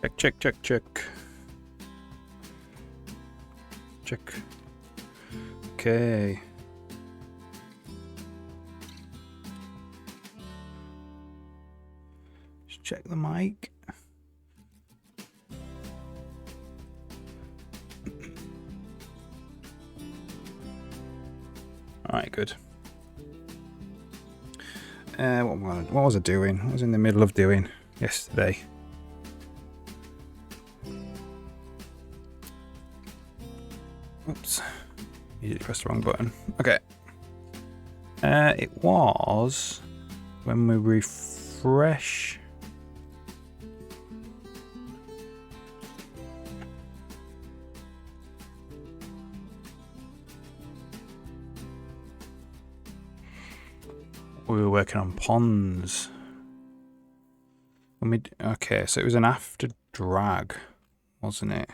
Check, check, check, check. Check. Okay. Just check the mic. Alright, good. What was I doing? What was I in the middle of doing yesterday? Oops. You pressed the wrong button. Okay. It was when we refresh. We were working on ponds. Okay, so it was an after drag, wasn't it?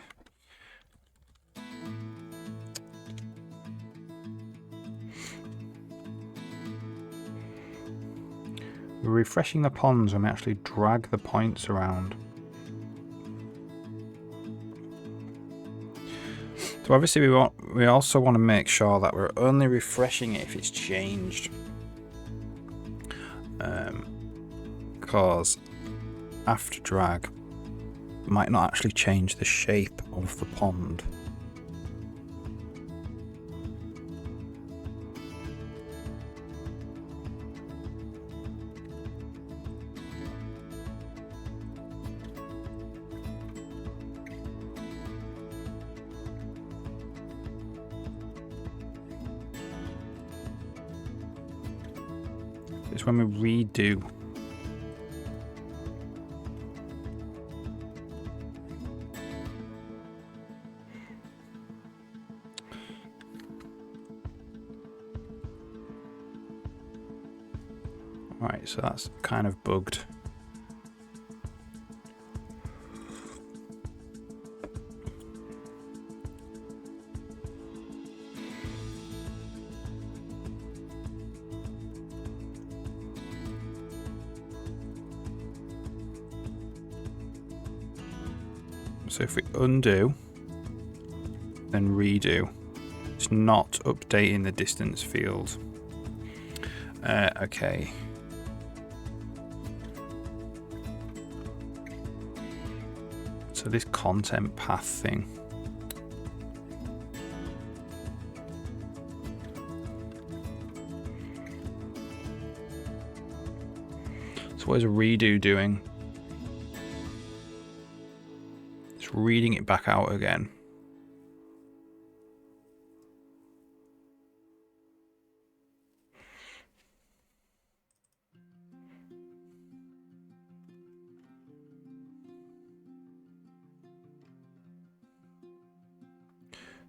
We're refreshing the ponds when we actually drag the points around. So obviously we also want to make sure that we're only refreshing it if it's changed. Because after drag might not actually change the shape of the pond. It's when we redo. Right, so that's kind of bugged. So if we undo, then redo, it's not updating the distance field. Okay. So this content path thing. So what is a redo doing? It's reading it back out again.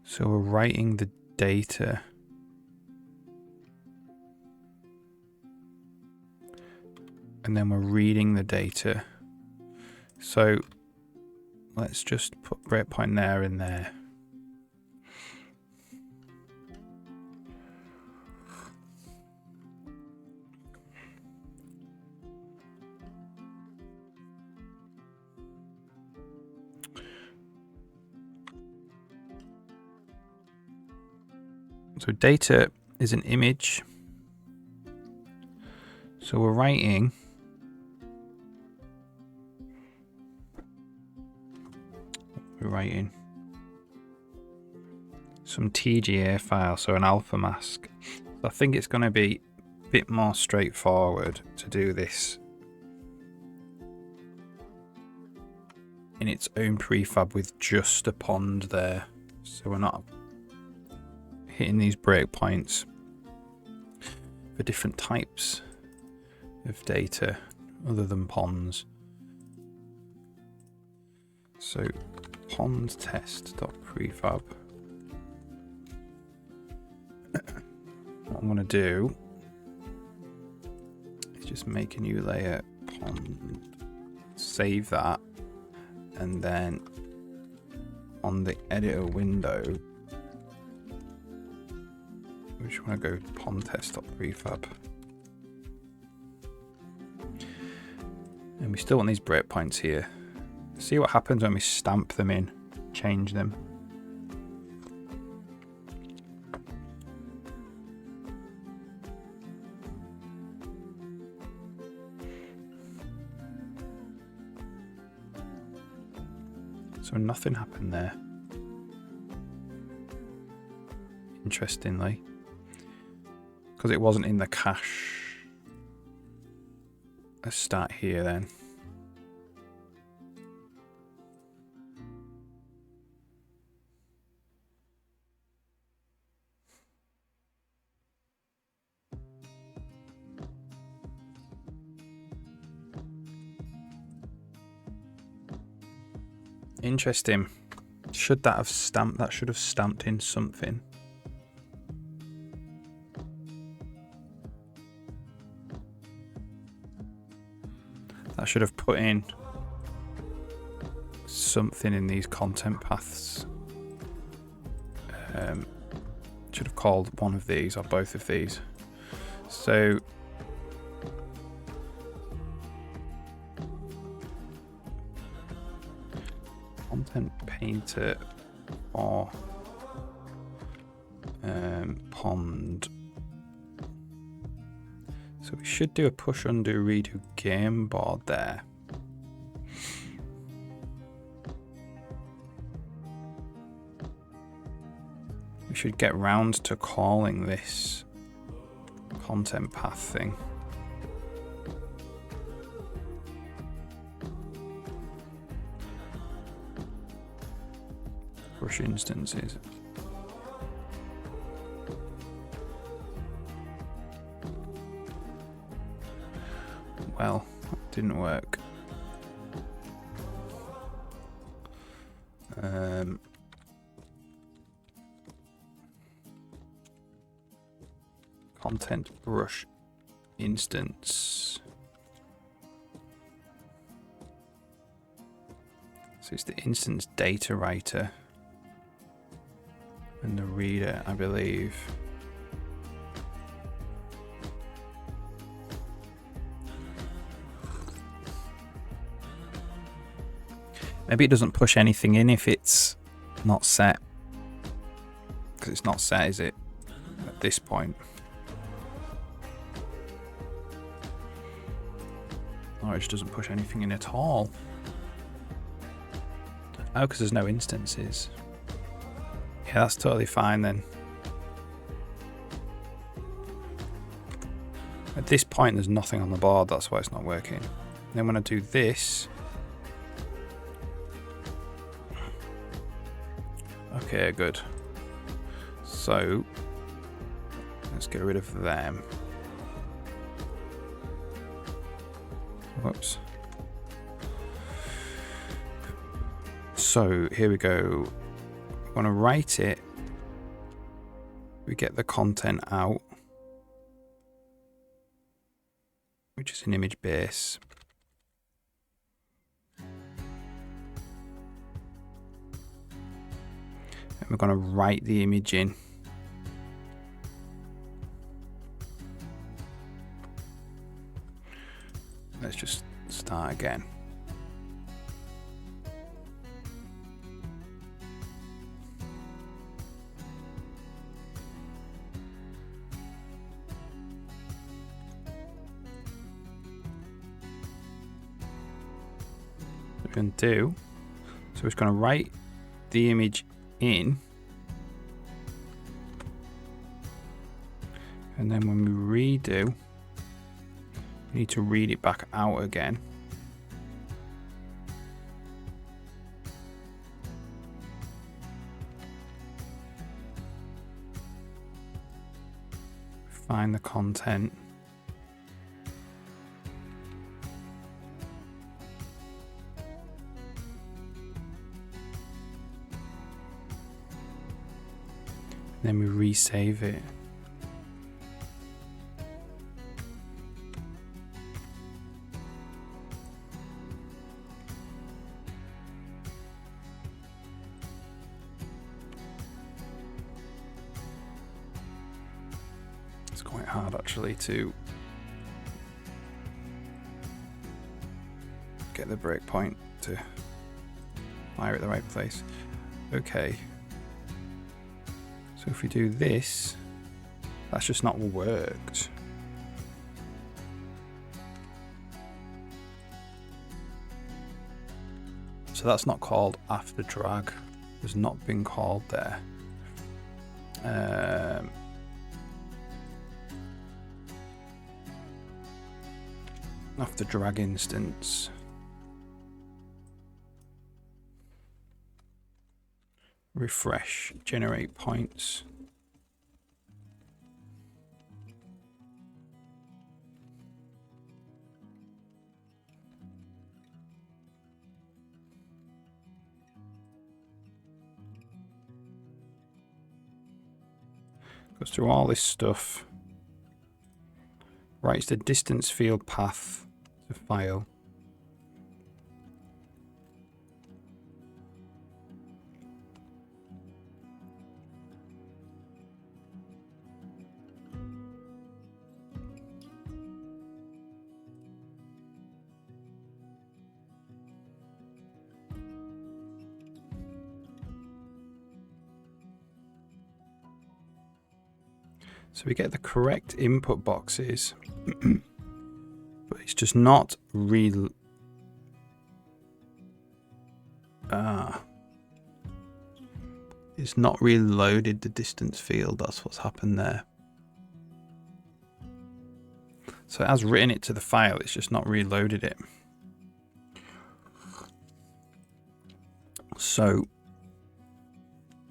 So we're writing the data. And then we're reading the data. So let's just put breakpoint there and there. So data is an image. So we're writing some TGA file, so an alpha mask. So I think it's going to be a bit more straightforward to do this in its own prefab with just a pond there. So we're not hitting these breakpoints for different types of data other than ponds. So pond test.prefab. What I'm going to do is just make a new layer, pond, save that, and then on the editor window we just want to go pond test.prefab. And we still want these breakpoints here. See what happens when we stamp them in, change them. So nothing happened there. Interestingly, because it wasn't in the cache. Let's start here then. Interesting. Should that have stamped? That should have stamped in something. That should have put in something in these content paths. Should have called one of these or both of these. So content painter or pond. So we should do a push undo redo game board there. We should get round to calling this content path thing. Brush instances. Well, that didn't work. Content brush instance. So it's the instance data writer and the reader, I believe. Maybe it doesn't push anything in if it's not set. Because it's not set, is it? At this point. Or it just doesn't push anything in at all. Oh, because there's no instances. Yeah, that's totally fine then. At this point, there's nothing on the board. That's why it's not working. Then when I do this... Okay, good. So, let's get rid of them. Whoops. So, here we go. I want to write it. We get the content out, which is an image base. And we're going to write the image in. Let's just start again. What we're going to do, so we're just going to write the image in, and then when we redo, we need to read it back out again. Find the content. Then we resave it. It's quite hard actually to get the breakpoint to fire at the right place. Okay. So if we do this, that's just not worked. So that's not called after drag. Has not been called there. After drag instance. Refresh, generate points. Goes through all this stuff. Writes the distance field path to file. So we get the correct input boxes, but it's just not it's not reloaded the distance field. That's what's happened there. So it has written it to the file, it's just not reloaded it. So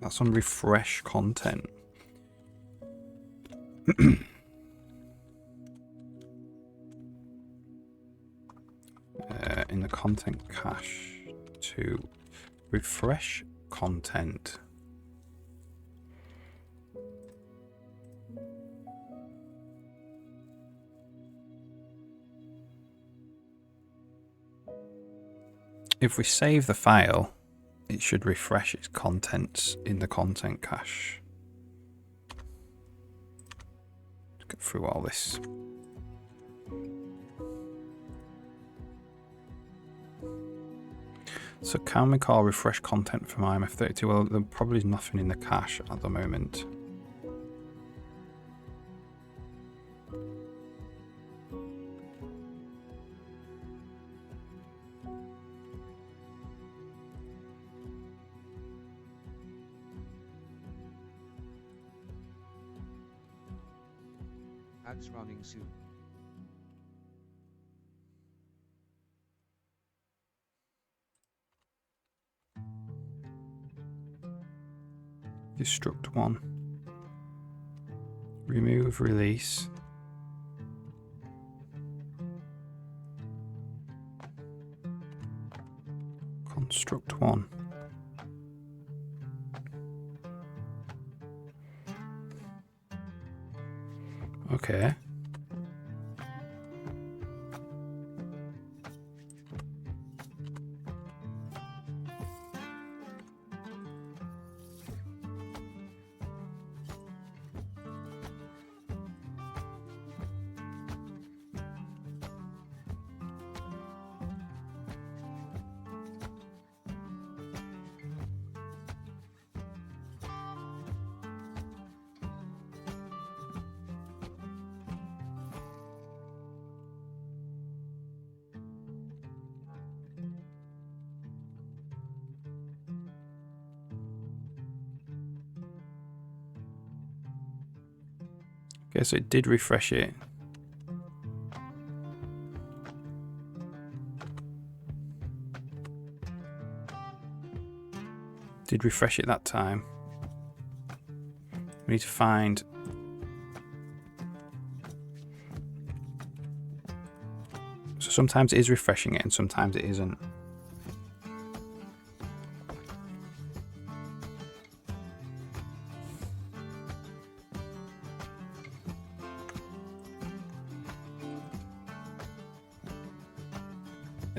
that's on refresh content. In the content cache to refresh content. If we save the file, it should refresh its contents in the content cache. Let's go through all this. So can we call refresh content from IMF32? Well, there probably is nothing in the cache at the moment. Ads running soon. Destruct one. Remove release. Construct one. Okay. Okay, so it did refresh it. Did refresh it that time. We need to find so sometimes it is refreshing it and sometimes it isn't.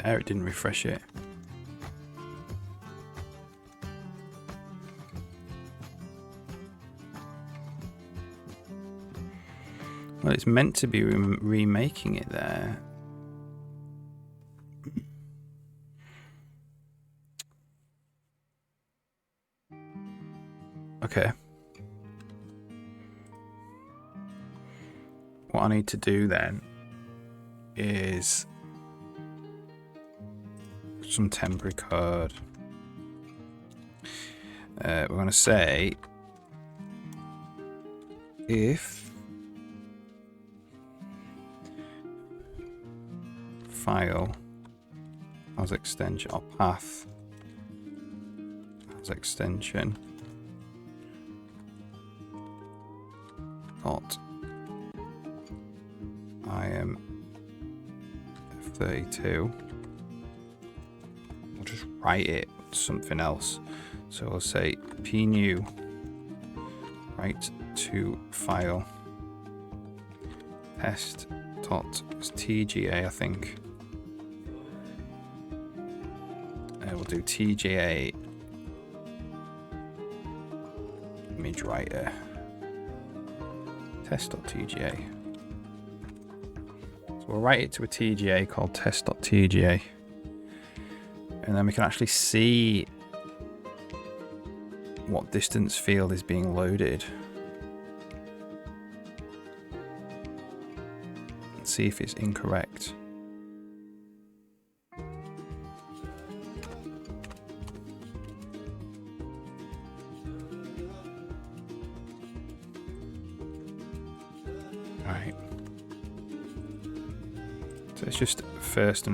There, it didn't refresh it. Well, it's meant to be remaking it there. Okay. What I need to do then is some temporary code. We're going to say if file has extension or path has extension dot IM32, we'll just write it something else. So we'll say pnew write to file test dot tga, I think. We'll do tga image writer test.tga. So we'll write it to a TGA called test.tga, and then we can actually see what distance field is being loaded and see if it's incorrect. Right. So it's just first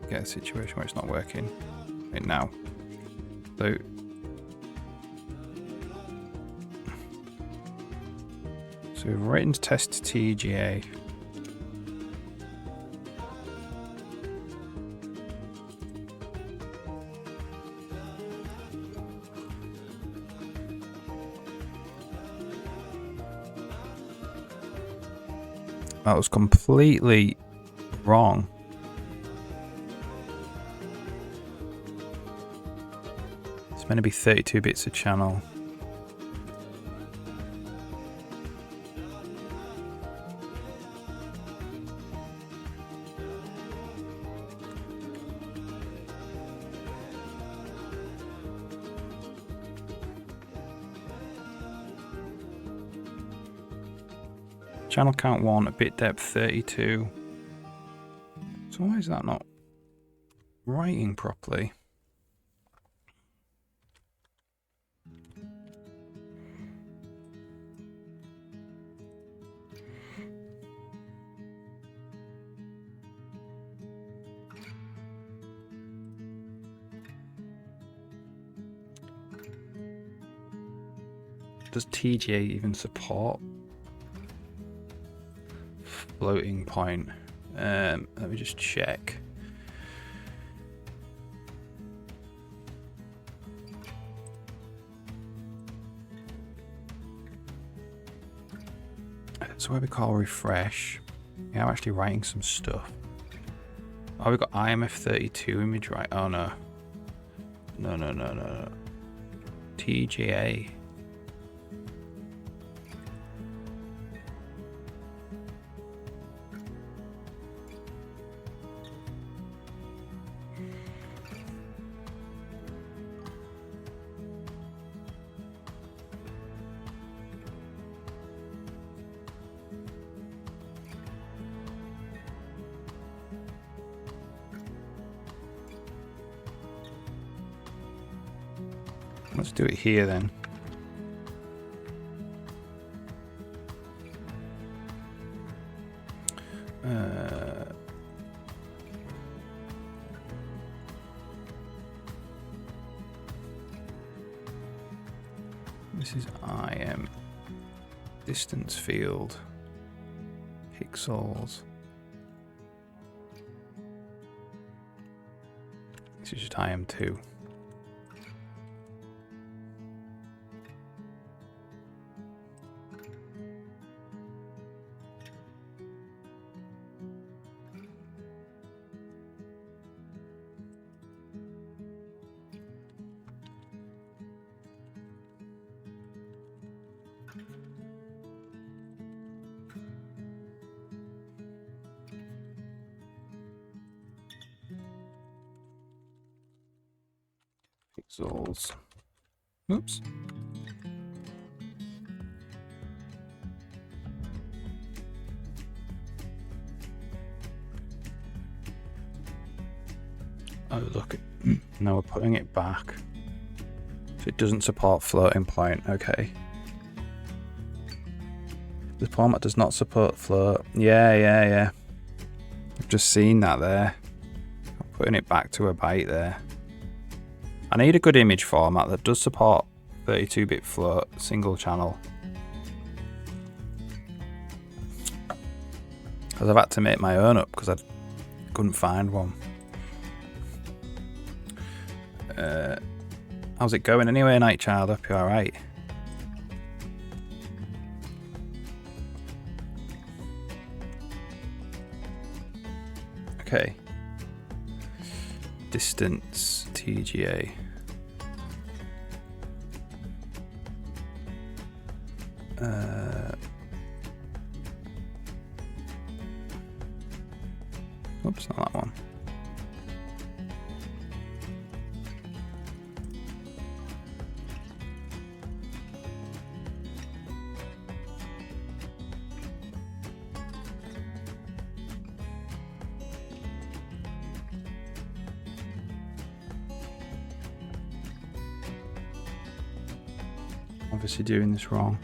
get a situation where it's not working right now. So we've written test TGA. That was completely wrong. It's meant to be 32 bits a channel. Channel count 1, bit depth 32. So why is that not writing properly? Does TGA even support floating point? Let me just check. So where we call refresh, yeah, I'm actually writing some stuff. Oh, we've got IMF32 image, right? Oh no. No. TGA. Let's do it here then. This is IM distance field pixels. This is just IM2. Pixels. Oops. Oh, look. Now we're putting it back. So it doesn't support floating point. Okay. The format does not support float. Yeah. I've just seen that there. I'm putting it back to a byte there. I need a good image format that does support 32-bit float, single channel. Because I've had to make my own up because I couldn't find one. How's it going anyway, Night Child? Hope you're alright. Okay. Distance TGA. Oops, not that one. Obviously doing this wrong.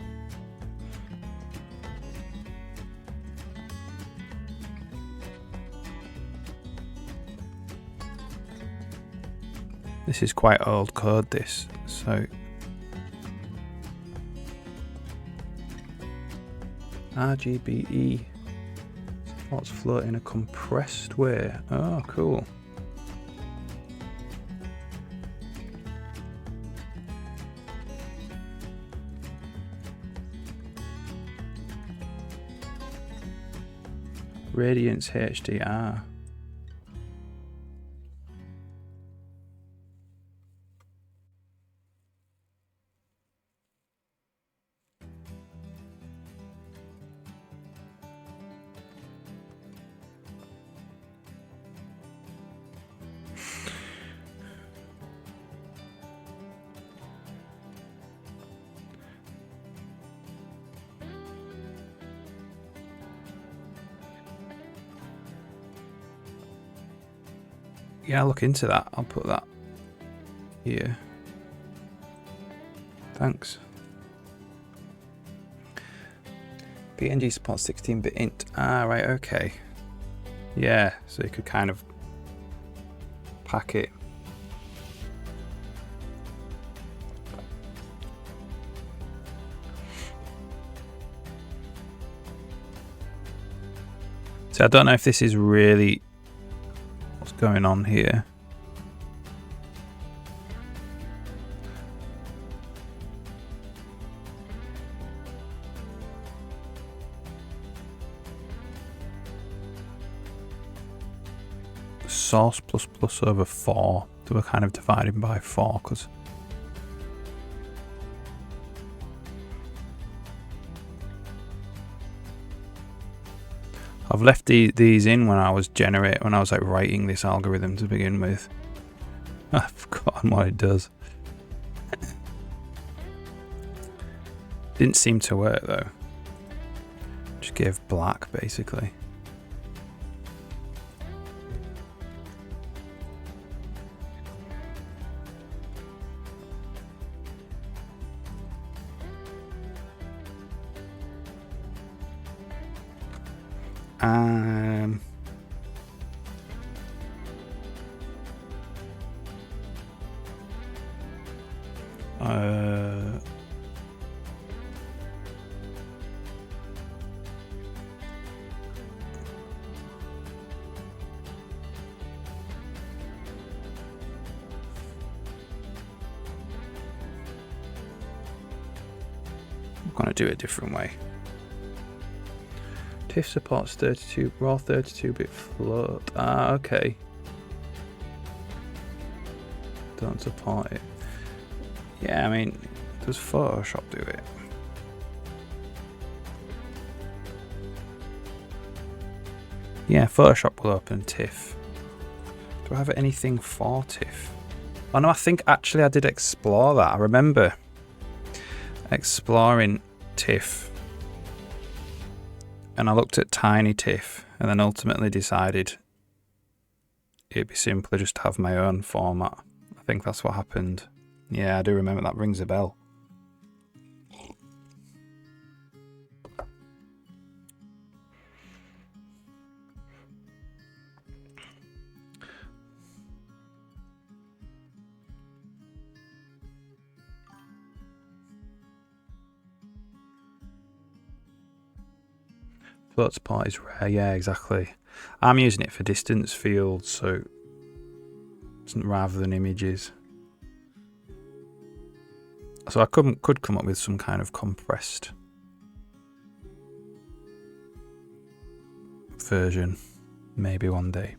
This is quite old code, this, so RGBE supports float in a compressed way. Oh, cool. Radiance HDR. Yeah, I'll look into that. I'll put that here. Thanks. PNG supports 16-bit int. Ah, right, okay. Yeah, so you could kind of pack it. So I don't know if this is really what's going on here. Source ++ over 4. So we're kind of dividing by 4 because I've left these in when I was like writing this algorithm to begin with. I've forgotten what it does. Didn't seem to work though. Just gave black basically. I'm gonna do it a different way. TIFF supports 32 raw 32-bit float. Ah, okay. Don't support it. Yeah, I mean, does Photoshop do it? Yeah, Photoshop will open TIFF. Do I have anything for TIFF? Oh no, I think actually I did explore that. I remember exploring TIFF. And I looked at tiny TIFF and then ultimately decided it'd be simpler just to have my own format. I think that's what happened. Yeah, I do remember, that rings a bell. Float support is rare, yeah, exactly. I'm using it for distance fields, so rather than images. So I could come up with some kind of compressed version, maybe one day.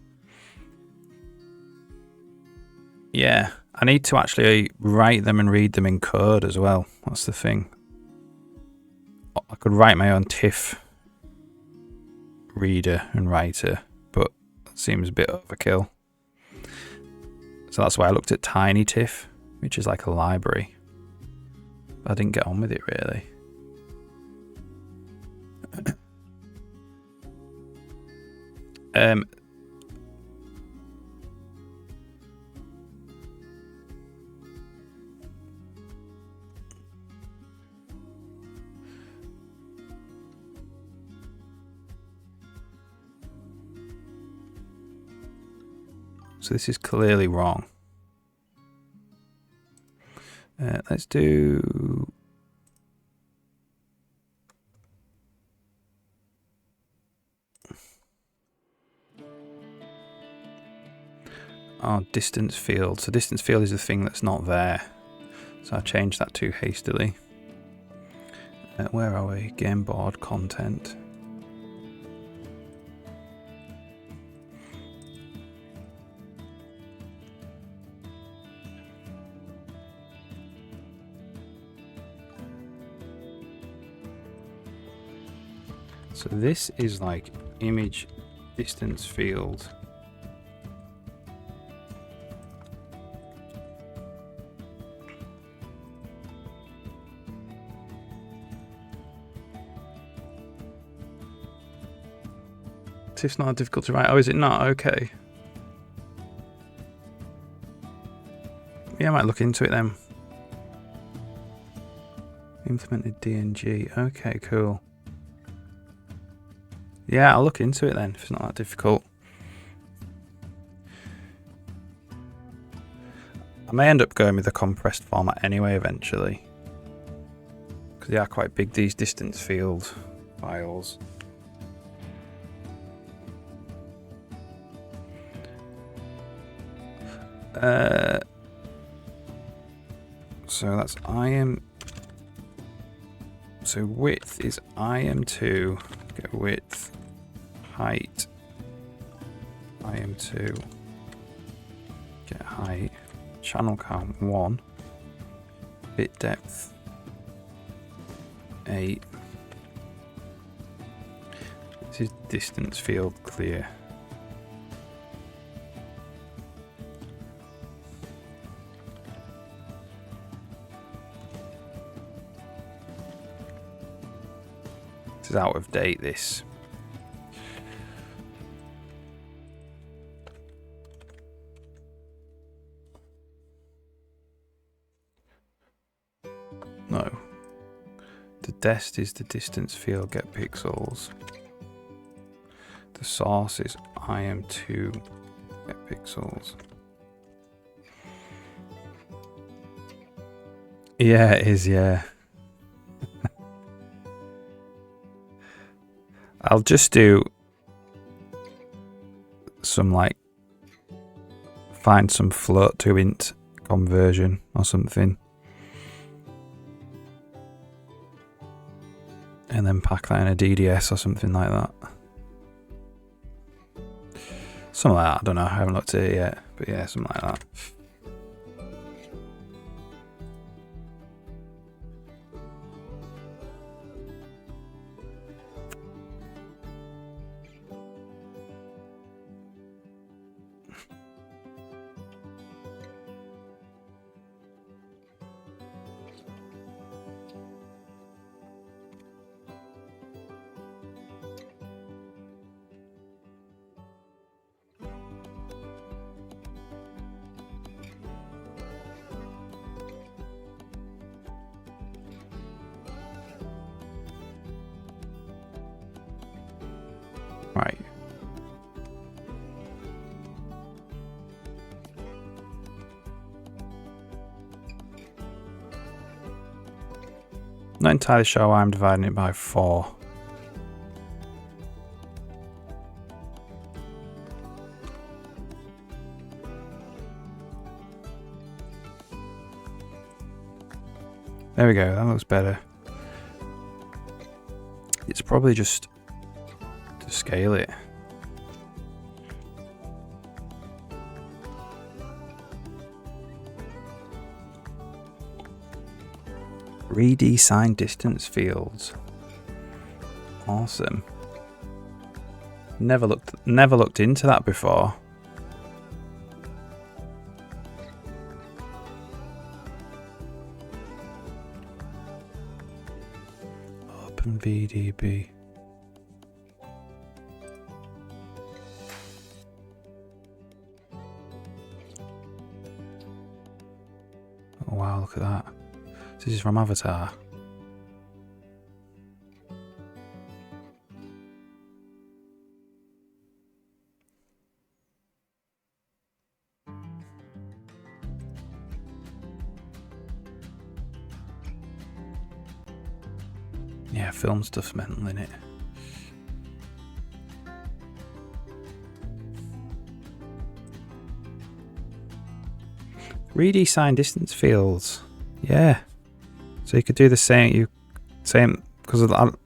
Yeah, I need to actually write them and read them in code as well. That's the thing. I could write my own TIFF reader and writer, but that seems a bit overkill. So that's why I looked at Tiny TIFF, which is like a library. But I didn't get on with it really. So this is clearly wrong. Let's do... Oh, distance field. So distance field is the thing that's not there. So I changed that too hastily. Where are we? Game board content. So this is like image distance field. It's not difficult to write. Oh, is it not? Okay. Yeah, I might look into it then. Implemented DNG. Okay, cool. Yeah, I'll look into it then if it's not that difficult. I may end up going with the compressed format anyway eventually. Because they are quite big, these distance field files. So that's IM. So width is IM2. Get width. Height. IM2. Get height. Channel count 1. Bit depth 8. This is distance field clear. This is out of date, this. No. The dest is the distance field get pixels. The source is IM2 get pixels. Yeah, it is, yeah. I'll just do some like find some float to int conversion or something. And then pack that in a DDS or something like that. Something like that, I don't know, I haven't looked at it yet. But yeah, something like that. Not entirely sure why I'm dividing it by 4. There we go, that looks better. It's probably just to scale it. Redesign distance fields. Awesome. Never looked into that before. Open VDB. Oh wow, look at that. This is from Avatar. Yeah, film stuff's mental in it. Redesign distance fields. Yeah. So you could do the same. Because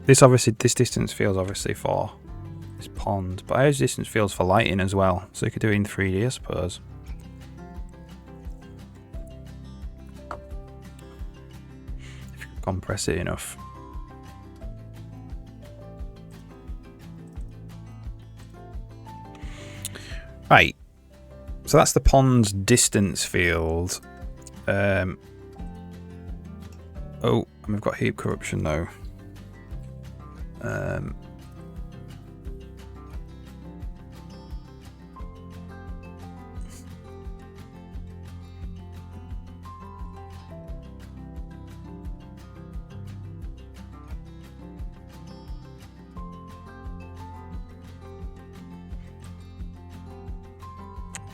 this distance field obviously for this pond, but there's distance fields for lighting as well. So you could do it in 3D, I suppose. If you could compress it enough. Right. So that's the pond's distance field. Oh, and we've got heap corruption though.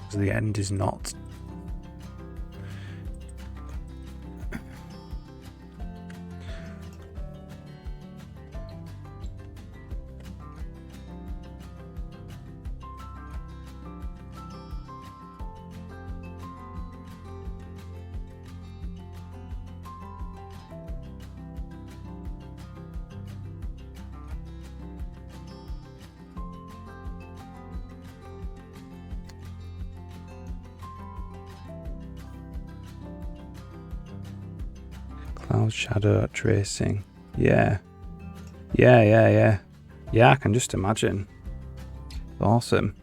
So the end is not. Cloud shadow tracing. Yeah. Yeah, I can just imagine. Awesome.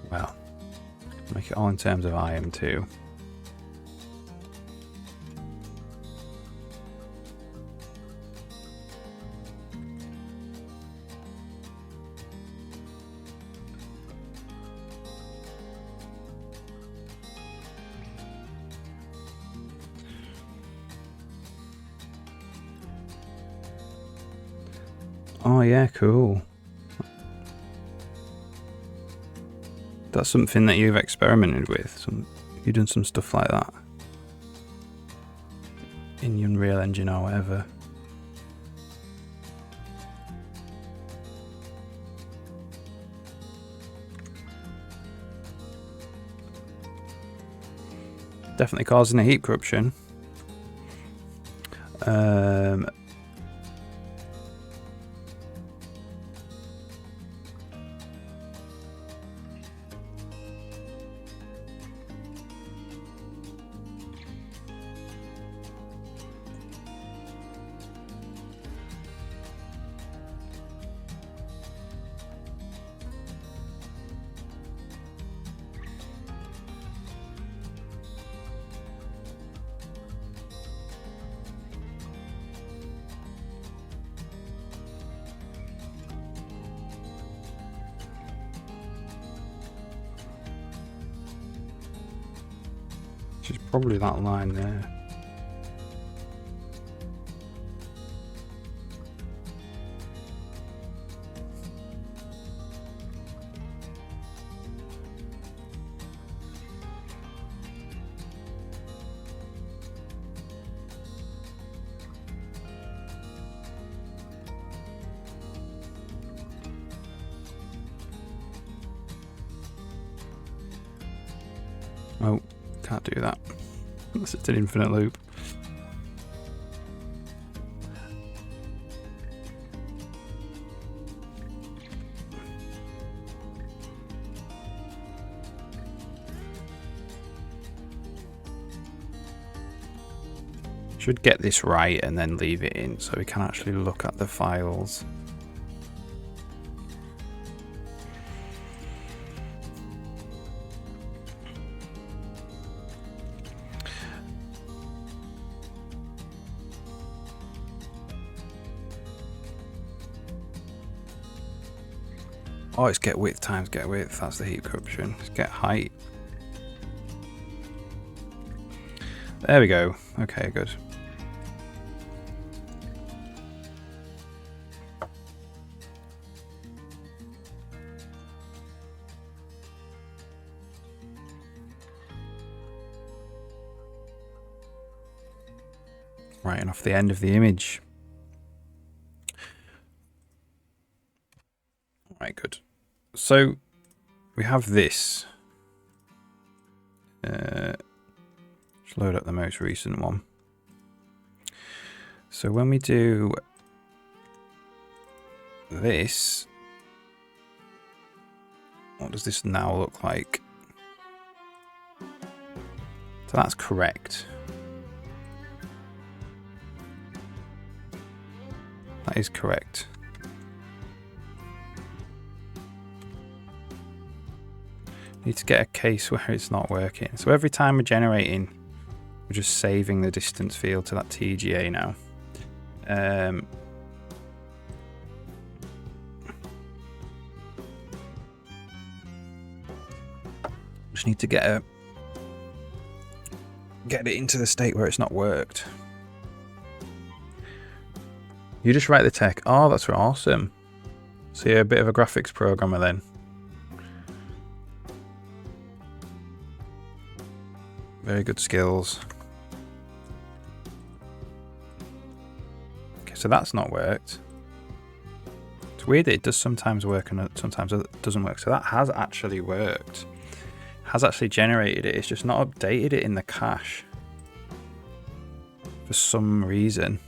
Well, make it all in terms of IM too. Oh yeah, cool. That's something that you've experimented with. You've done some stuff like that in Unreal Engine or whatever. Definitely causing a heap corruption. Probably that line there. Oh, can't do that. Unless it's an infinite loop. Should get this right and then leave it in so we can actually look at the files. Oh, it's get width times get width. That's the heat corruption. It's get height. There we go. Okay, good. Writing off the end of the image. Right, good. So we have this. Let's load up the most recent one. So when we do this, what does this now look like? So that's correct. That is correct. Need to get a case where it's not working. So every time we're generating, we're just saving the distance field to that TGA now. Just need to get it into the state where it's not worked. You just write the tech. Oh, that's awesome. So you're a bit of a graphics programmer then. Very good skills. Okay, so that's not worked. It's weird that it does sometimes work and sometimes it doesn't work. So that has actually worked. Has actually generated it. It's just not updated it in the cache for some reason.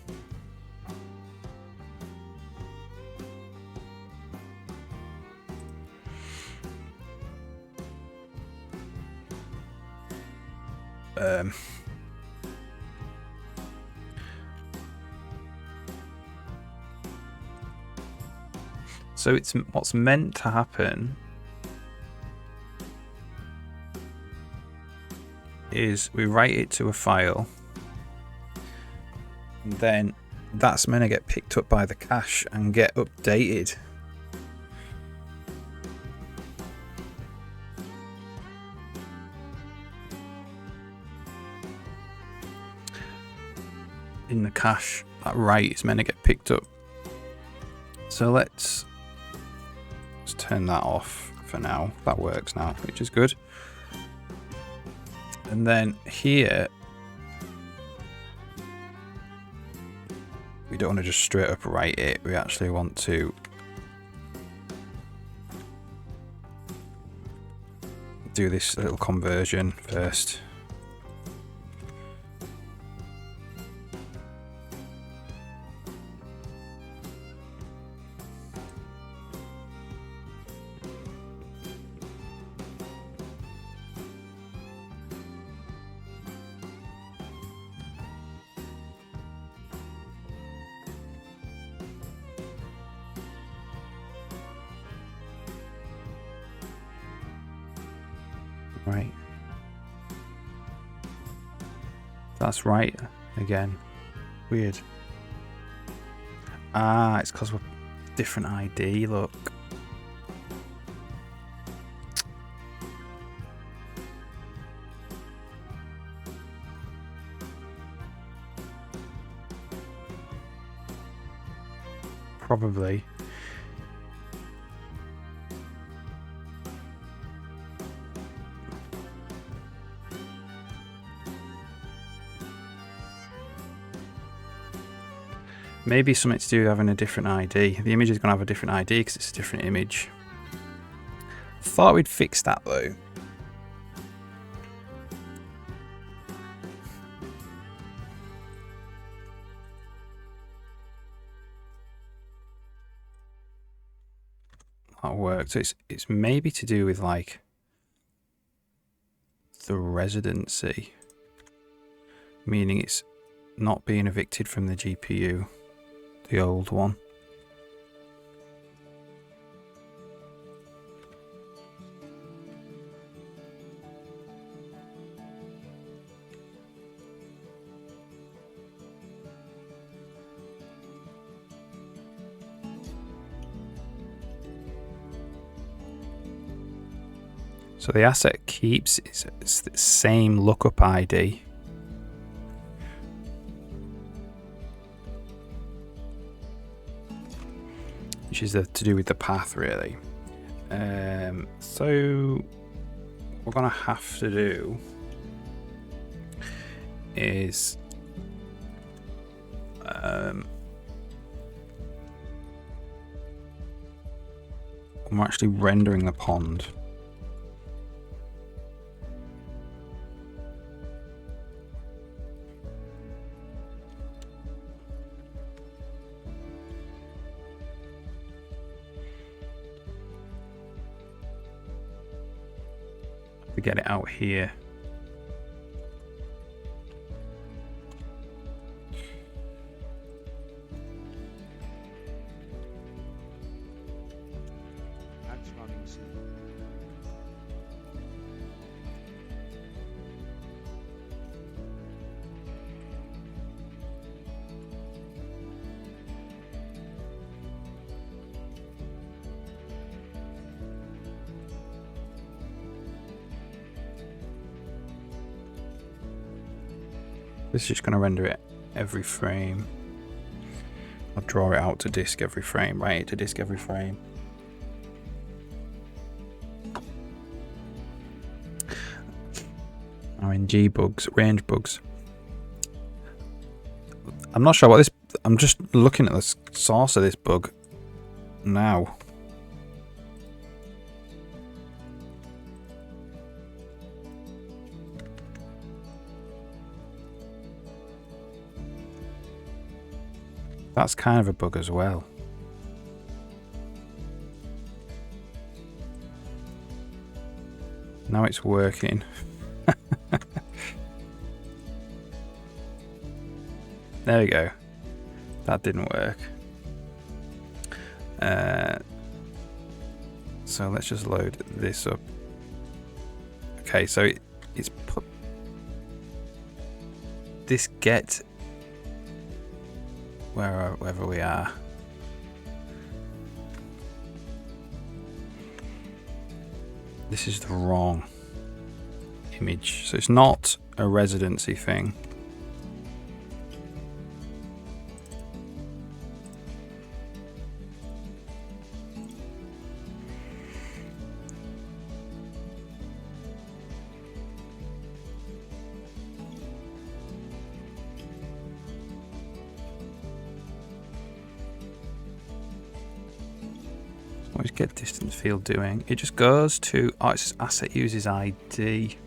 So it's what's meant to happen is we write it to a file and then that's meant to get picked up by the cache and get updated. In the cache, that write is meant to get picked up. So let's turn that off for now. That works now, which is good. And then here, we don't want to just straight up write it. We actually want to do this little conversion first. Right. That's right again. Weird. Ah, it's because we're different ID, look. probably. Maybe something to do with having a different ID. The image is going to have a different ID because it's a different image. Thought we'd fix that though. That worked. So it's maybe to do with like the residency, meaning it's not being evicted from the GPU, the old one. So the asset keeps it's the same lookup ID. Which is to do with the path, really. So what we're gonna have to do is we're actually rendering the pond. To get it out here. This is just going to render it every frame. I'll draw it out to disk every frame, write it to disk every frame. RNG bugs, range bugs. I'm not sure what this. I'm just looking at the source of this bug now. That's kind of a bug as well. Now it's working. There we go. That didn't work. So let's just load this up. Okay, so it's put this get wherever we are. This is the wrong image, so it's not a residency thing. What is get distance field doing? It just goes to, oh, it's asset uses ID.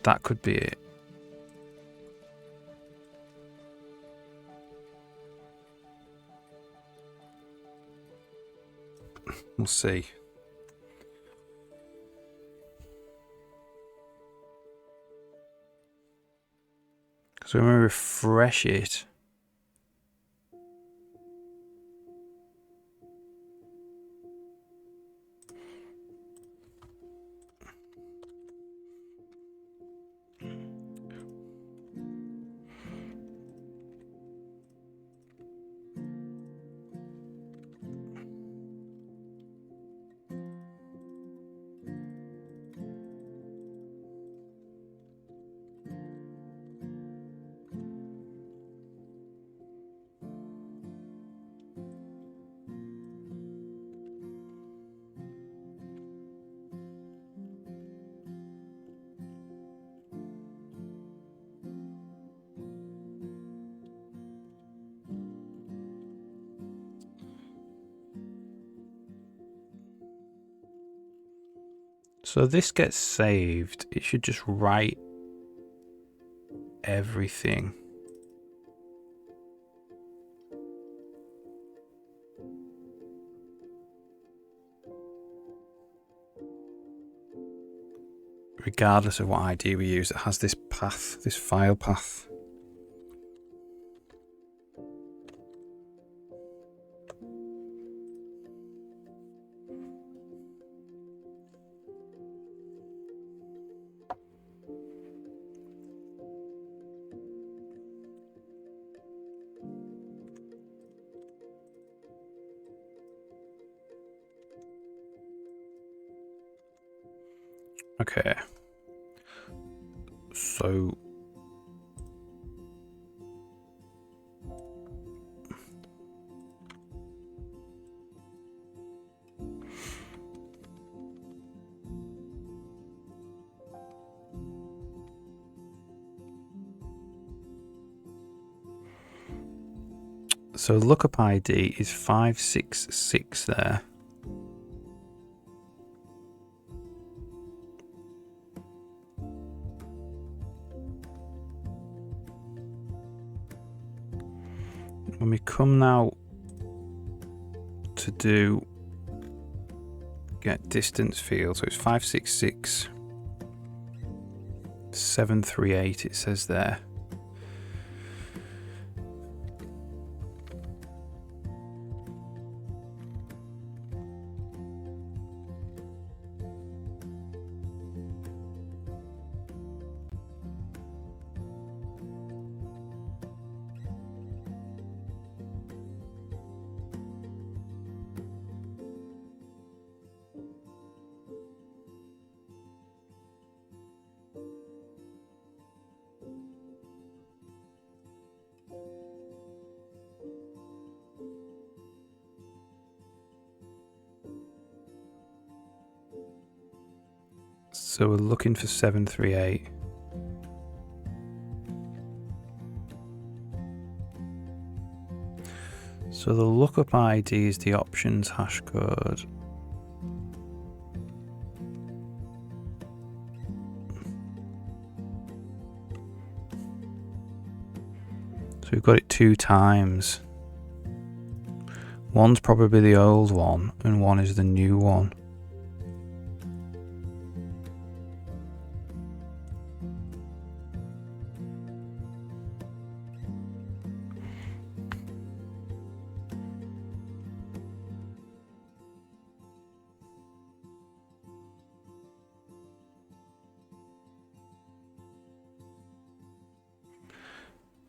That could be it. We'll see. So when we refresh it, So this gets saved. It should just write everything. Regardless of what ID we use, it has this path, this file path. Okay. So lookup ID is 566 there. When we come now to do get distance field, so it's 566 738 it says there. So we're looking for 738. So the lookup ID is the options hash code. So we've got it 2 times. One's probably the old one and one is the new one.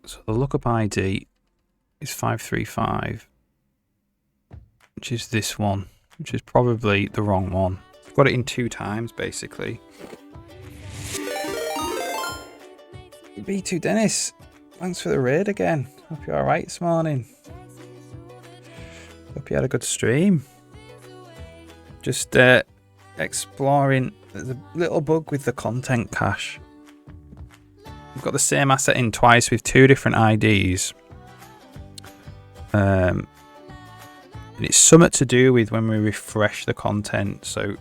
So the lookup ID is 535, which is this one, which is probably the wrong one. I've got it in 2 times, basically. B2 Dennis, thanks for the raid again. Hope you're alright this morning. Hope you had a good stream. Just exploring the little bug with the content cache. We've got the same asset in twice with 2 different IDs. And it's something to do with when we refresh the content. So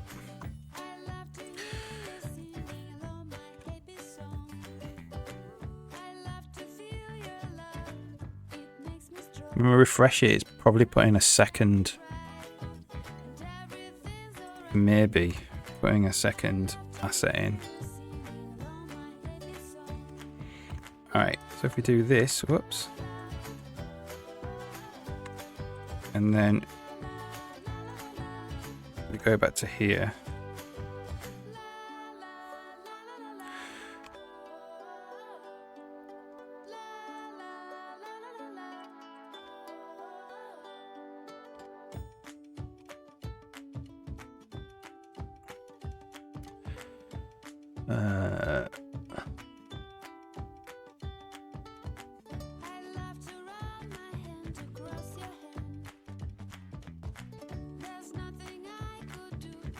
when we refresh it, it's probably putting a second, maybe putting a second asset in. Alright, so if we do this, whoops, and then we go back to here.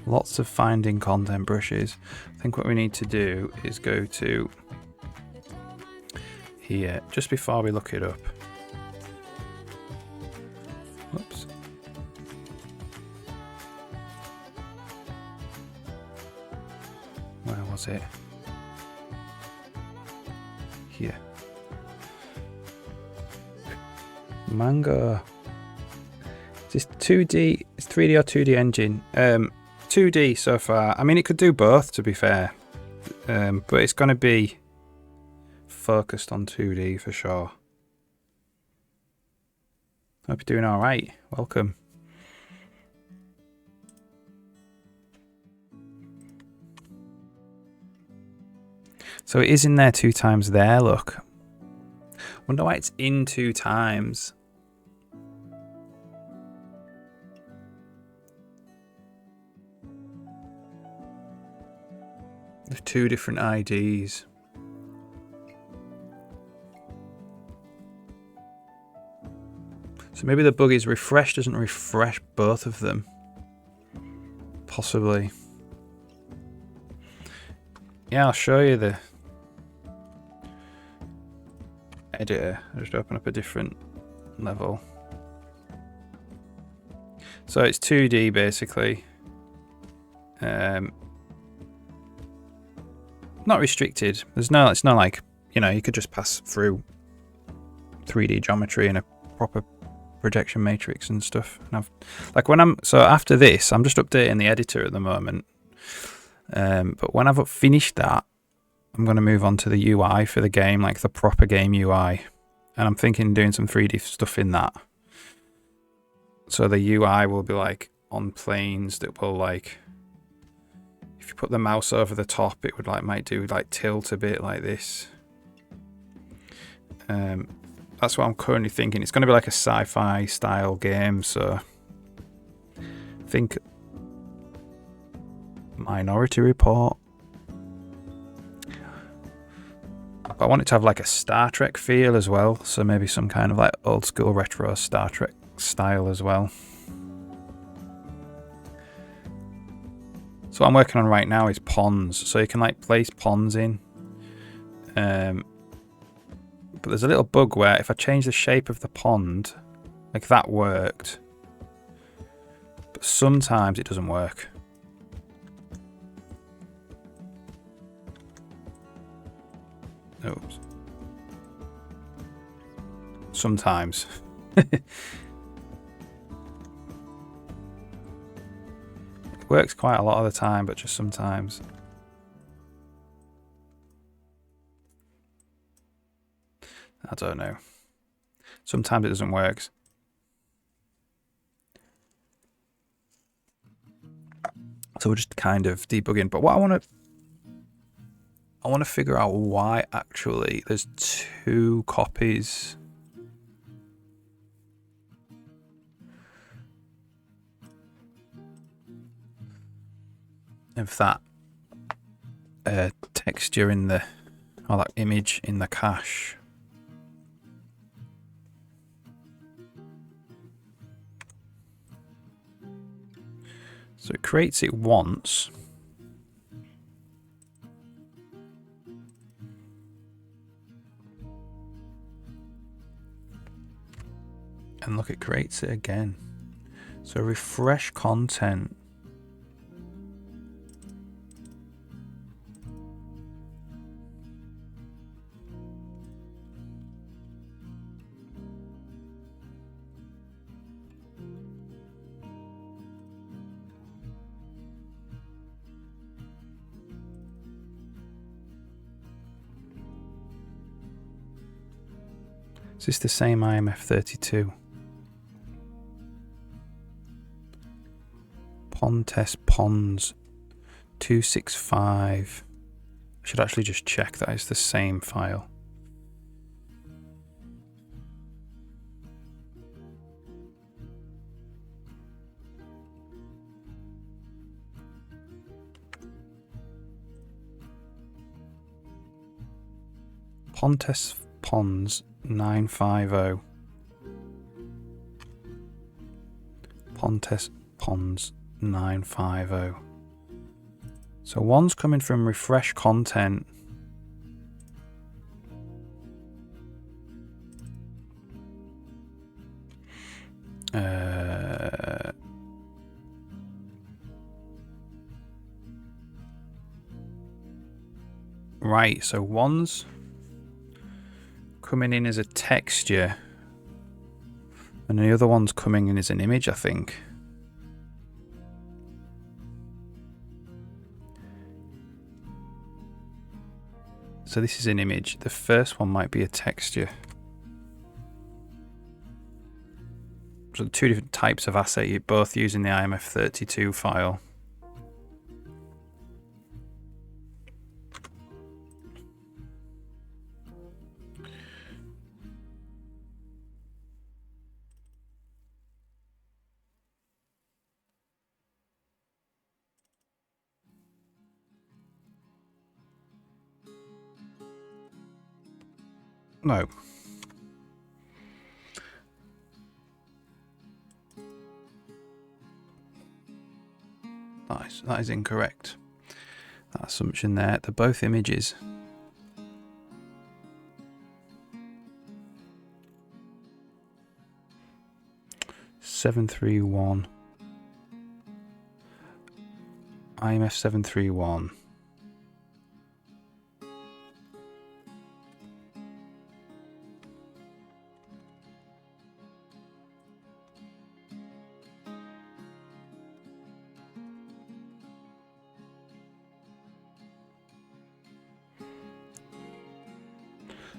Lots of finding content brushes. I think what we need to do is go to here just before we look it up. Whoops. was it? Here. Mango. Is this 2D? It's 3D or 2D engine? 2D so far. I mean, it could do both, to be fair. But it's going to be focused on 2D for sure. Hope you're doing alright. Welcome. So it is in there 2 times there, look. Wonder why it's in 2 times. There's 2 different IDs. So maybe the bug is refresh doesn't refresh both of them. Possibly. Yeah, I'll show you the editor. I'll just open up a different level. So it's 2D basically. Not restricted. It's not like, you know, you could just pass through 3D geometry in a proper projection matrix and stuff. And so after this, I'm just updating the editor at the moment. But when I've finished that, I'm going to move on to the UI for the game, like the proper game UI. And I'm thinking doing some 3D stuff in that. So the UI will be like on planes that will like, if you put the mouse over the top, it would might do like tilt a bit like this. That's what I'm currently thinking. It's going to be like a sci-fi style game, so I think Minority Report. But I want it to have like a Star Trek feel as well, so maybe some kind of like old school retro Star Trek style as well. So what I'm working on right now is ponds, so you can like place ponds in. But there's a little bug where if I change the shape of the pond, like that worked, but sometimes it doesn't work. Oops. Sometimes. It works quite a lot of the time, but just sometimes. I don't know. Sometimes it doesn't work. So we're just kind of debugging. But what I want to figure out why actually there's 2 copies of that texture in the, or that image in the cache. So it creates it once. And look, it creates it again. So refresh content. Is this the same IMF32? Pond test ponds 265. I should actually just check that it's the same file. Pond test ponds 950. Pond test ponds 950. So one's coming from refresh content. Right, so one's coming in as a texture and the other one's coming in as an image, I think. So this is an image. The first one might be a texture. So two different types of asset, you're both using the IMF32 file. No. That is incorrect. That assumption there. They're both images. (731) IMF 731.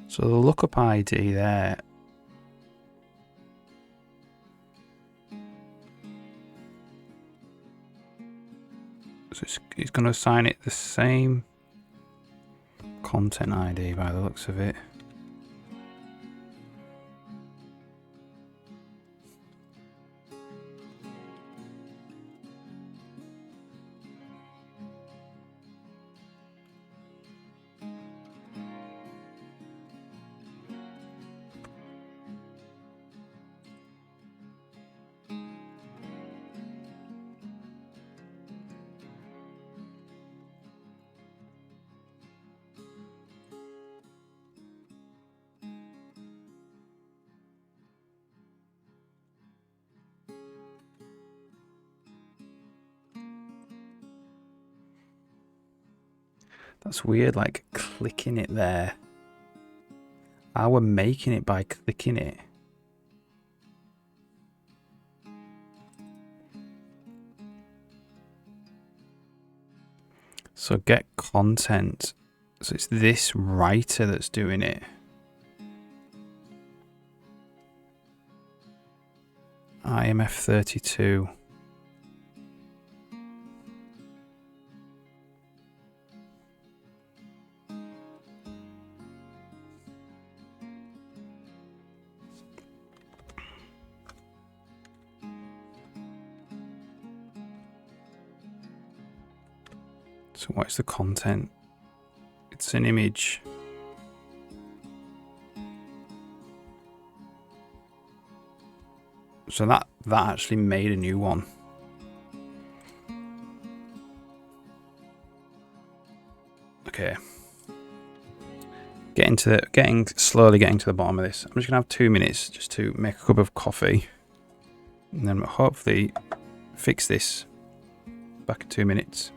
So the lookup ID there, so it's going to assign it the same content ID by the looks of it. That's weird, like clicking it there. We're making it by clicking it. So get content. So it's this writer that's doing it. IMF32. So what's the content? It's an image. So that actually made a new one. Okay. Slowly getting to the bottom of this. I'm just gonna have 2 minutes just to make a cup of coffee, and then hopefully fix this. Back in 2 minutes.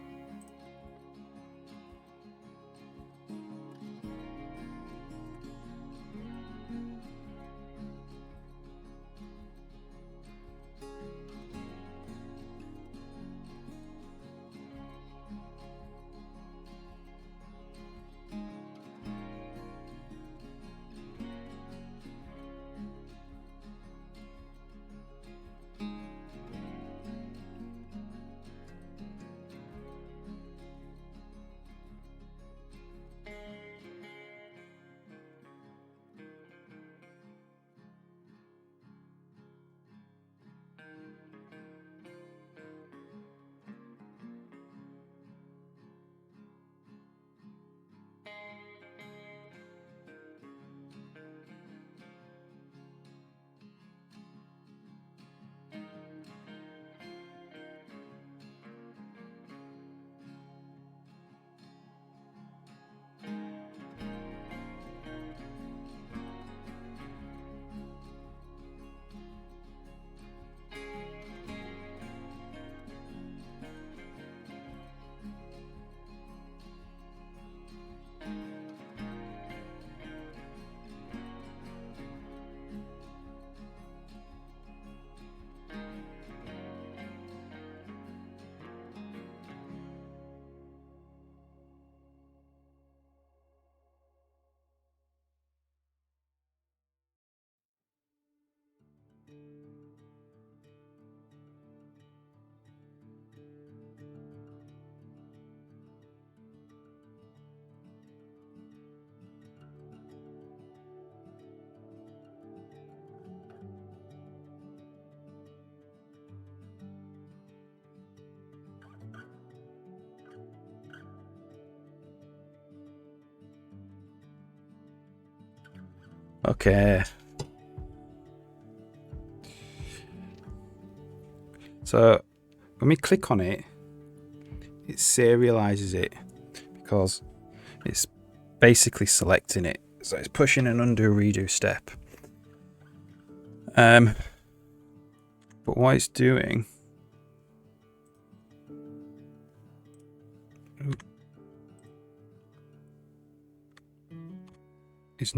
Okay. So when we click on it, it serializes it because it's basically selecting it. So it's pushing an undo redo step. But what it's doing is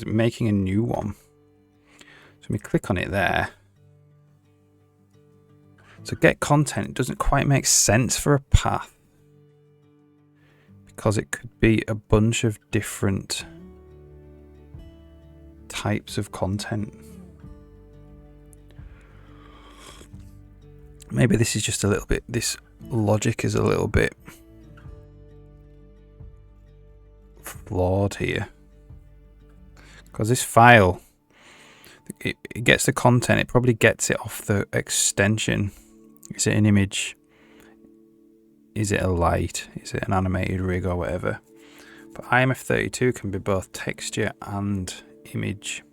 making a new one. So we click on it there. So get content doesn't quite make sense for a path because it could be a bunch of different types of content. Maybe this is just a little bit, this logic is a little bit flawed here. Because this file, it gets the content, it probably gets it off the extension. Is it an image? Is it a light? Is it an animated rig or whatever? But IMF32 can be both texture and image.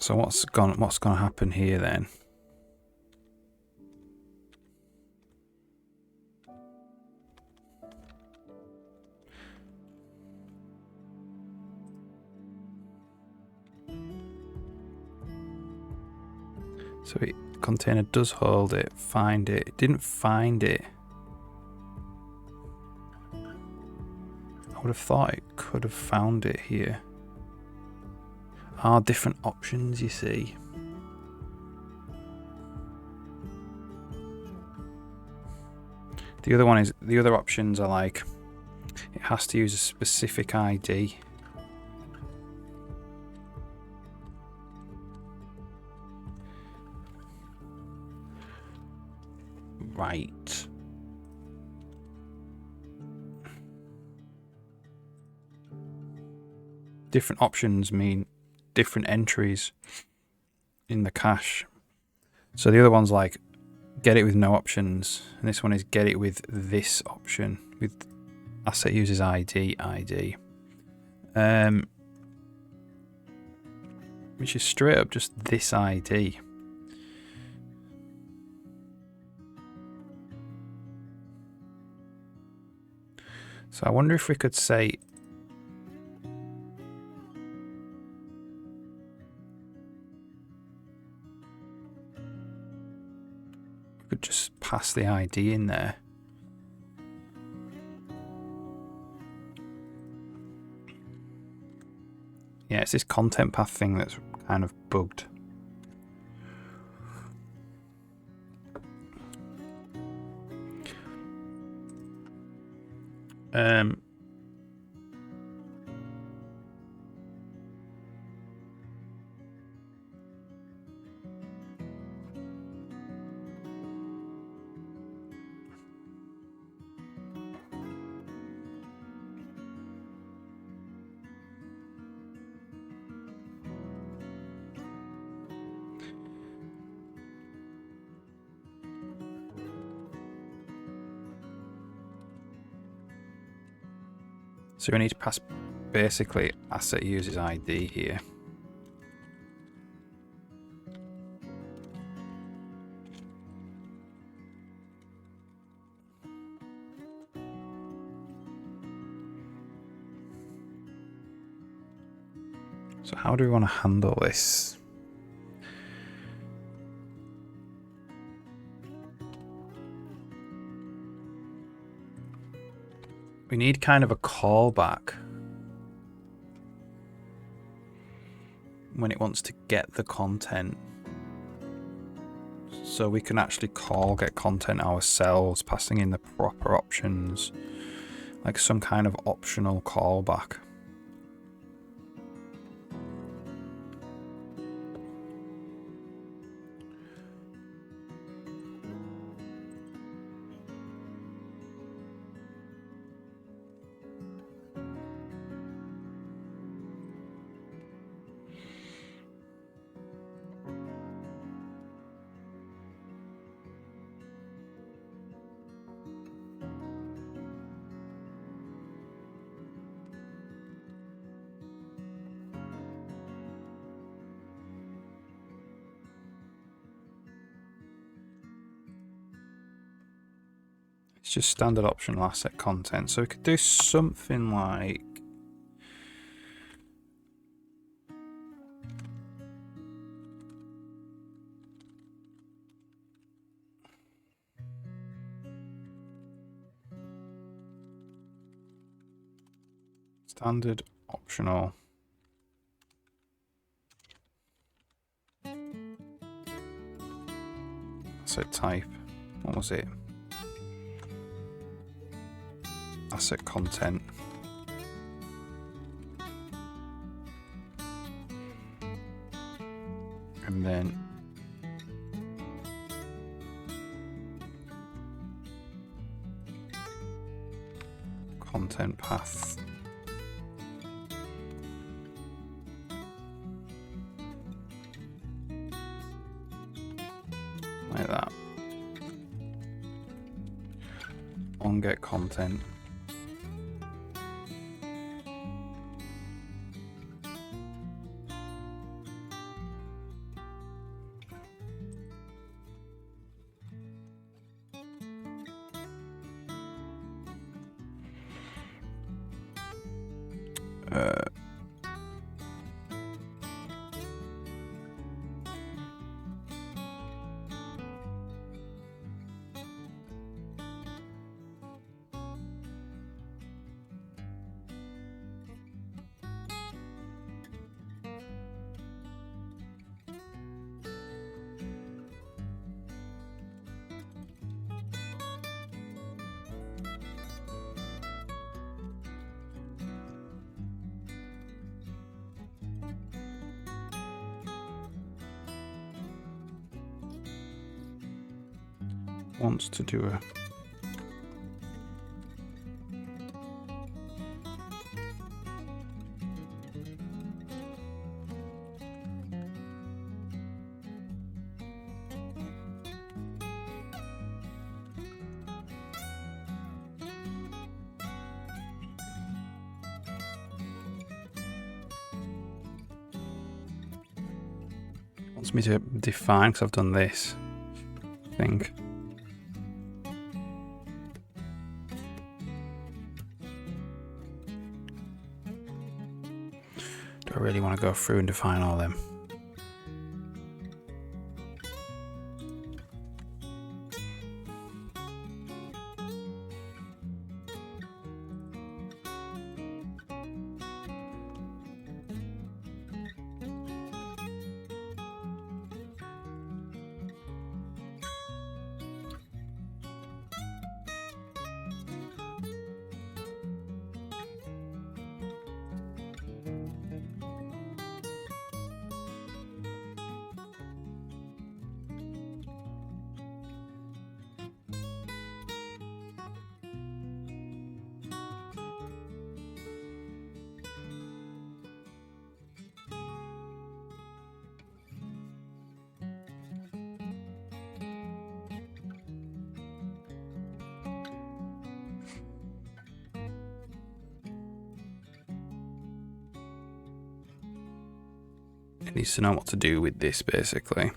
So what's gonna happen here then? So the container does hold it, find it. It didn't find it. I would have thought it could have found it here. Different options, you see. The other options are like, it has to use a specific ID. Right. Different options mean different entries in the cache. So the other one's like, get it with no options, and this one is get it with this option, with asset uses ID. Which is straight up just this ID. So I wonder if we could say we could just pass the ID in there. Yeah, it's this content path thing that's kind of bugged. So we need to pass basically asset uses ID here. So how do we want to handle this? We need kind of a callback when it wants to get the content. So we can actually call get content ourselves, passing in the proper options, like some kind of optional callback. It's just standard optional asset content. So we could do something like standard optional asset type. What was it? Asset content. And then content path. Like that. On get content. Wants to do a wants me to define, because I've done this, I think. Do I really want to go through and define all them? It needs to know what to do with this, basically.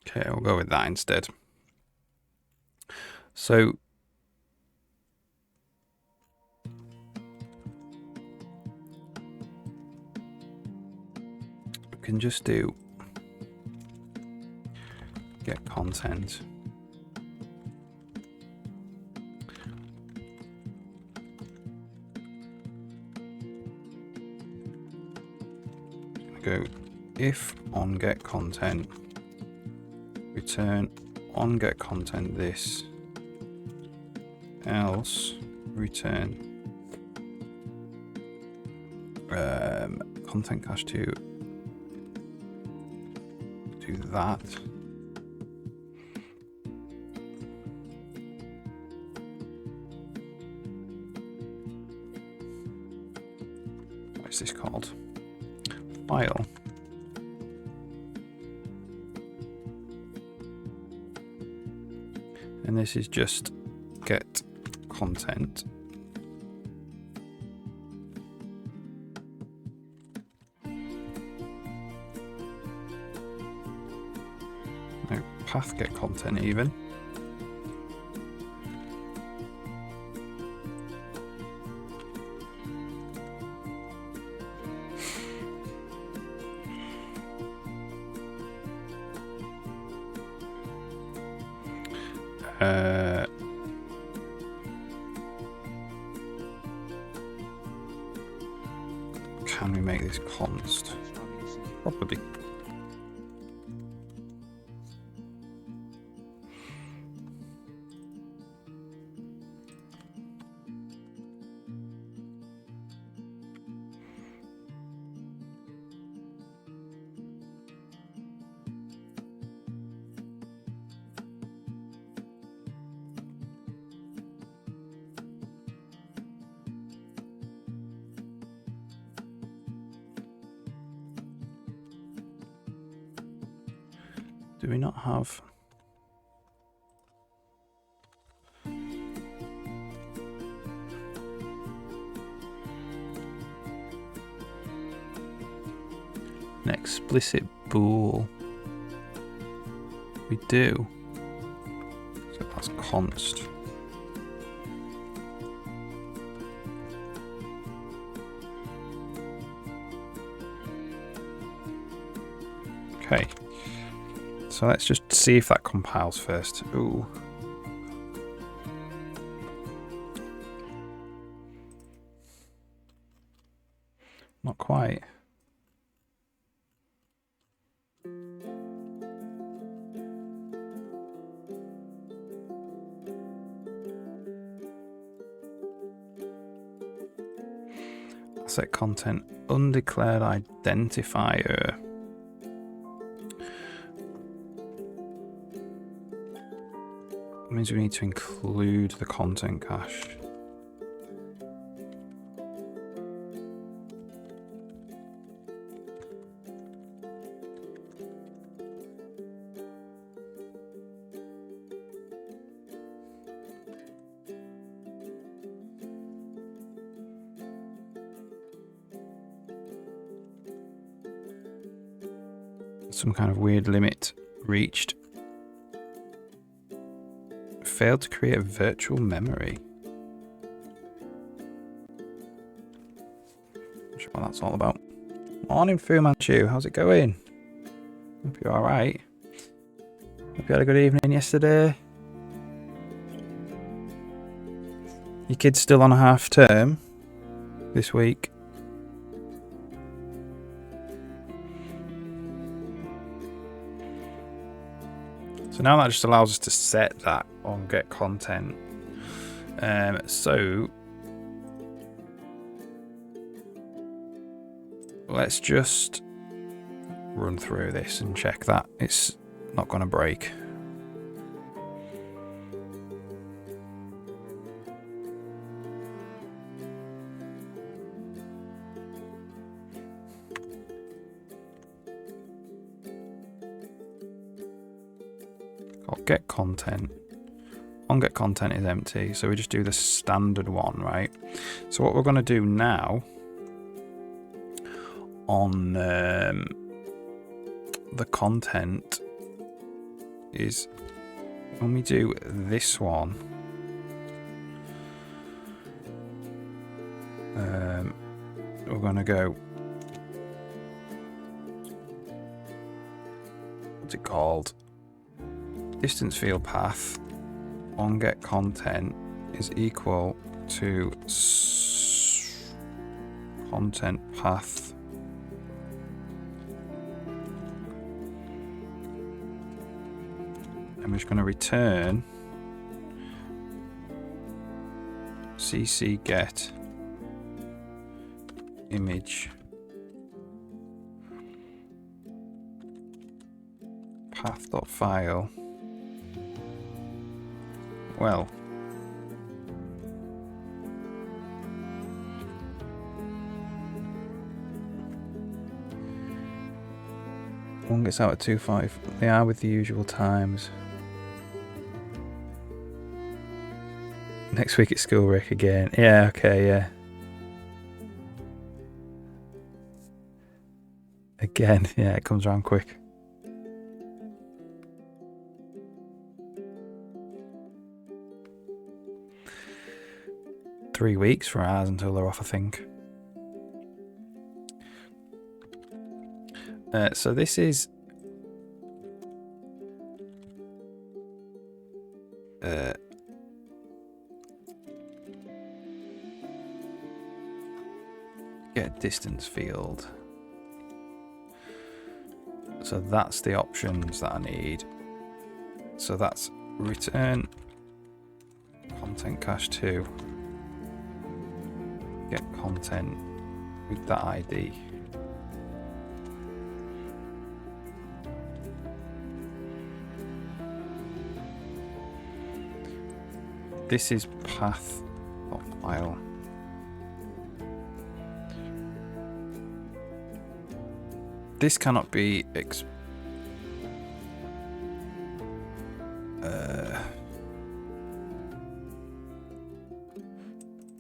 Okay, we'll go with that instead. So we can just do get content. Go if on get content, return on get content this, else return content cache to do that. What is this called? File. And this is just get content. No, path get content even. Can we make this const? Probably. Do we not have... an explicit bool? We do. So that's const. Okay. So let's just see if that compiles first. Ooh. Not quite. Asset content undeclared identifier. That means we need to include the content cache. Some kind of weird limit reached. Failed to create a virtual memory. Not sure what that's all about. Morning, Fu Manchu. How's it going? Hope you're alright. Hope you had a good evening yesterday. Your kid's still on a half term this week. So now that just allows us to set that on get content. So let's just run through this and check that it's not going to break. Get content. On get content is empty, so we just do the standard one, right? So what we're going to do now on the content is when we do this one, we're going to go, what's it called? Distance field path on get content is equal to content path and we're just going to return cc get image path.file. Well, one gets out at 2:05. They are with the usual times. Next week it's school, Rick, again. Yeah, okay, yeah. Again, yeah, it comes around quick. 3 weeks for ours until they're off, I think. So this is get distance field. So that's the options that I need. So that's return content cache to get content with that ID. This is path of file. This cannot be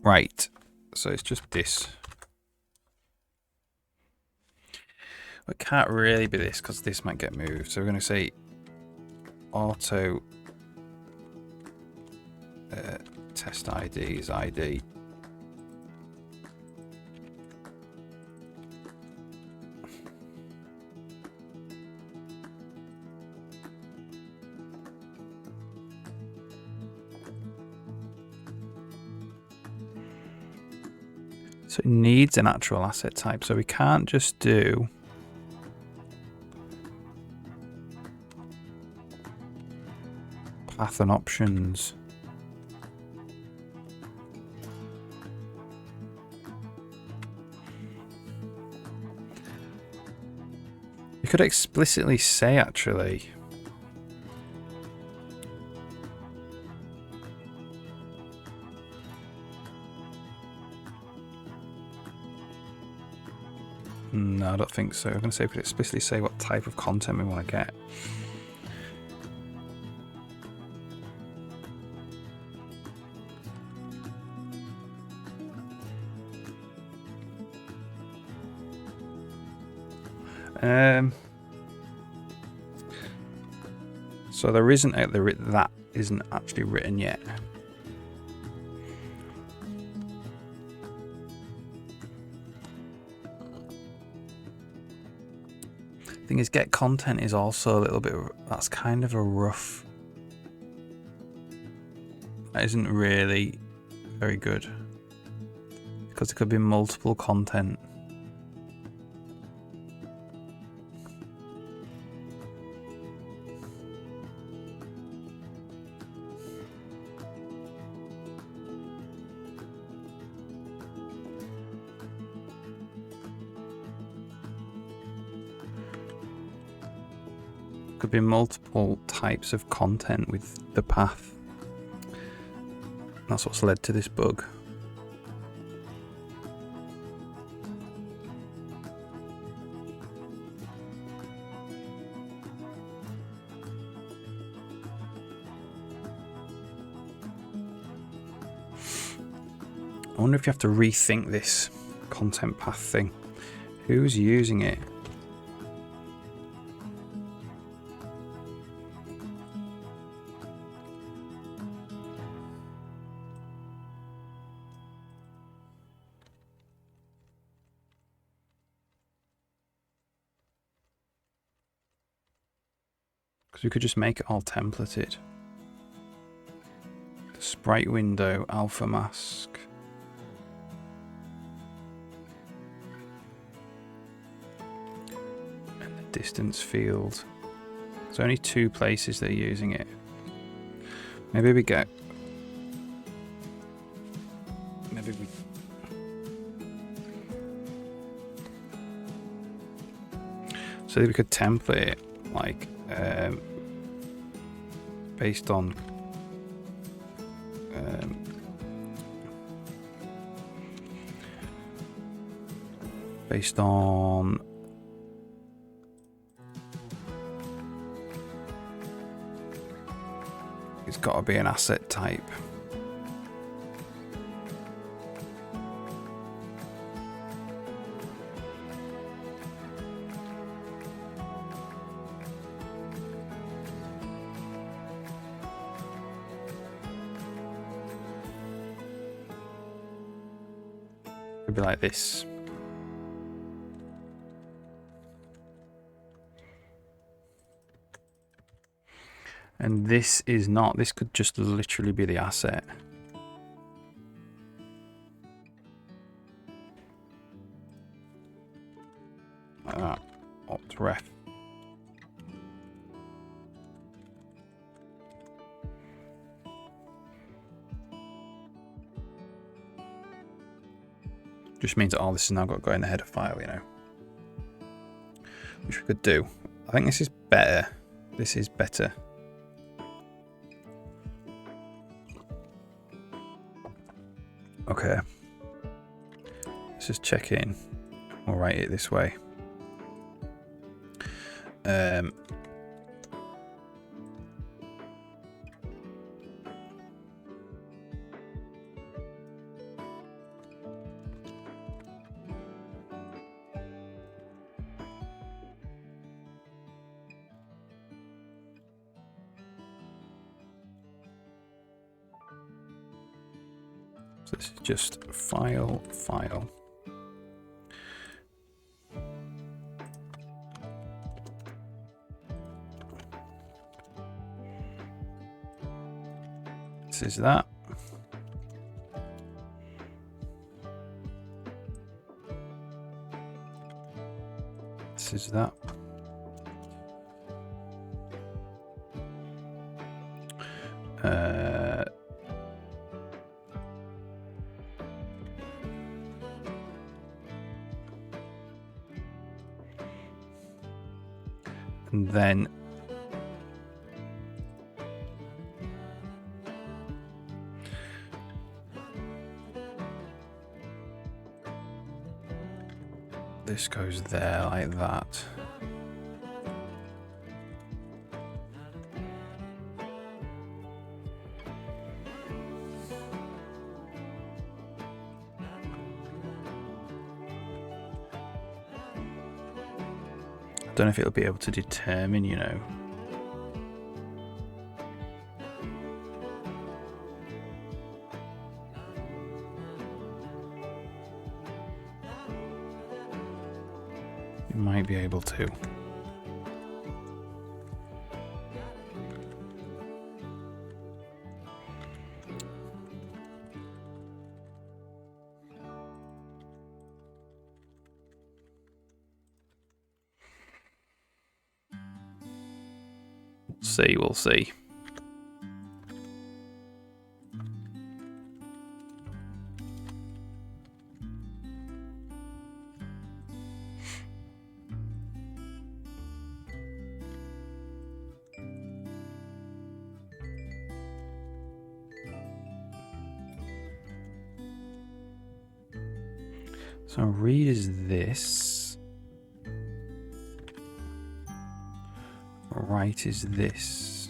right. So it's just this. It can't really be this because this might get moved. So we're going to say auto test ID is ID. So it needs an actual asset type. So we can't just do path and options. You could explicitly say, actually, no, I don't think so. I'm going to say we could explicitly say what type of content we want to get. So there isn't that isn't actually written yet. Thing is, get content is also a little bit. That's kind of a rough. That isn't really very good because it could be multiple content. Could be multiple types of content with the path. That's what's led to this bug. I wonder if you have to rethink this content path thing. Who's using it? Because we could just make it all templated. The sprite window, alpha mask. And the distance field. There's only 2 places they're using it. Maybe we get... Maybe we... So we could template it like... based on it's got to be an asset type. Could be like this. And this is not. This could just literally be the asset. Like that. Opt ref. Just means that all this has now got to go in the header file, you know. Which we could do. I think this is better. This is better. Okay. Let's just check in. We'll write it this way. So this is just file. This is that. This is that. And then this goes there like that. I don't know if it'll be able to determine, you know. It might be able to. We'll see. So read is this. Write is this.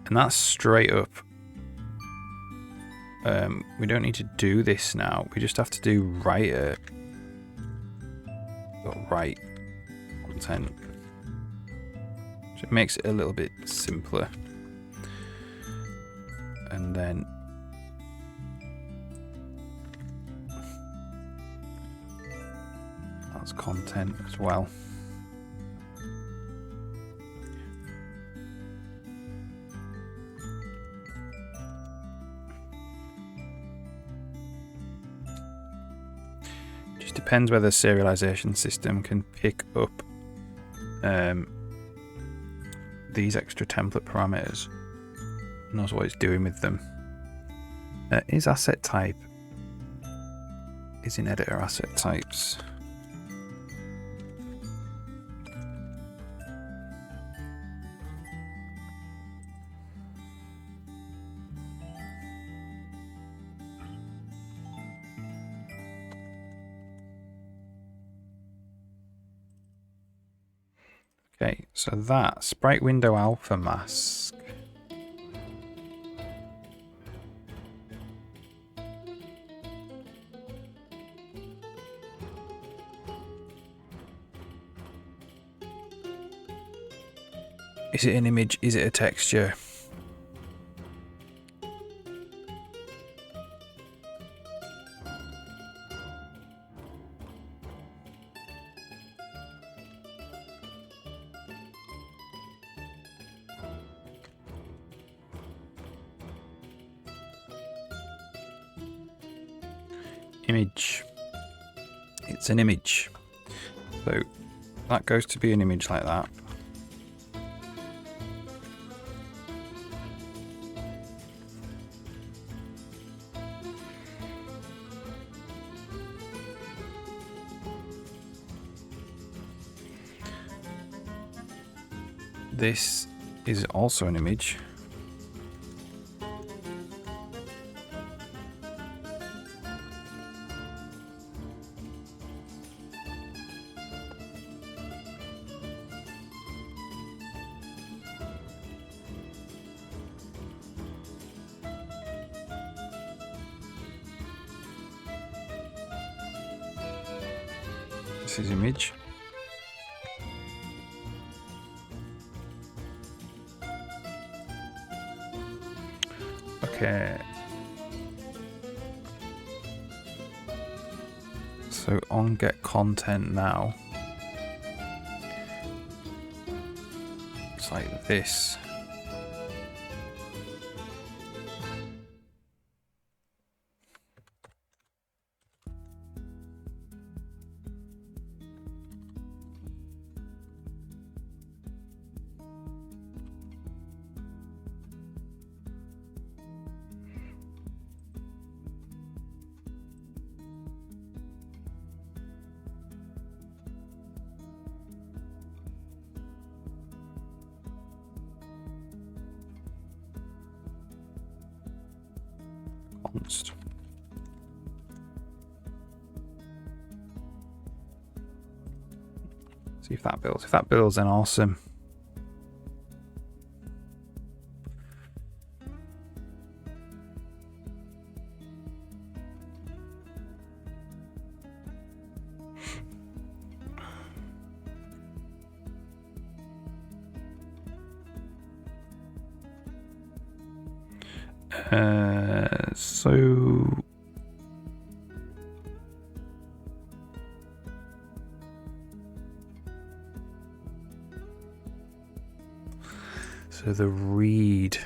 And that's straight up. We don't need to do this now. We just have to do write content. So it makes it a little bit simpler. And then that's content as well. Just depends whether the serialization system can pick up these extra template parameters. Knows what it's doing with them. Is asset type is in editor asset types. Okay, so that sprite window alpha mask. Is it an image? Is it a texture? image. It's an image. So that goes to be an image like that. This is also an image. This is image. Okay. So on get content now. It's like this. Const. See if that builds. If that builds, then awesome. So the read.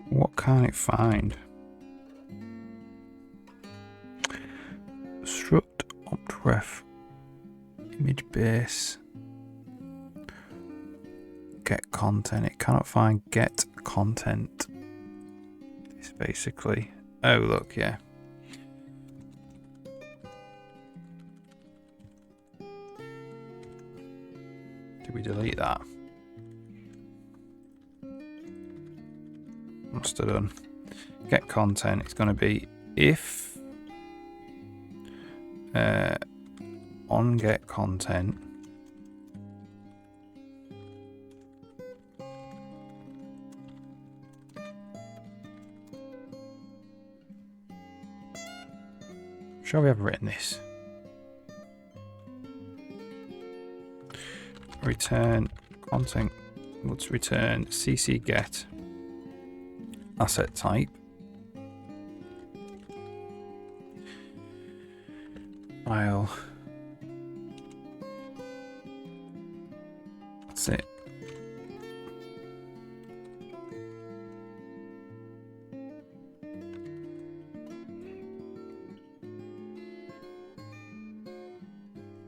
What can it find? Struct opt ref image base get content. It cannot find get content. It's basically, oh look, yeah. Did we delete that? Must have done. Get content. It's going to be if on get content shall we have written this? Return content. Let's return cc get asset type file. That's it.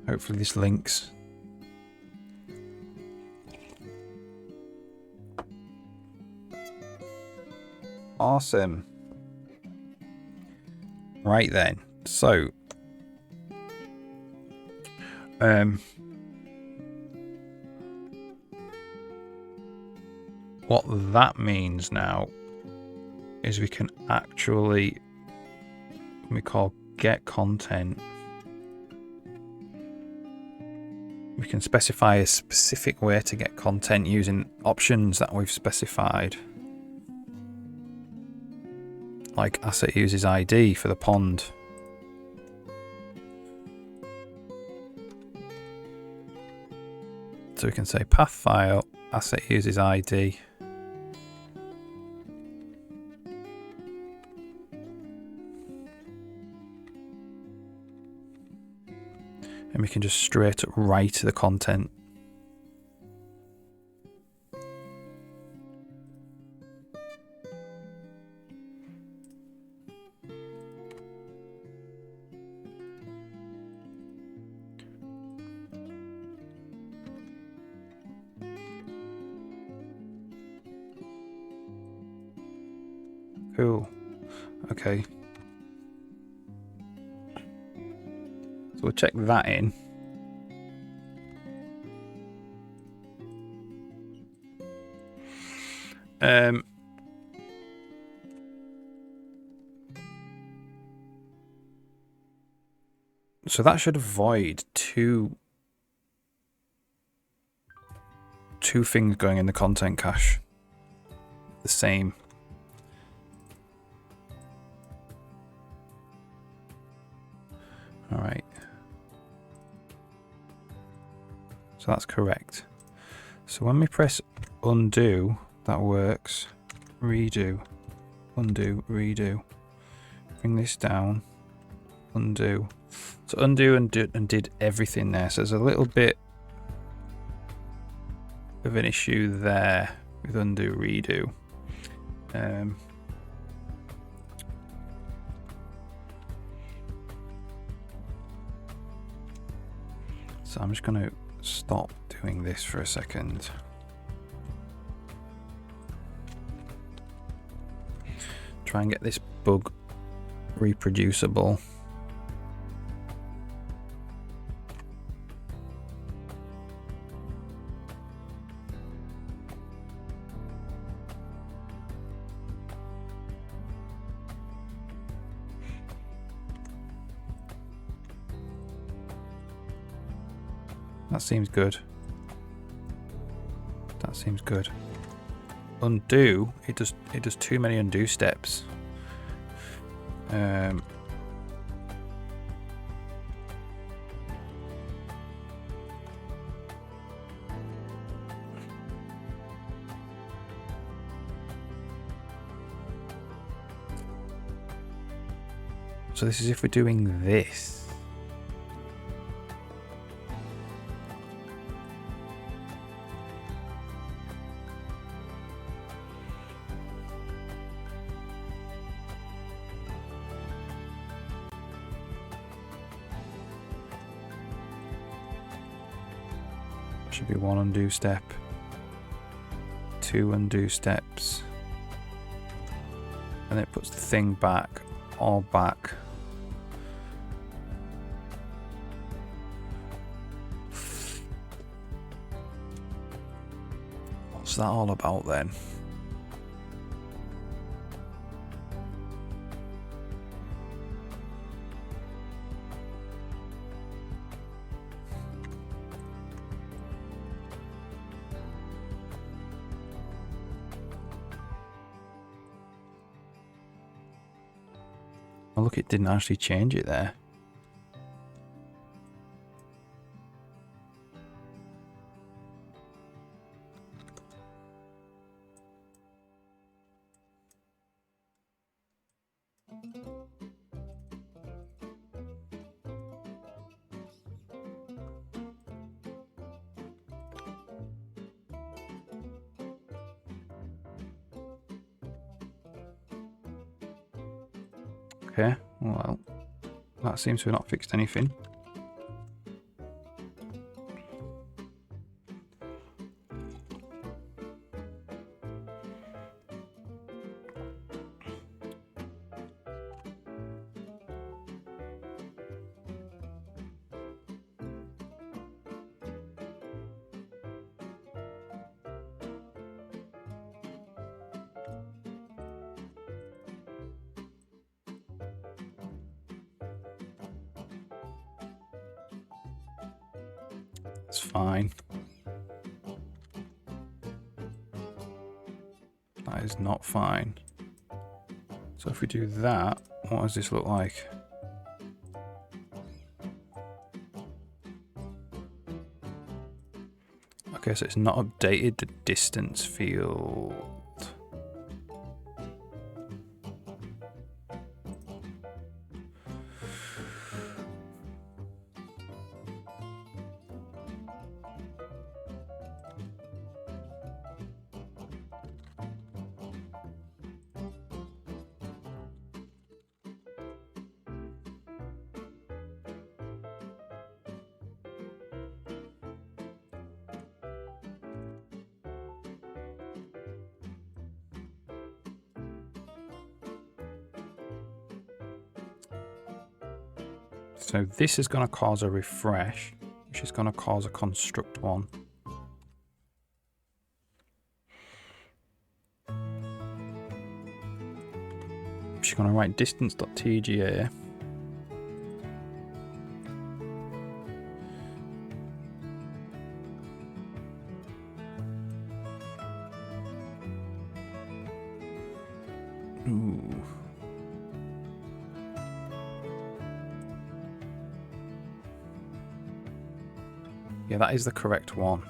Hopefully this links. Awesome. Right then. So, what that means now is we can actually, we call get content. We can specify a specific way to get content using options that we've specified. Like asset uses ID for the pond. So we can say path file, asset uses ID. And we can just straight write the content. Cool. Okay. So we'll check that in. So that should avoid two things going in the content cache. The same. All right. So that's correct. So when we press undo, that works. Redo, undo, redo. Bring this down. Undo. So undo and did everything there. So there's a little bit of an issue there with undo, redo. So I'm just going to stop doing this for a second. Try and get this bug reproducible. That seems good. That seems good. Undo, it does too many undo steps. So this is if we're doing this. Should be one undo step, two undo steps, and it puts the thing back or back. What's that all about then? Oh, look, it didn't actually change it there. Okay, well, that seems to have not fixed anything. It's fine. That is not fine. So if we do that, what does this look like? Okay, so it's not updated the distance field. So this is going to cause a refresh, which is going to cause a construct one. She's going to write distance.tga. Ooh. Yeah, that is the correct one.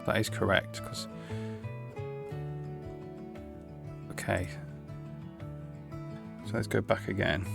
That is correct, because... Okay. So let's go back again.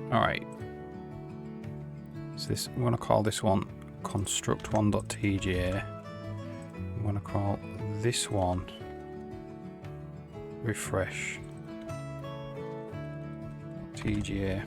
Alright. So this, I'm going to call this one construct1.tga. I'm going to call this one refresh tga.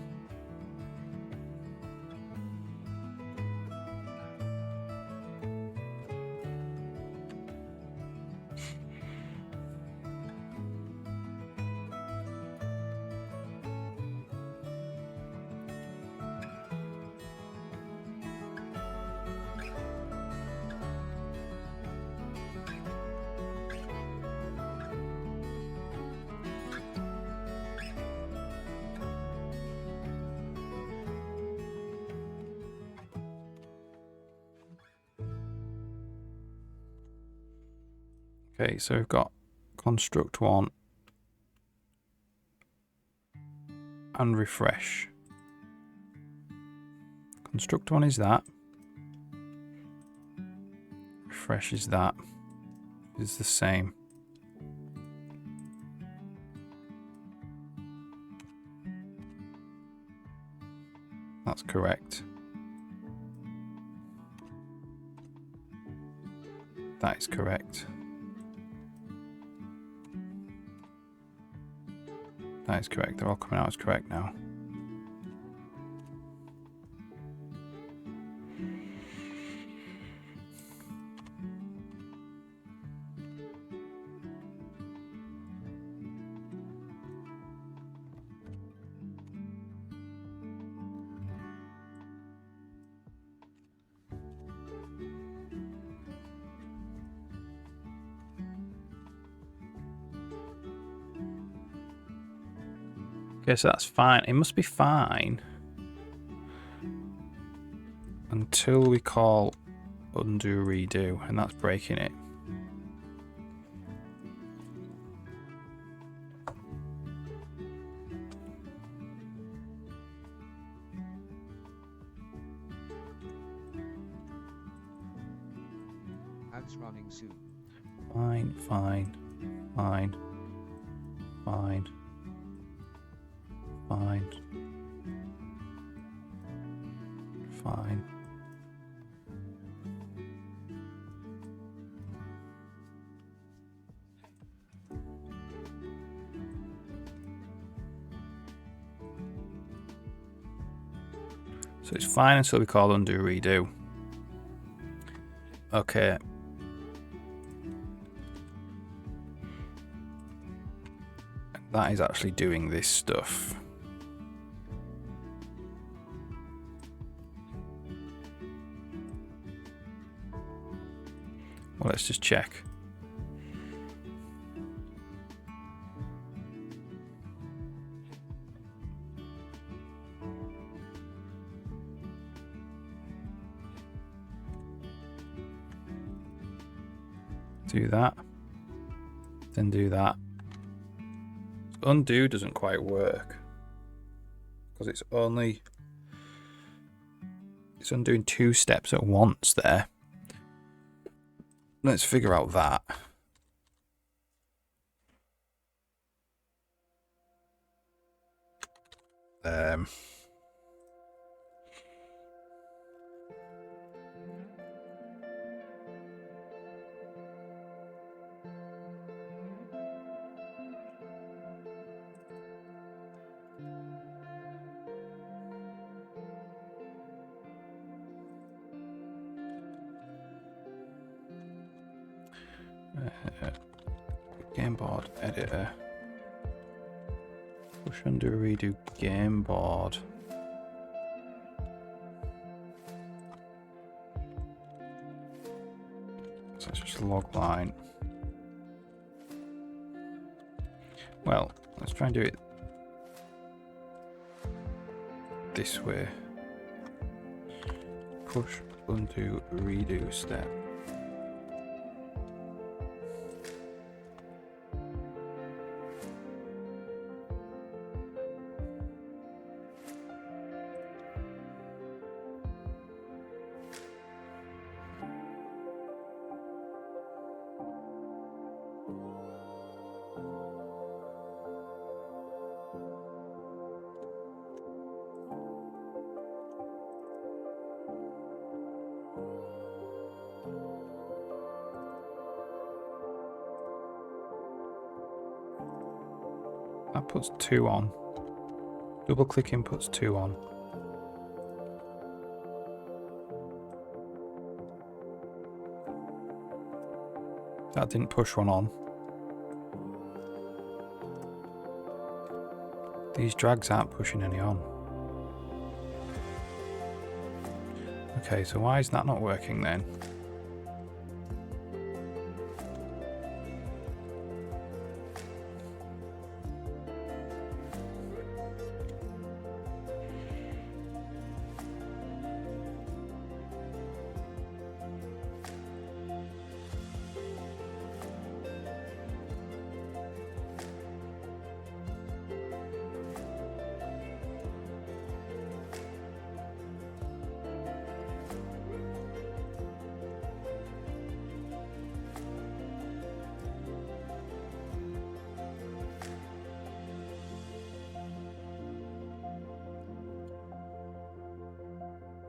Okay, so we've got construct one and refresh. Construct one is that. Refresh is that. It's the same. That's correct. That is correct. That is correct. They're all coming out as correct now. Okay, so that's fine. It must be fine until we call undo redo, and that's breaking it. Ads running soon. Fine, fine, fine, fine, fine, fine. So it's fine until we call undo redo. Okay. That is actually doing this stuff. Well, let's just check. Do that. Then do that. Undo doesn't quite work because it's undoing 2 steps at once there. Let's figure out that. Game board editor. Push, undo, redo game board. So it's just a log line. Well, let's try and do it this way. Push, undo, redo step. That puts 2 on. Double clicking puts 2 on. That didn't push 1 on. These drags aren't pushing any on. Okay, so why is that not working then?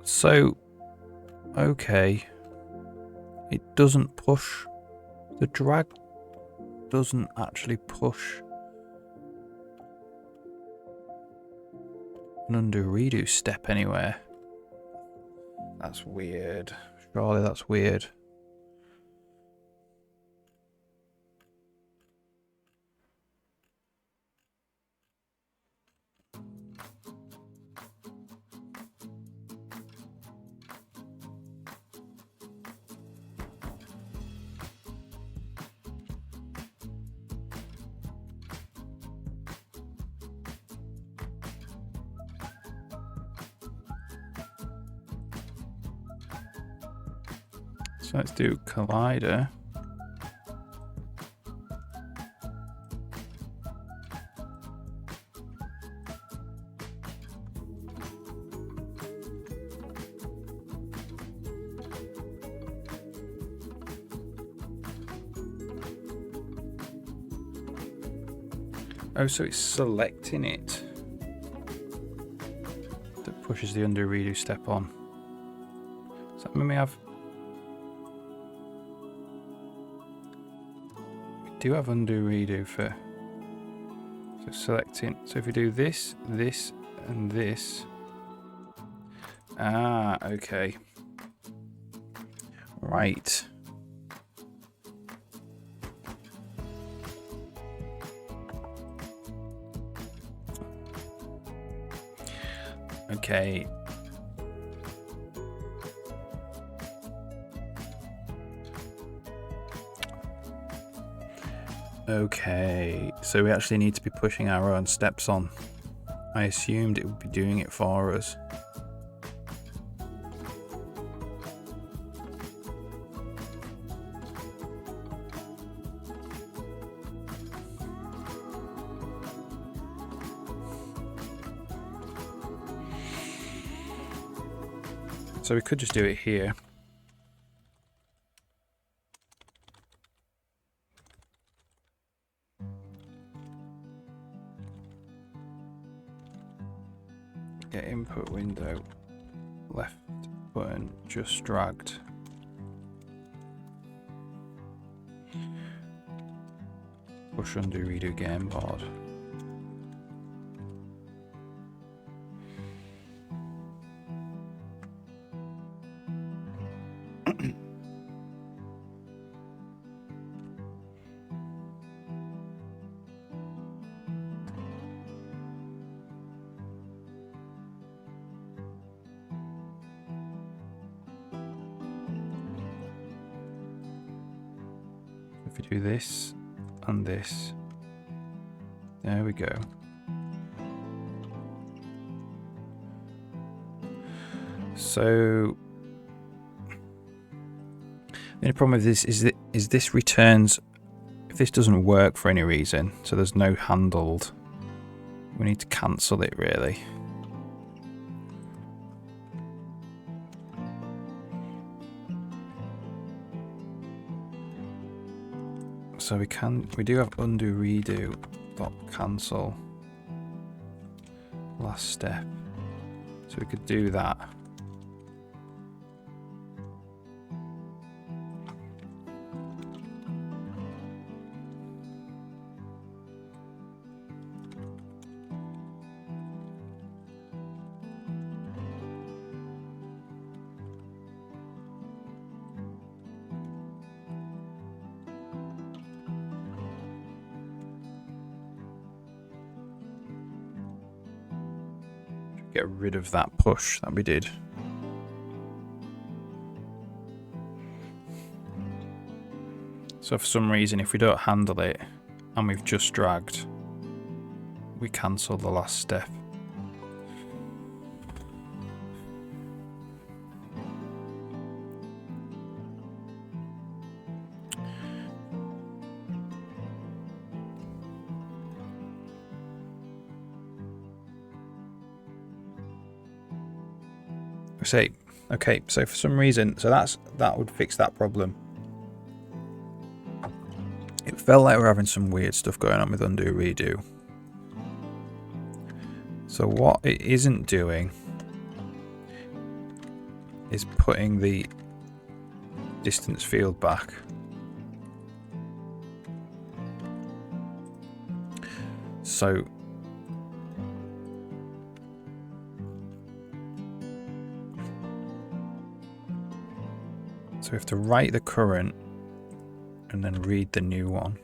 So, okay, it doesn't push, the drag doesn't actually push an undo redo step anywhere. That's weird. Surely that's weird. So let's do collider. Oh, so it's selecting it that pushes the undo redo step on. Does that mean we have... We do have undo redo for... So selecting... So if we do this, this, and this... Ah, okay. Right. Okay. Okay, so we actually need to be pushing our own steps on. I assumed it would be doing it for us. So we could just do it here. Get input window, left button just dragged. Push undo redo game board. If we do this and this, there we go. So the only problem with this is this returns, if this doesn't work for any reason, so there's no handled, we need to cancel it really. So we do have undo redo dot cancel last step. So we could do that. Get rid of that push that we did. So for some reason, if we don't handle it and we've just dragged, we cancel the last step. Say, okay, so for some reason, so that would fix that problem. It felt like we're having some weird stuff going on with undo redo. So what it isn't doing is putting the distance field back. So we have to write the current and then read the new one.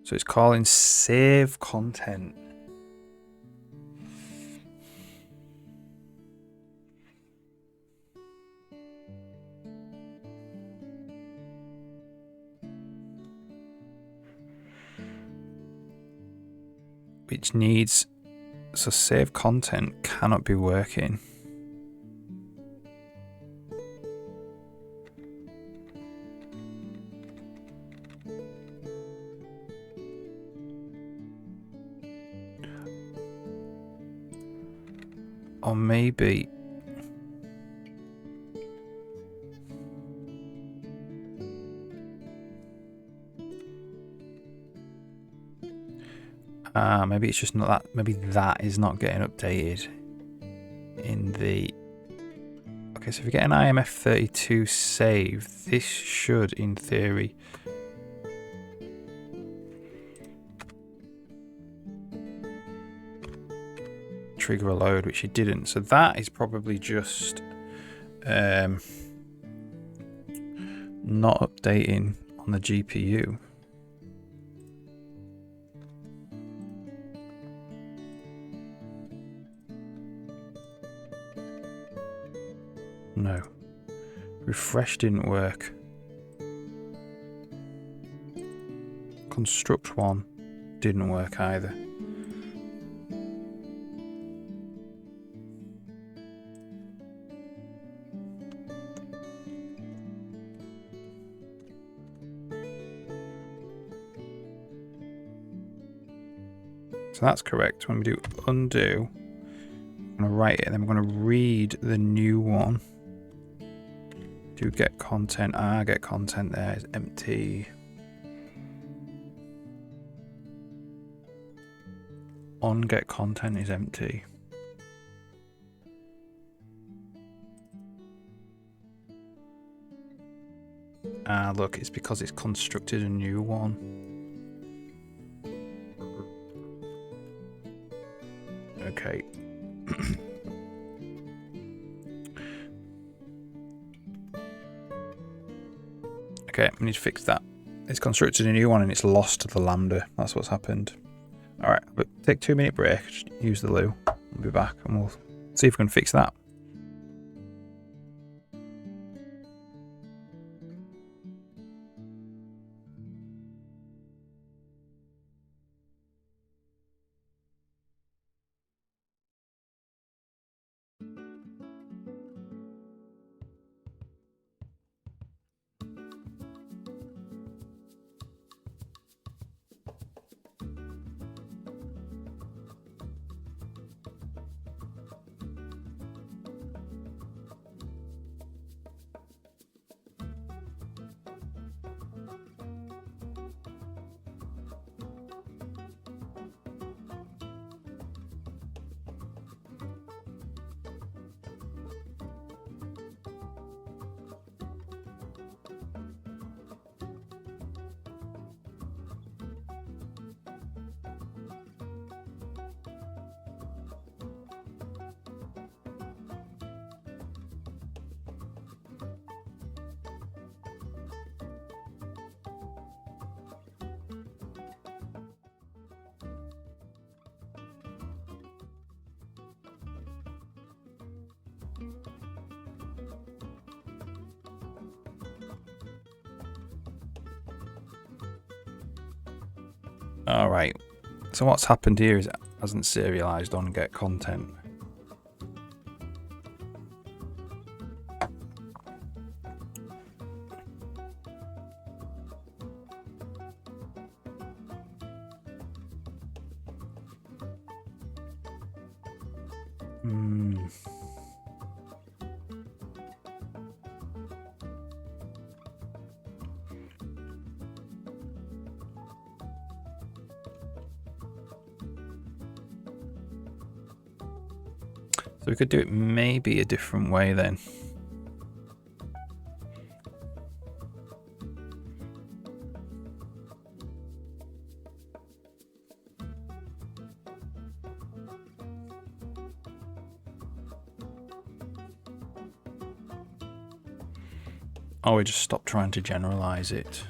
So it's calling save content. Which needs, so save content cannot be working. Or maybe maybe it's just not that, maybe that is not getting updated in the, okay, so if we get an IMF32 save, this should in theory trigger a load, which it didn't. So that is probably just not updating on the GPU. No. Refresh didn't work. Construct one didn't work either. So that's correct. When we do undo, I'm going to write it and then we're going to read the new one. Do get content. Get content there is empty. On get content is empty. Look, it's because it's constructed a new one. Okay. Okay, we need to fix that. It's constructed a new one and it's lost the lambda. That's what's happened. Alright, but take a 2-minute break. Just use the loo. We'll be back and we'll see if we can fix that. Alright, so what's happened here is it hasn't serialized on get content. So we could do it maybe a different way then. Or we just stop trying to generalize it.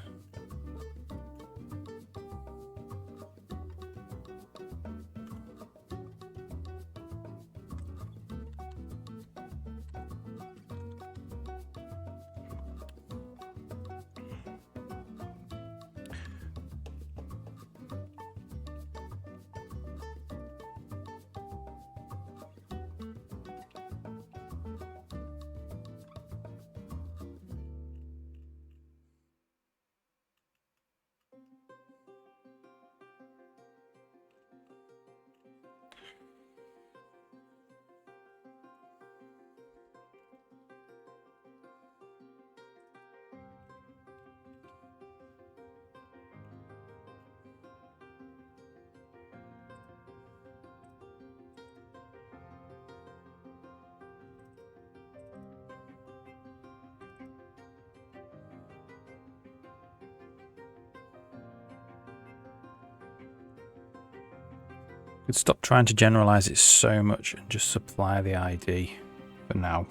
Could stop trying to generalize it so much and just supply the ID for now.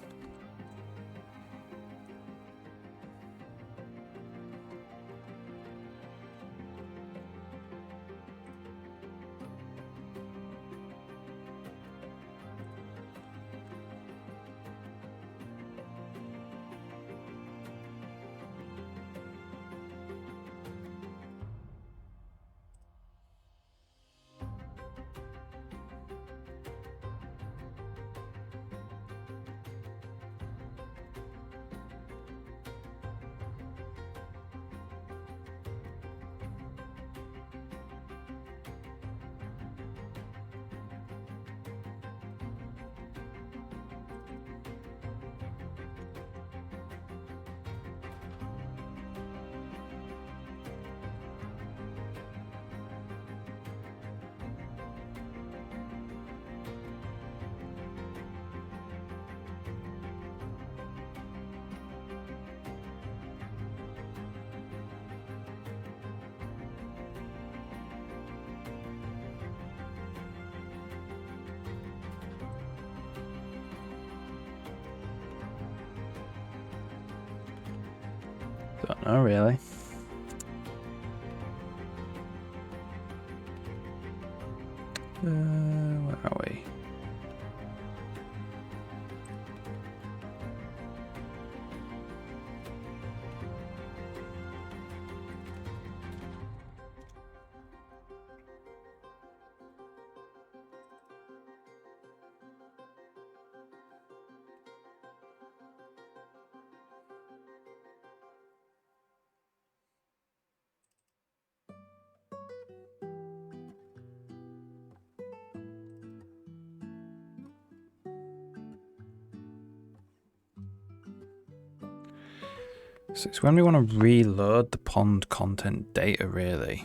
Don't know really. Where are we? So it's when we want to reload the pond content data, really.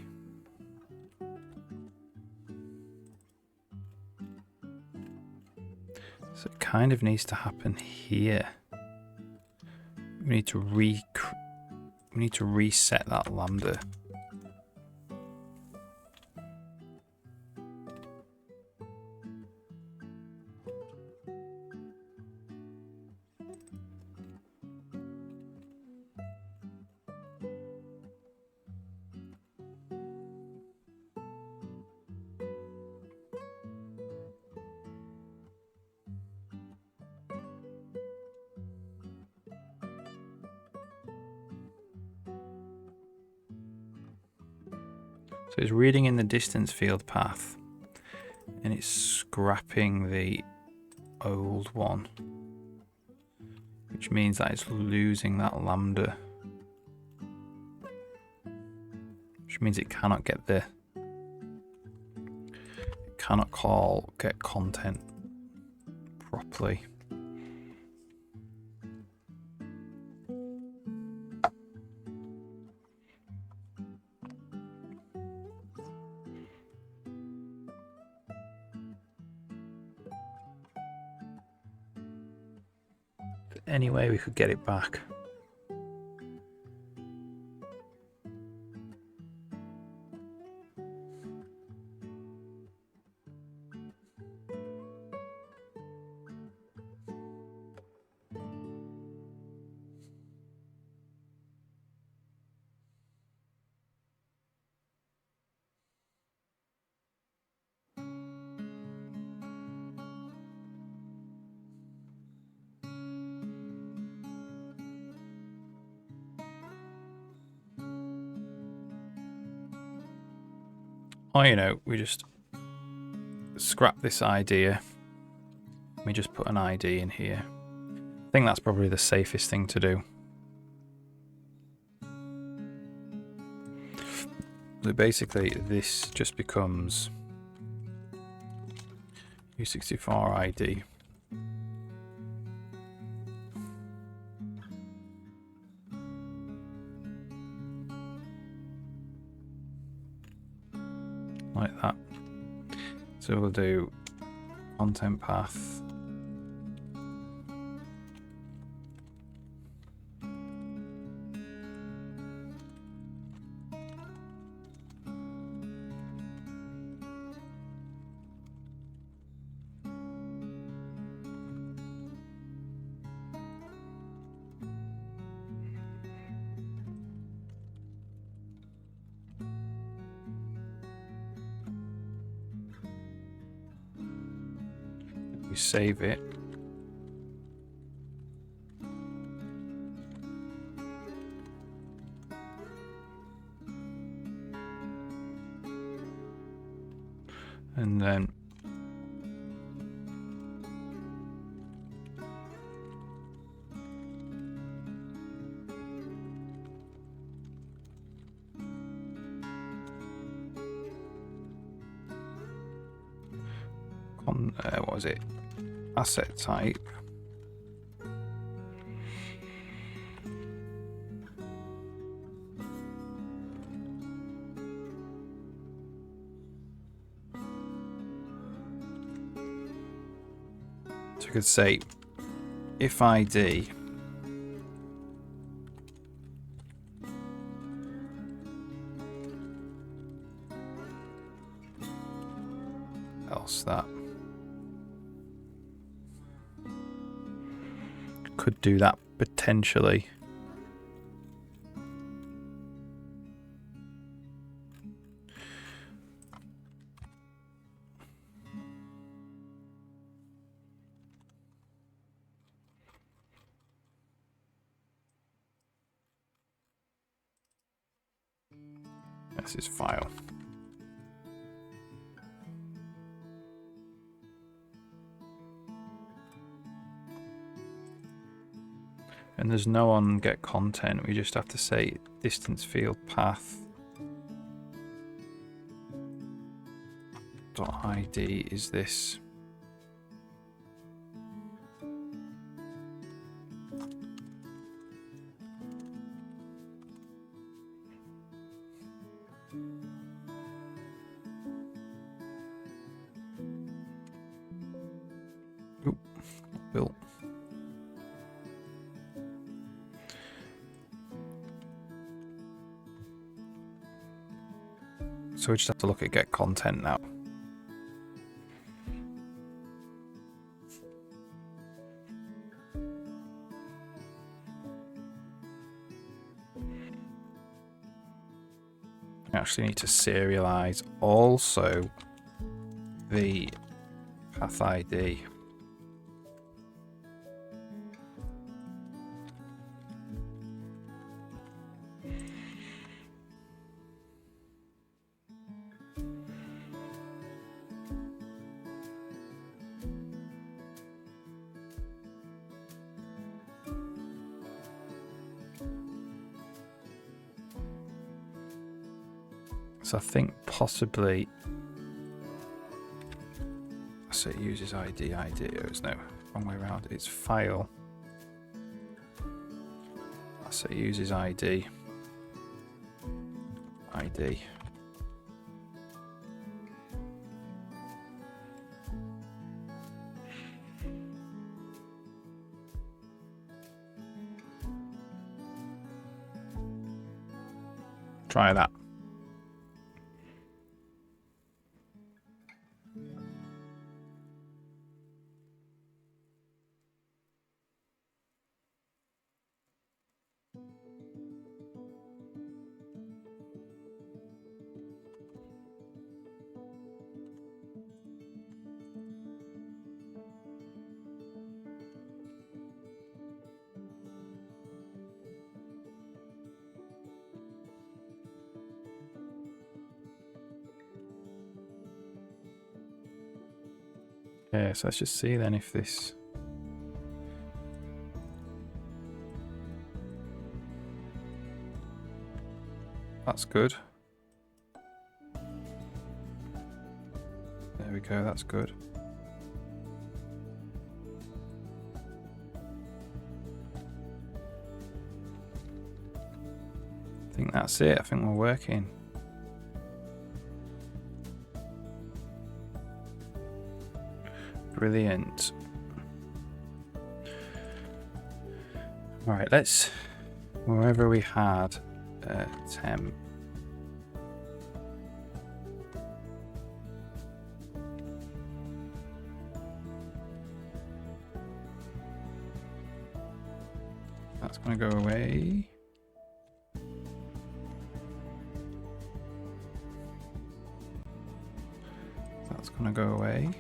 So it kind of needs to happen here. We need to reset that lambda. So it's reading in the distance field path and it's scrapping the old one, which means that it's losing that lambda, which means it cannot get get content properly. Any way we could get it back. Or, you know, we just scrap this idea. We just put an ID in here. I think that's probably the safest thing to do. So basically, this just becomes U64 ID. Like that. So we'll do content path. We save it. And then what was it? Asset type. So I could say if ID else that. Could do that potentially. This is file. And there's no on get content. We just have to say distance field path dot ID is this. Oop, built. So we just have to look at get content now. We actually need to serialize also the path ID. So I think possibly, so it uses ID, it's no, wrong way around, it's file. So it uses ID. Try that. Yeah, so let's just see then if this... That's good. There we go, that's good. I think that's it, I think we're working. Brilliant. All right, let's, wherever we had temp, that's going to go away. That's going to go away.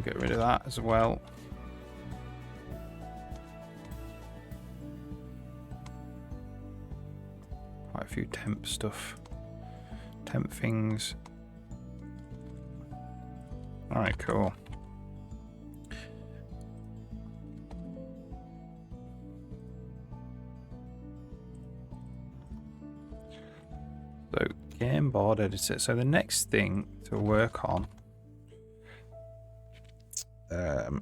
get rid of that as well. Quite a few temp stuff. Temp things. Alright, cool. So, game board editor. So the next thing to work on, so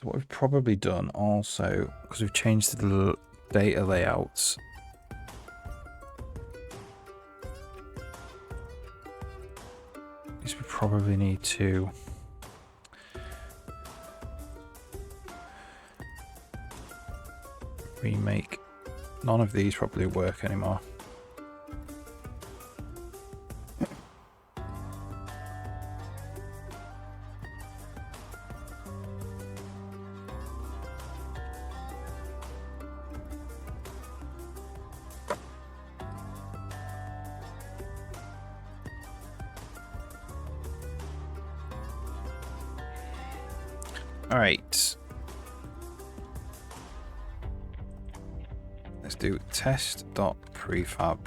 what we've probably done also, because we've changed the data layouts, is we probably need to remake. None of these probably work anymore. All right. Let's do test.prefab.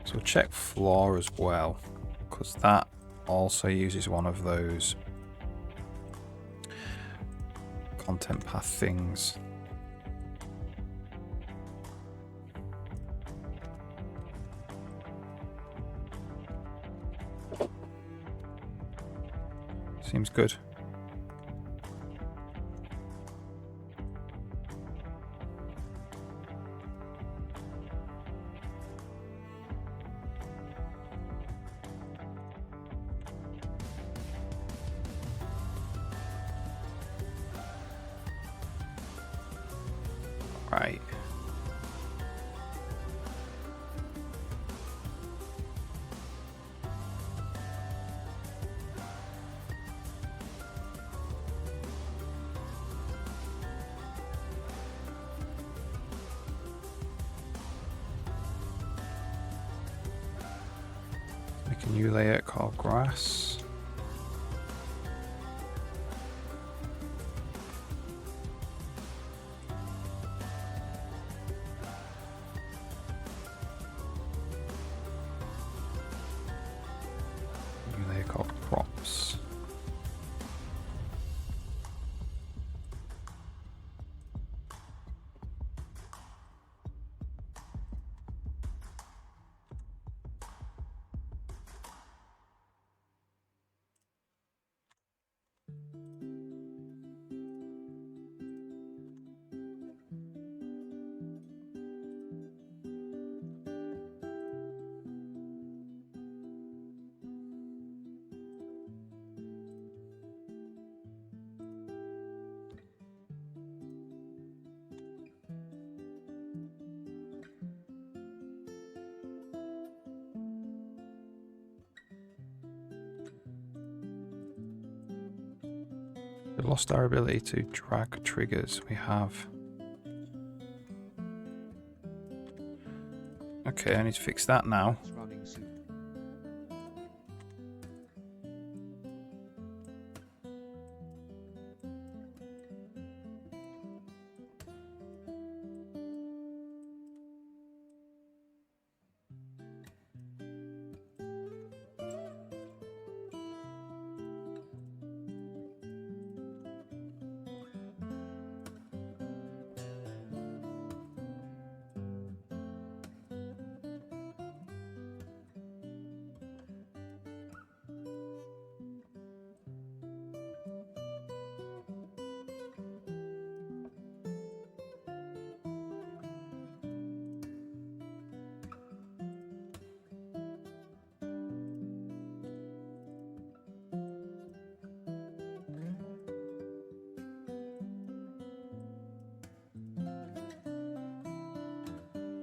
So we'll check floor as well, because that also uses one of those content path things. Seems good. Right. Make a new layout called grass. New layer called crops. We lost our ability to drag triggers. We have. Okay, I need to fix that now.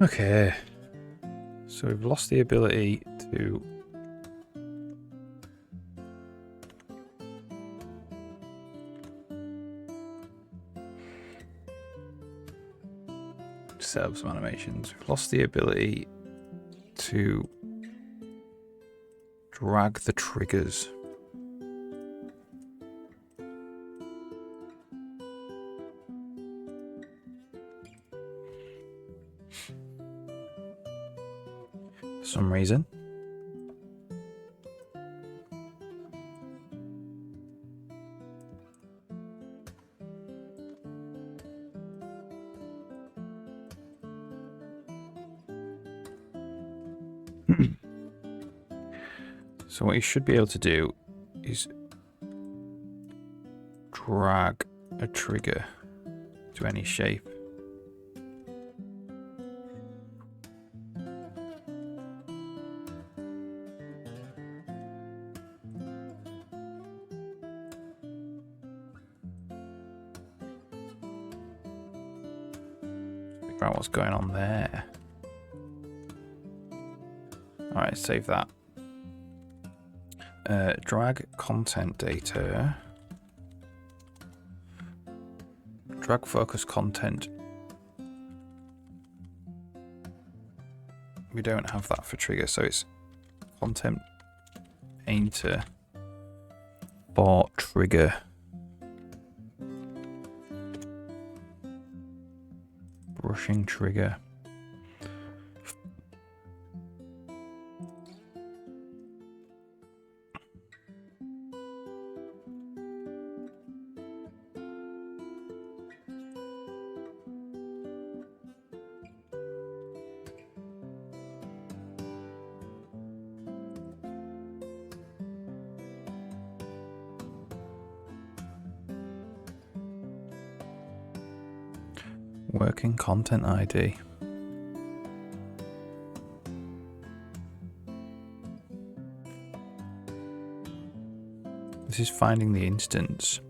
Okay, so we've lost the ability to set up some animations. We've lost the ability to drag the triggers. For some reason. So what you should be able to do is drag a trigger to any shape. Figure out what's going on there. Alright, save that. Drag content data. Drag focus content. We don't have that for trigger, so it's content painter for trigger. Brushing trigger. Working content ID. This is finding the instance.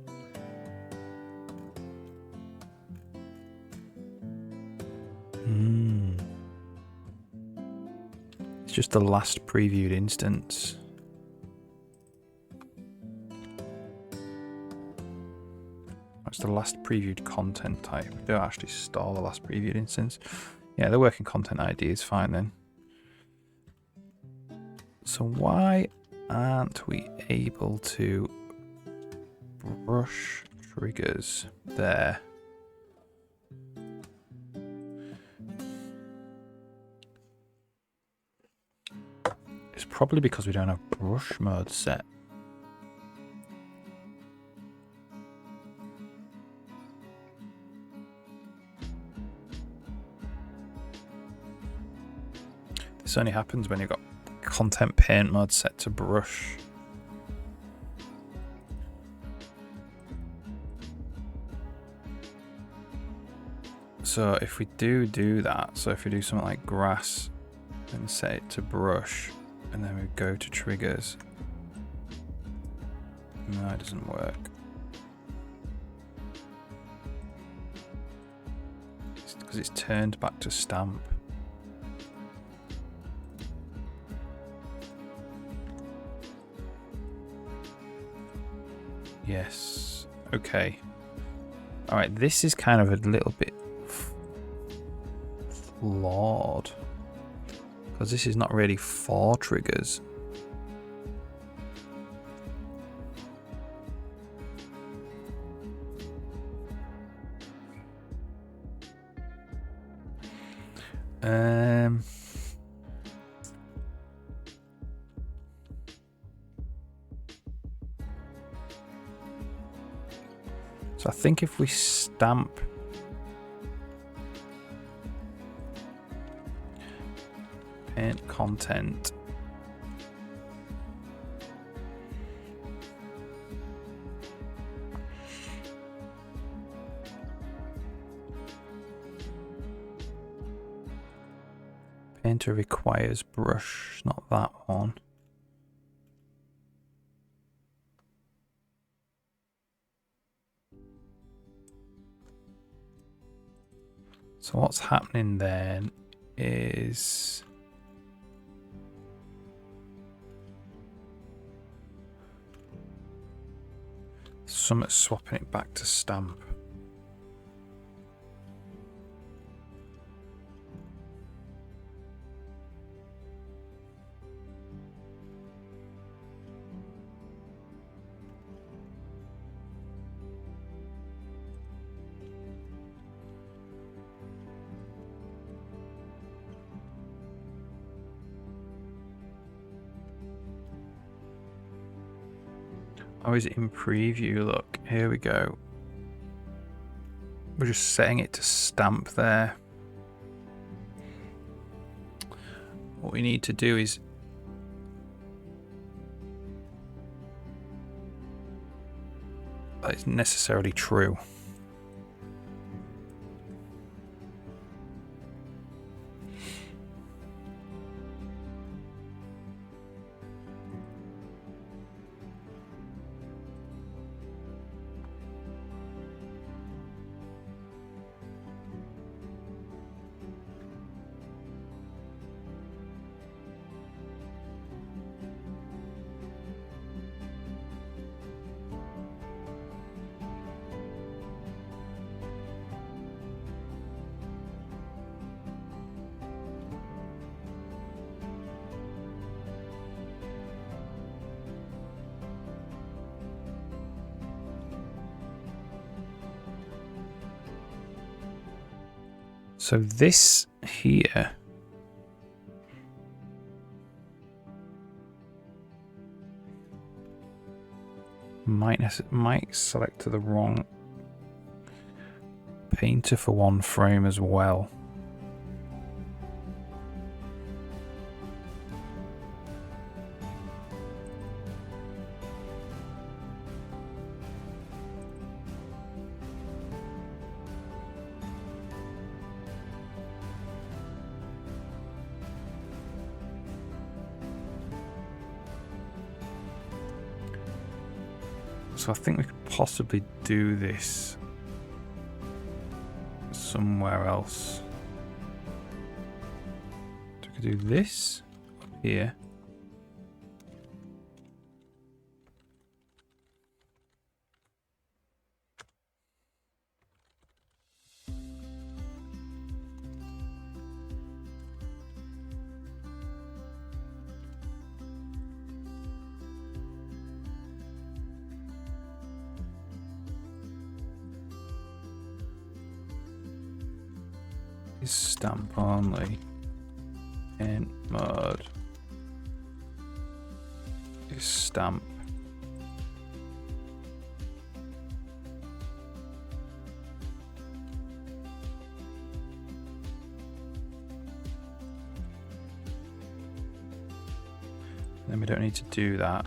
It's just the last previewed instance. It's the last previewed content type. We don't actually store the last previewed instance. Yeah, the working content ID is fine then. So why aren't we able to brush triggers there? It's probably because we don't have brush mode set. This only happens when you've got content paint mode set to brush. So if we do that, so if we do something like grass and set it to brush, and then we go to triggers, no, it doesn't work. It's because it's turned back to stamp. Yes. Okay. All right. This is kind of a little bit flawed because this is not really for triggers. So I think if we stamp paint content, painter requires brush, not that one. So what's happening then is something's swapping it back to stamp. Oh, is it in preview? Look, here we go. We're just setting it to stamp there. What we need to do is it's necessarily true. So this here might select to the wrong painter for one frame as well. So I think we could possibly do this somewhere else. So we could do this up here. Is stamp only in mode is stamp. Then we don't need to do that.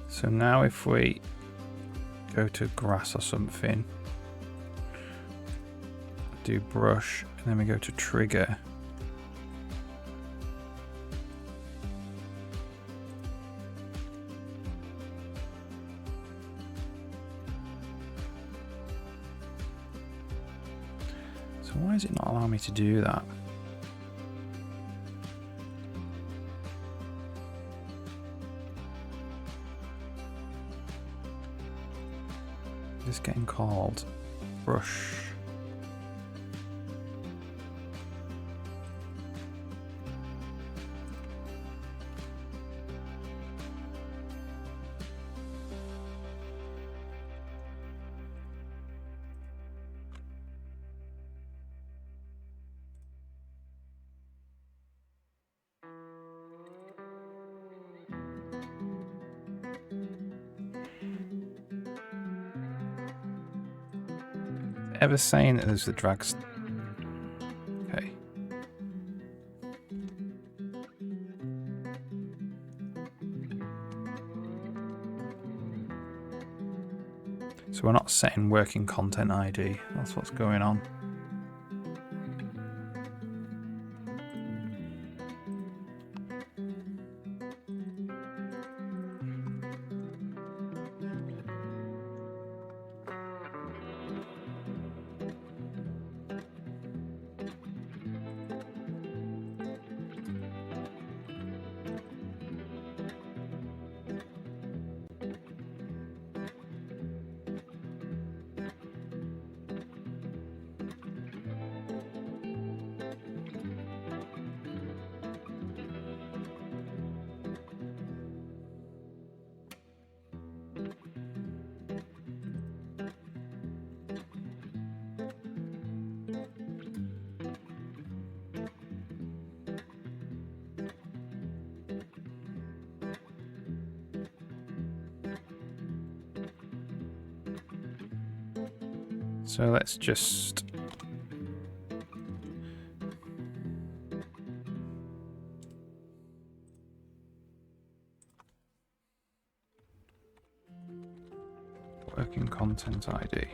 So now if we go to grass or something, do brush, and then we go to trigger. So why is it not allowing me to do that? It's getting called brush. Ever saying that there's the drags? Okay. So we're not setting working content ID. That's what's going on. So let's just working content ID.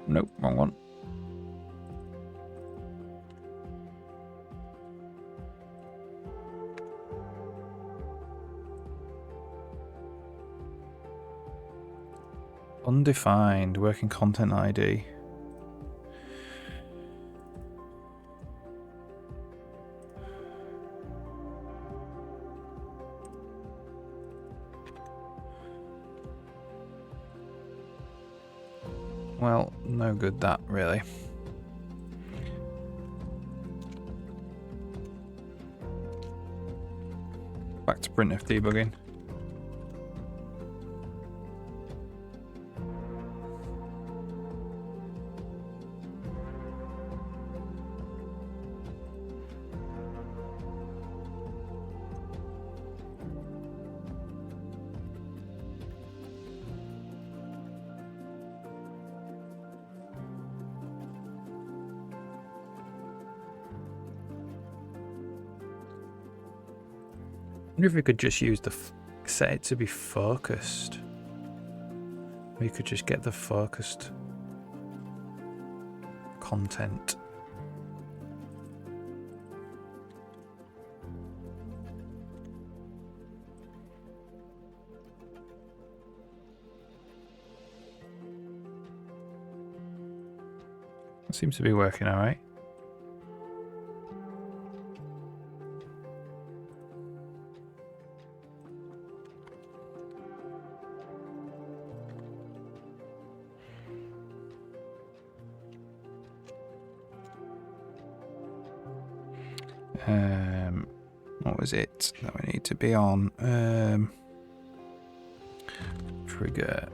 Nope, wrong one. Undefined working content ID. Well, no good that really. Back to printf debugging. I wonder if we could just use the set it to be focused. We could just get the focused content. It seems to be working all right. What was it that we need to be on? Trigger.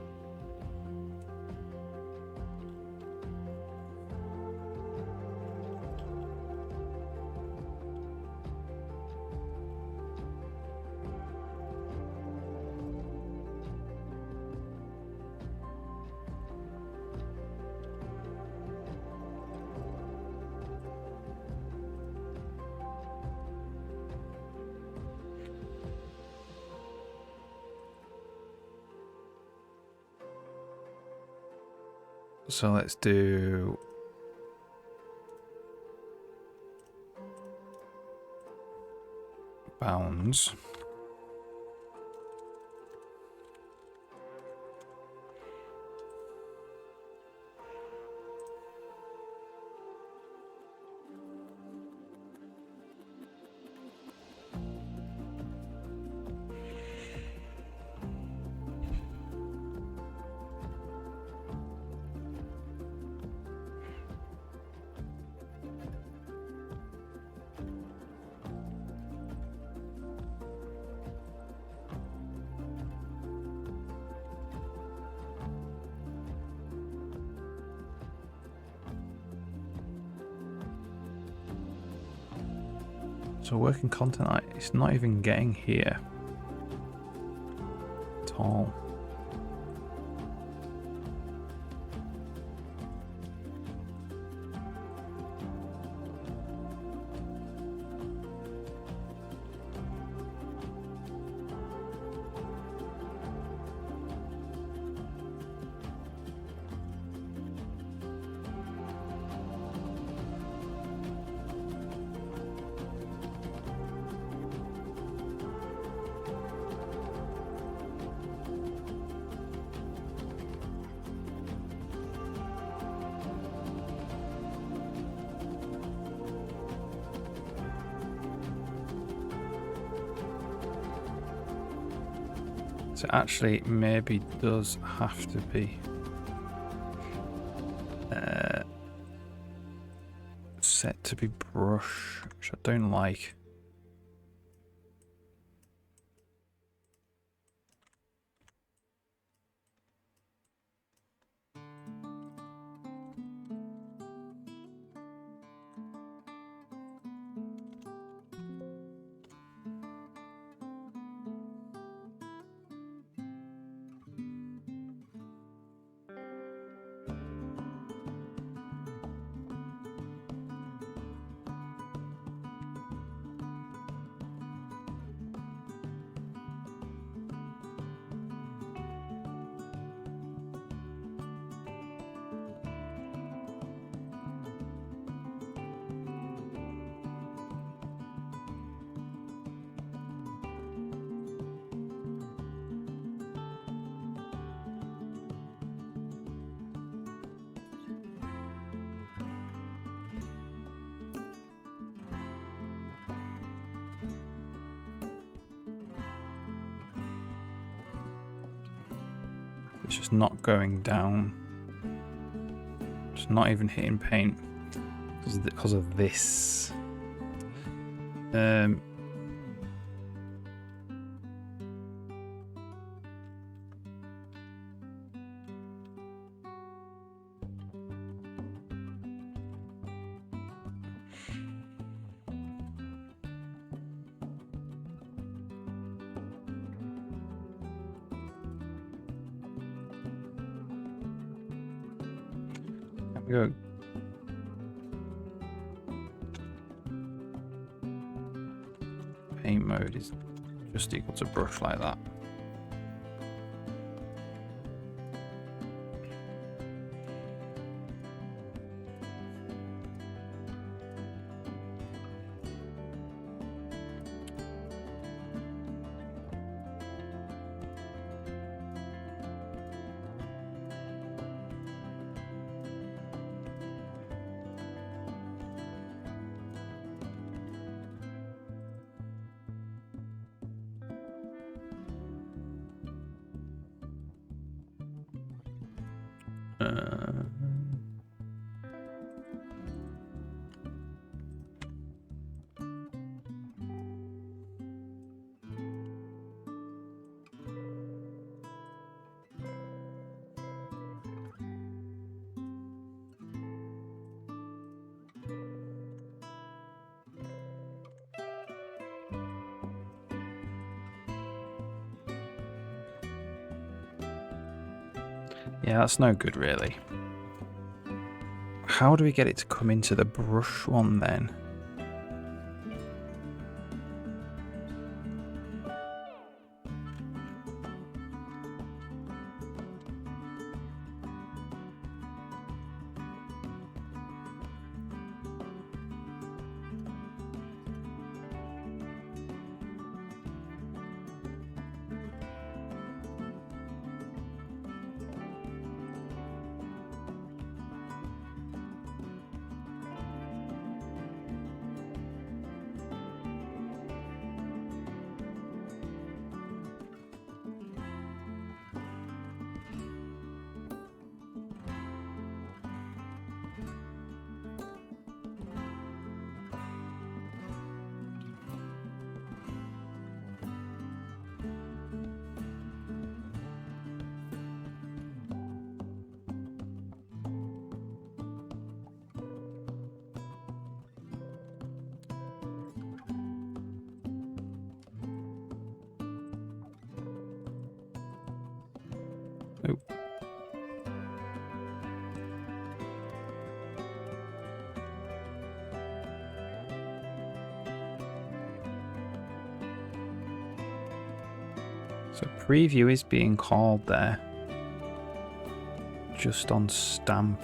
So let's do bounds. So working content, it's not even getting here at all. So actually maybe does have to be set to be brush, which I don't like. It's just not going down. It's not even hitting paint because of this. Go. Paint mode is just equal to brush like that. Yeah, that's no good really. How do we get it to come into the brush one then? Oh. So preview is being called there, just on stamp.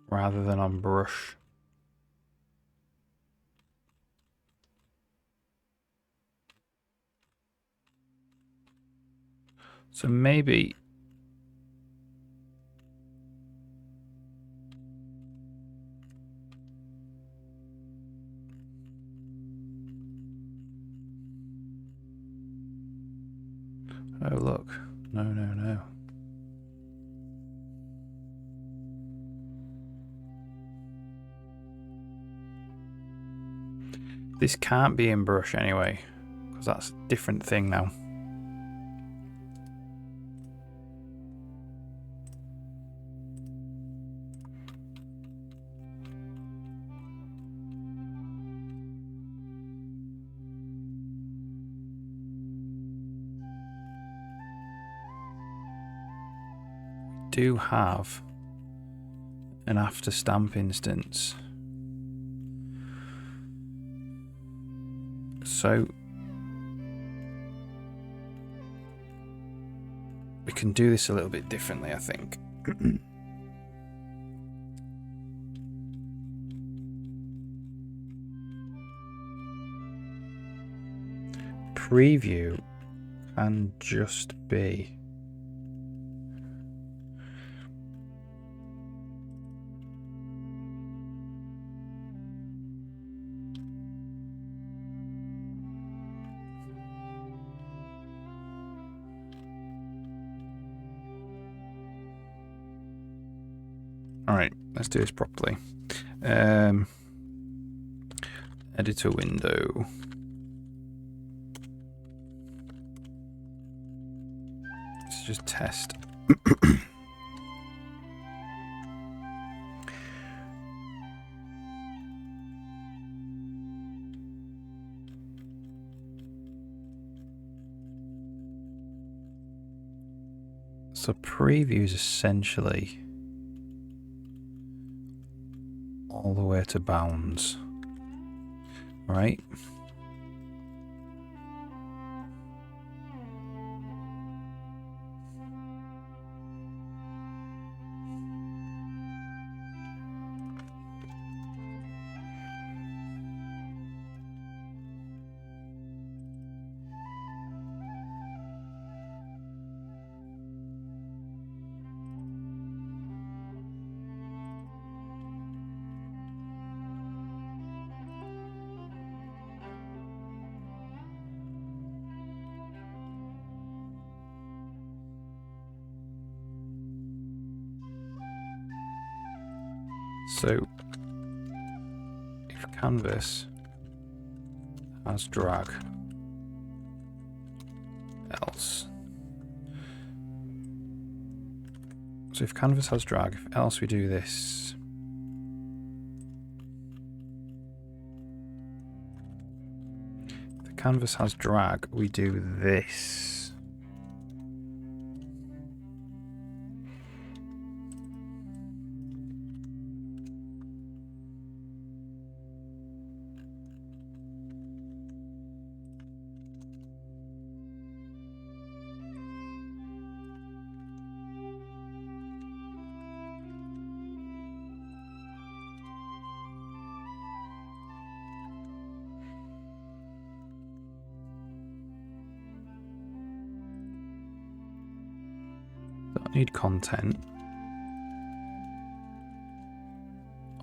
Rather than on brush. So maybe oh look, no. This can't be in brush anyway, because that's a different thing now. We do have an after stamp instance. So we can do this a little bit differently, I think. preview can just be Alright, let's do this properly. Editor window. Let's just test. So preview is essentially all the way to bounds, right? So if canvas has drag, else. So if canvas has drag, if else we do this. If the canvas has drag, we do this. Don't need content.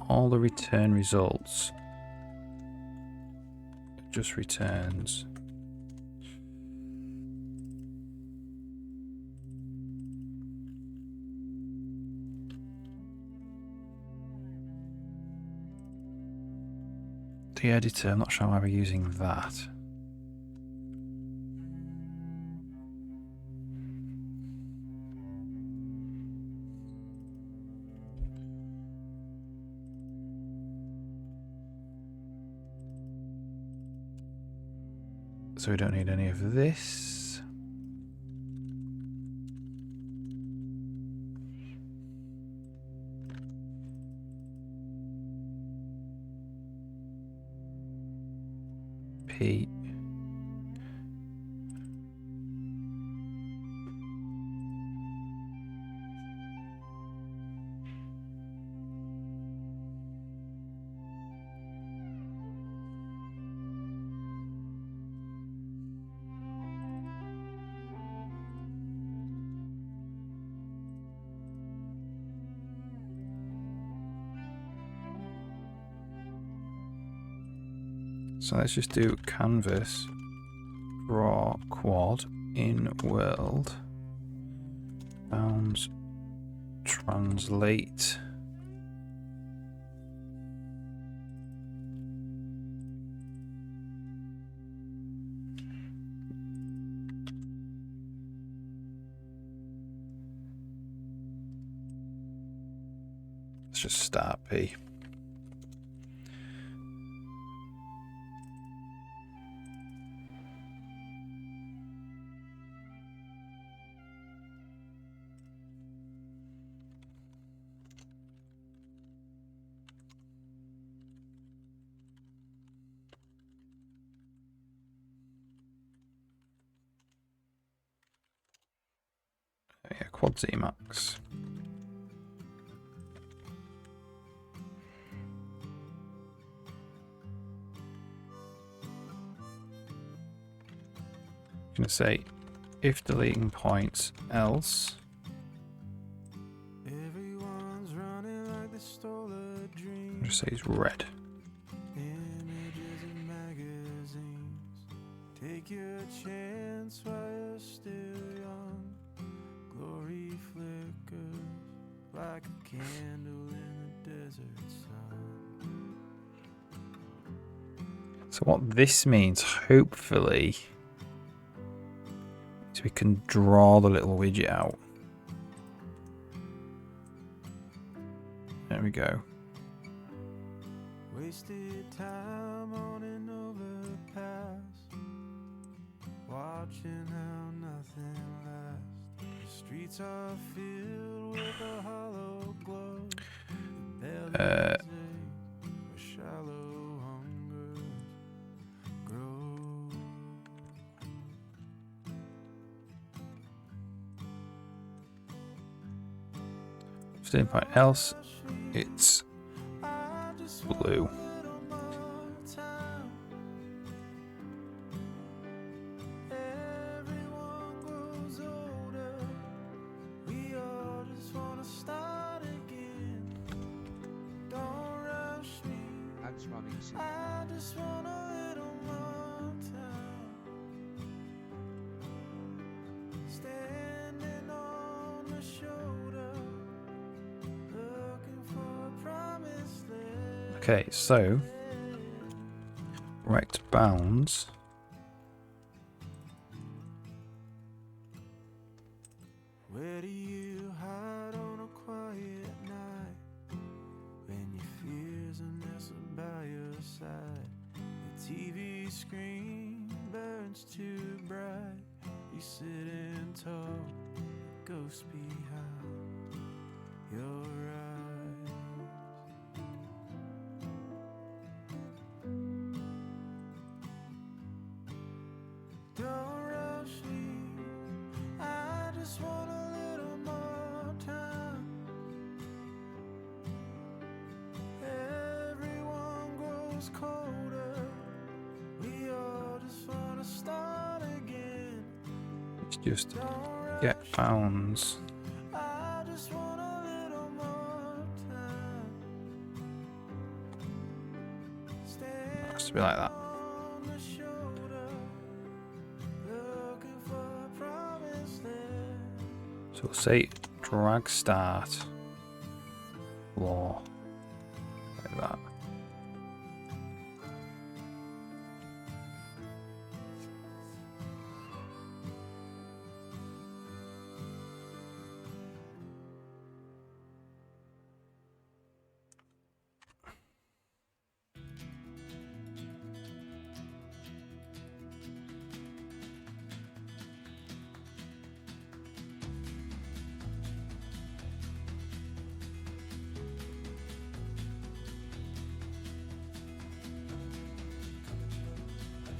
All the return results just returns the editor. I'm not sure why we're using that. So we don't need any of this. P. So let's just do canvas draw quad in world bounds translate let's just start P. Yeah, quad Z max. going to say if deleting points, else. Everyone's running like they stole a dream. I'll just say it's red. Images in magazines. Take your chance while you're still young. Glory flickers like a candle in the desert sun. So what this means, hopefully, is we can draw the little widget out. There we go. Wasted time on an overpass, watching how nothing lasts. The streets are filled with a hollow glow. The bellies ache, where shallow hungers grow. 15 point else, it's blue. Okay, so rect bounds. Where do you hide on a quiet night when your fears are nestled by your side? The TV screen burns too bright. You sitting tall, ghost behind your eyes. Don't rush me, I just want a little more time. Everyone grows colder, we all just want to start again. Let's just get bounds. I just want a little more time. Has to be like that. So we'll say drag start floor like that.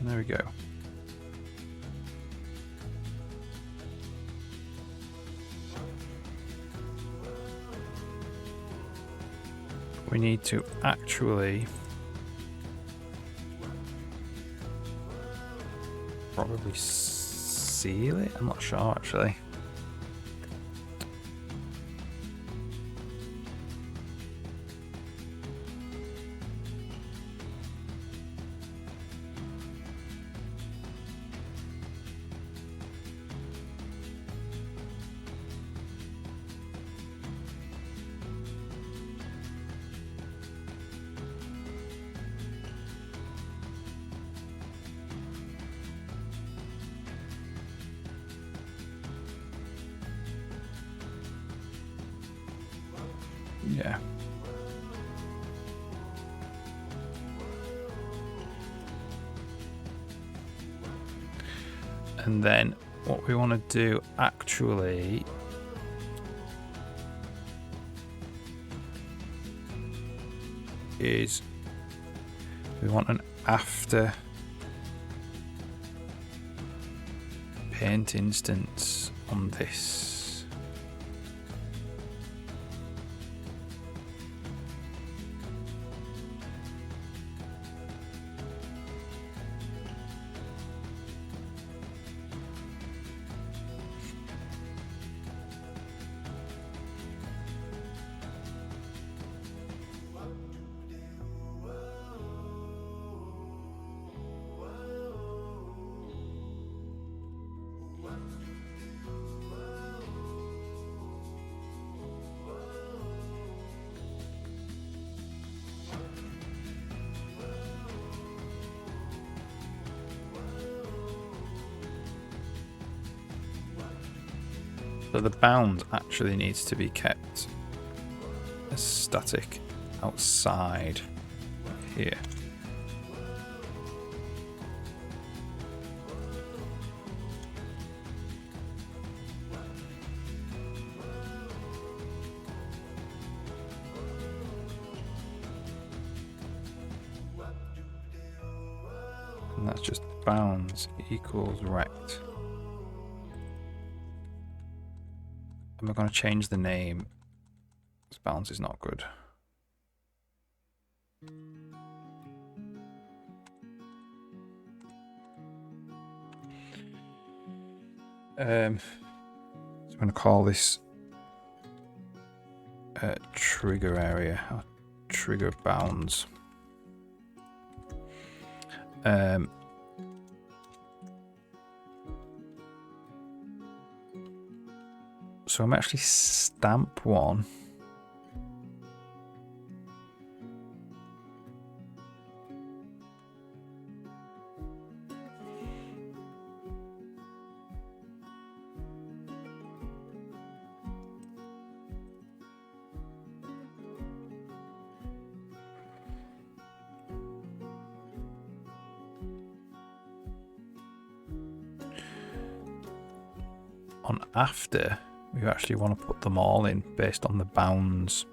There we go. We need to actually probably seal it. I'm not sure actually. Yeah. And then what we want to do actually is we want an after paint instance on this. So the bound actually needs to be kept as static outside here. And that's just bounds equals rect. And we're going to change the name. This bounds is not good. So I'm going to call this trigger area, or trigger bounds. So I'm actually stamp one. On after, we actually want to put them all in based on the bounds.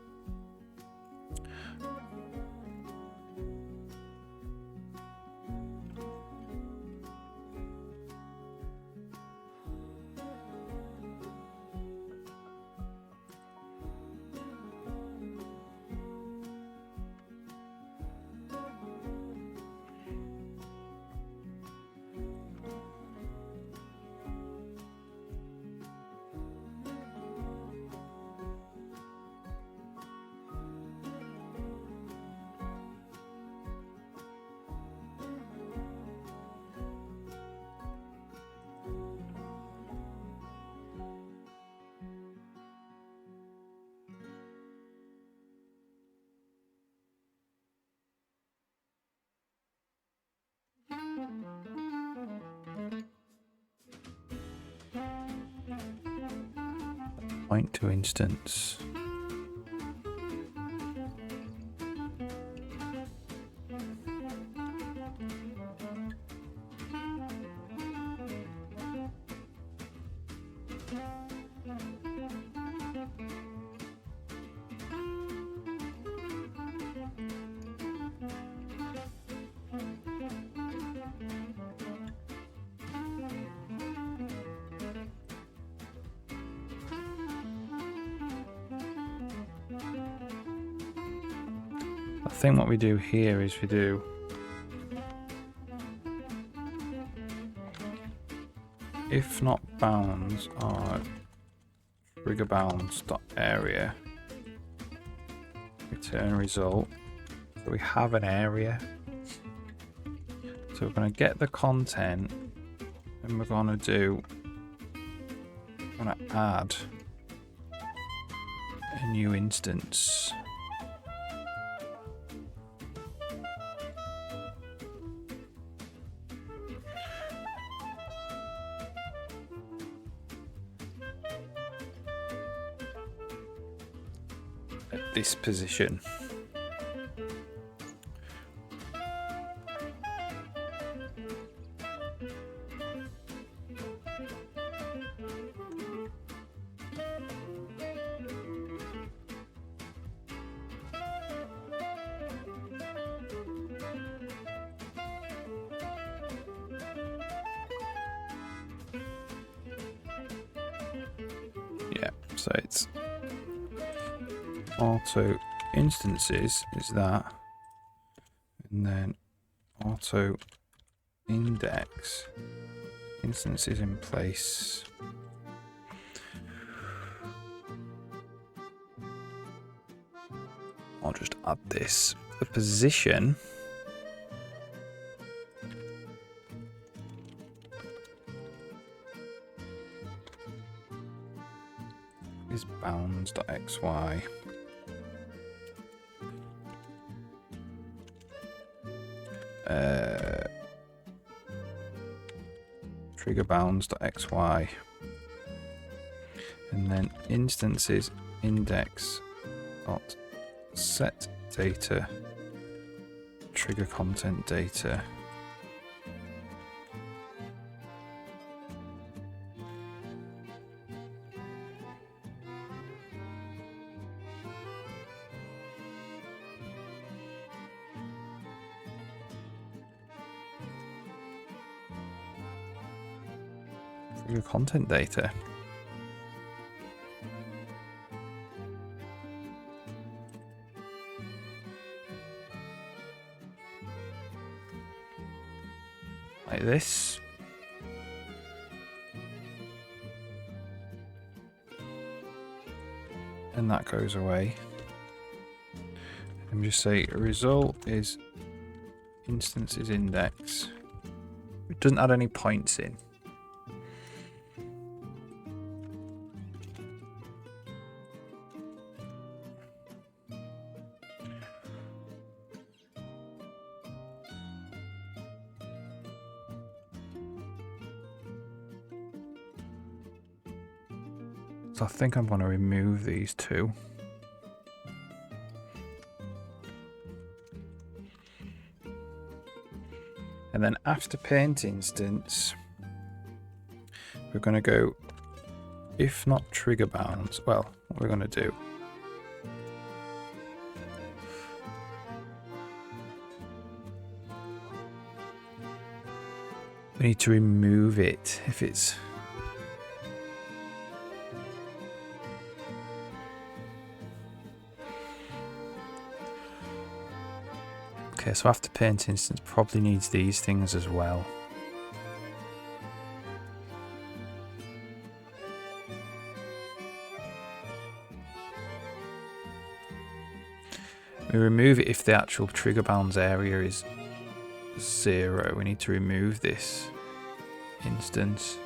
Point to instance. I think what we do here is we do if not bounds are trigger bounds dot area return result. So we have an area. So we're going to get the content and we're going to add a new instance. At this position. Yeah, so it's auto instances is that, and then auto index instances in place. I'll just add this. The position is bounds.xy. Trigger bounds.xy. And then instances index dot set data trigger content data. Trigger content data. Like this. And that goes away. And just say result is instances index. It doesn't add any points in. So I think I'm going to remove these two. And then after paint instance, we're going to go if not trigger bounds. Well, what we're going to do. We need to remove it if it's okay, so after paint instance probably needs these things as well. We remove it if the actual trigger bounds area is 0. We need to remove this instance.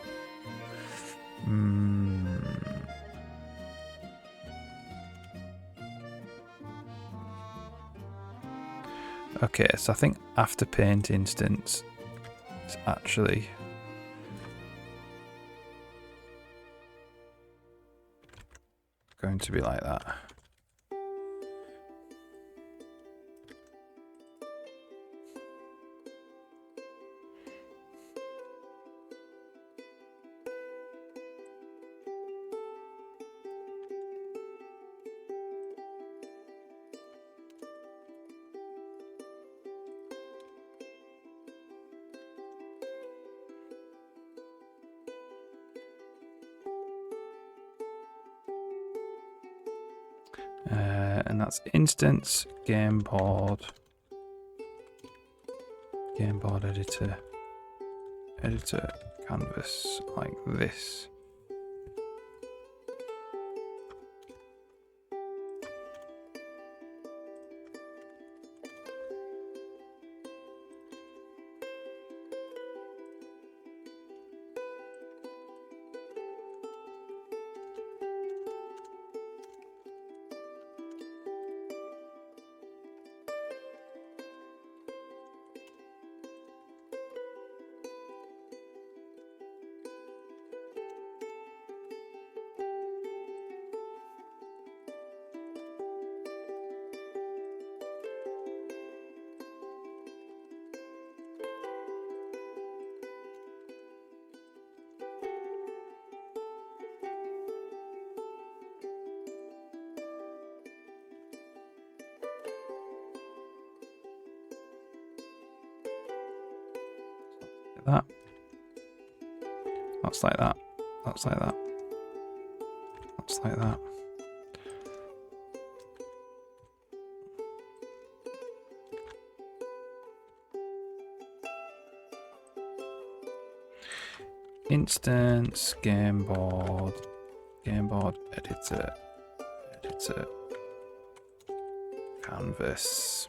Okay, so I think after paint instance it's actually going to be like that. And that's instance game board editor canvas like this. That. That's like that. That's like that. That's like that. Instance game board editor canvas.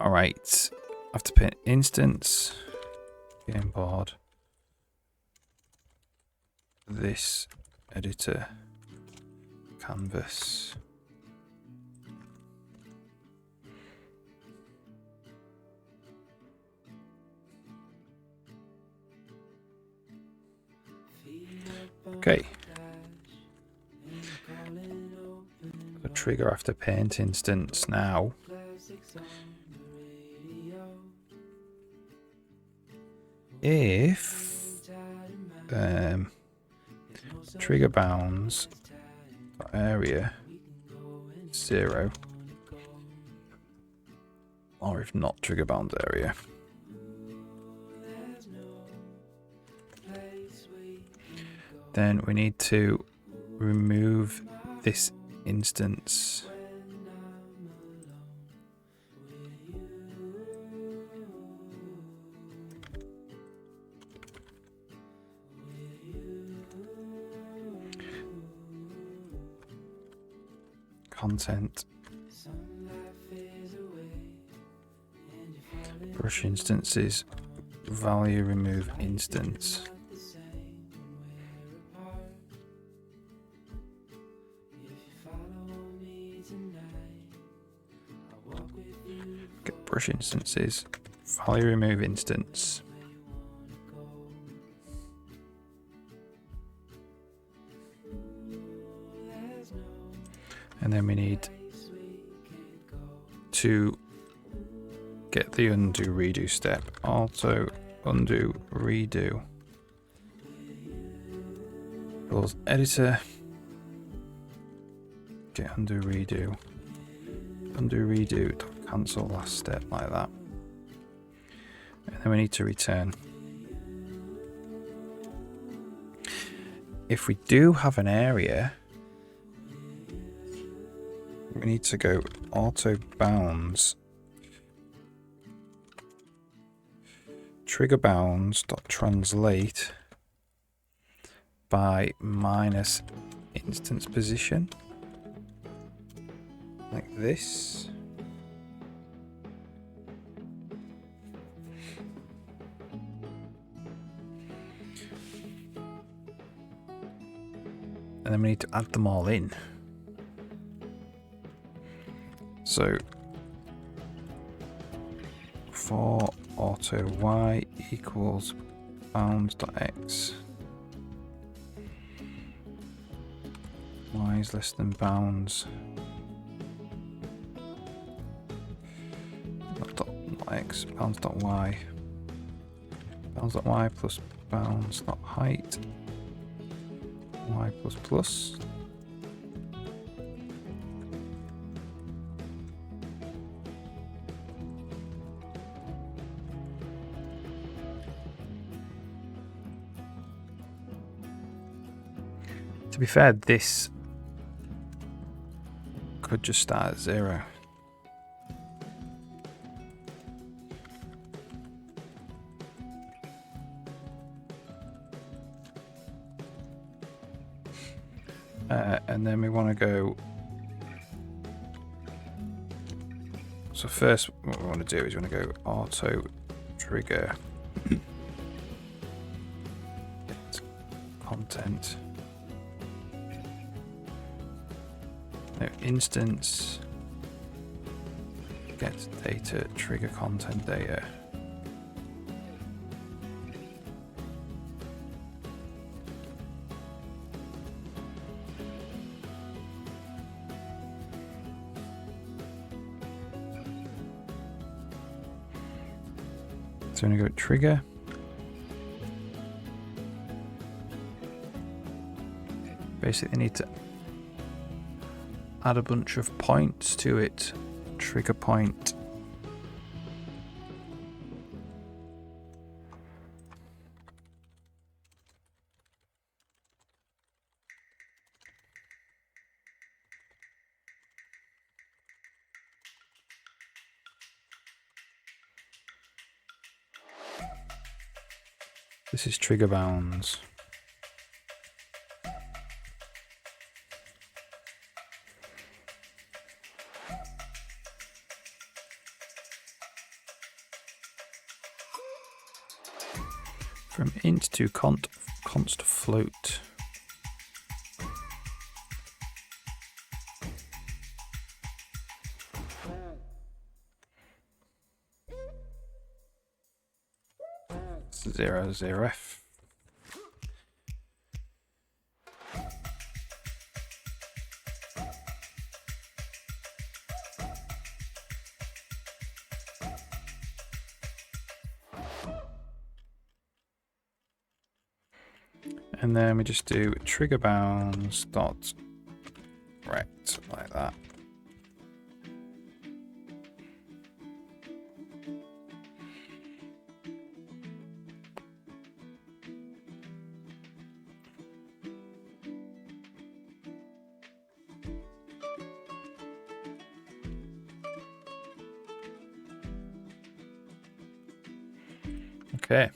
All right, I have to put instance game board this editor canvas. Okay. The trigger after paint instance now. If trigger bounds area 0, or if not trigger bound area, then we need to remove this instance. Content. Brush instances. Value remove instance. Get brush instances. Value remove instance. And then we need to get the undo redo step. Auto undo redo. Pause editor. Get undo redo. Undo redo. Cancel last step like that. And then we need to return. If we do have an area, we need to go auto bounds trigger bounds dot translate by minus instance position, like this. And then we need to add them all in. So for auto y equals bounds.x, y is less than bounds, not x, bounds.y, bounds.y plus bounds.height, y plus plus. To be fair, this could just start at 0. And then we want to go. So first, what we want to do is we want to go auto trigger get content. No, instance get data trigger content data. So I'm going to go trigger. Basically need to add a bunch of points to it. Trigger point. This is trigger bounds. From int to const float. Zero, 0f. And then we just do trigger bounds dot rect like that. Okay.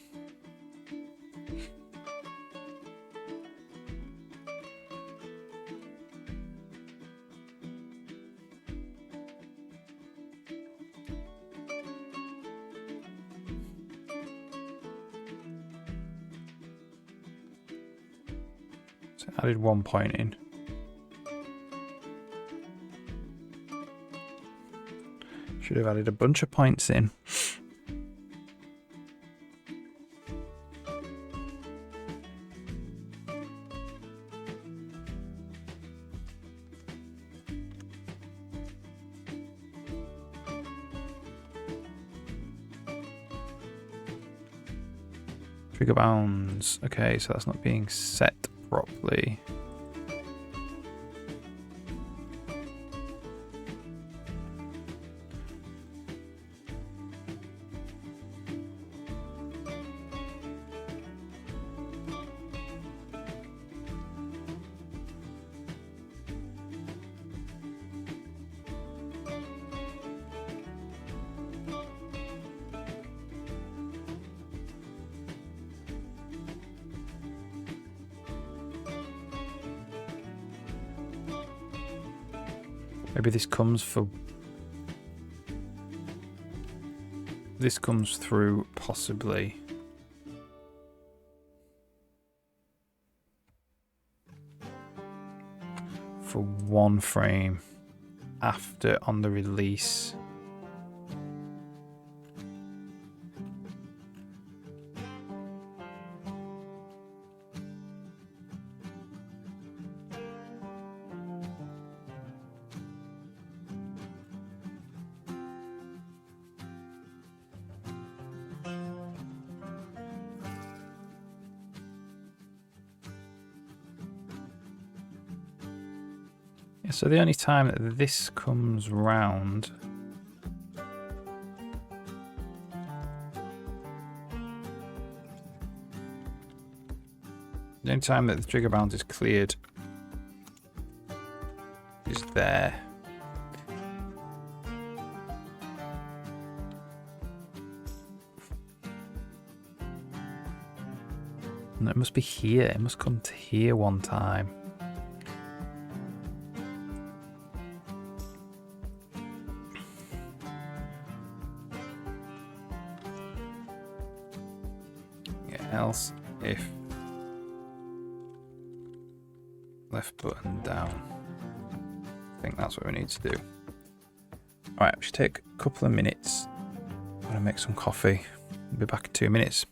So added 1 point in. Should have added a bunch of points in. Trigger bounds. Okay, so that's not being set properly. Maybe this comes through possibly for 1 frame after on the release. So the only time that this comes round the only time that the trigger bounds is cleared is there. And it must be here. It must come to here 1 time. Else if left button down. I think that's what we need to do. Alright, we should take a couple of minutes. I'm going to make some coffee. I'll be back in 2 minutes.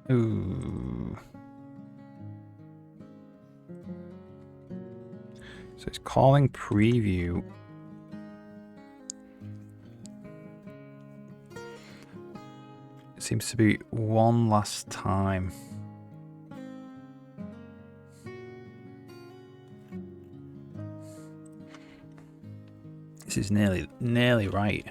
Ooh. So it's calling preview. It seems to be one last time. This is nearly right.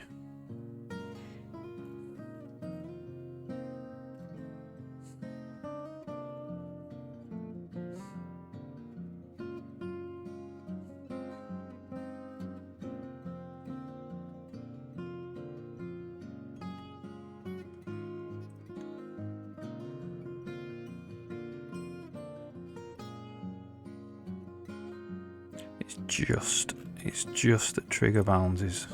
It's just that trigger bounds is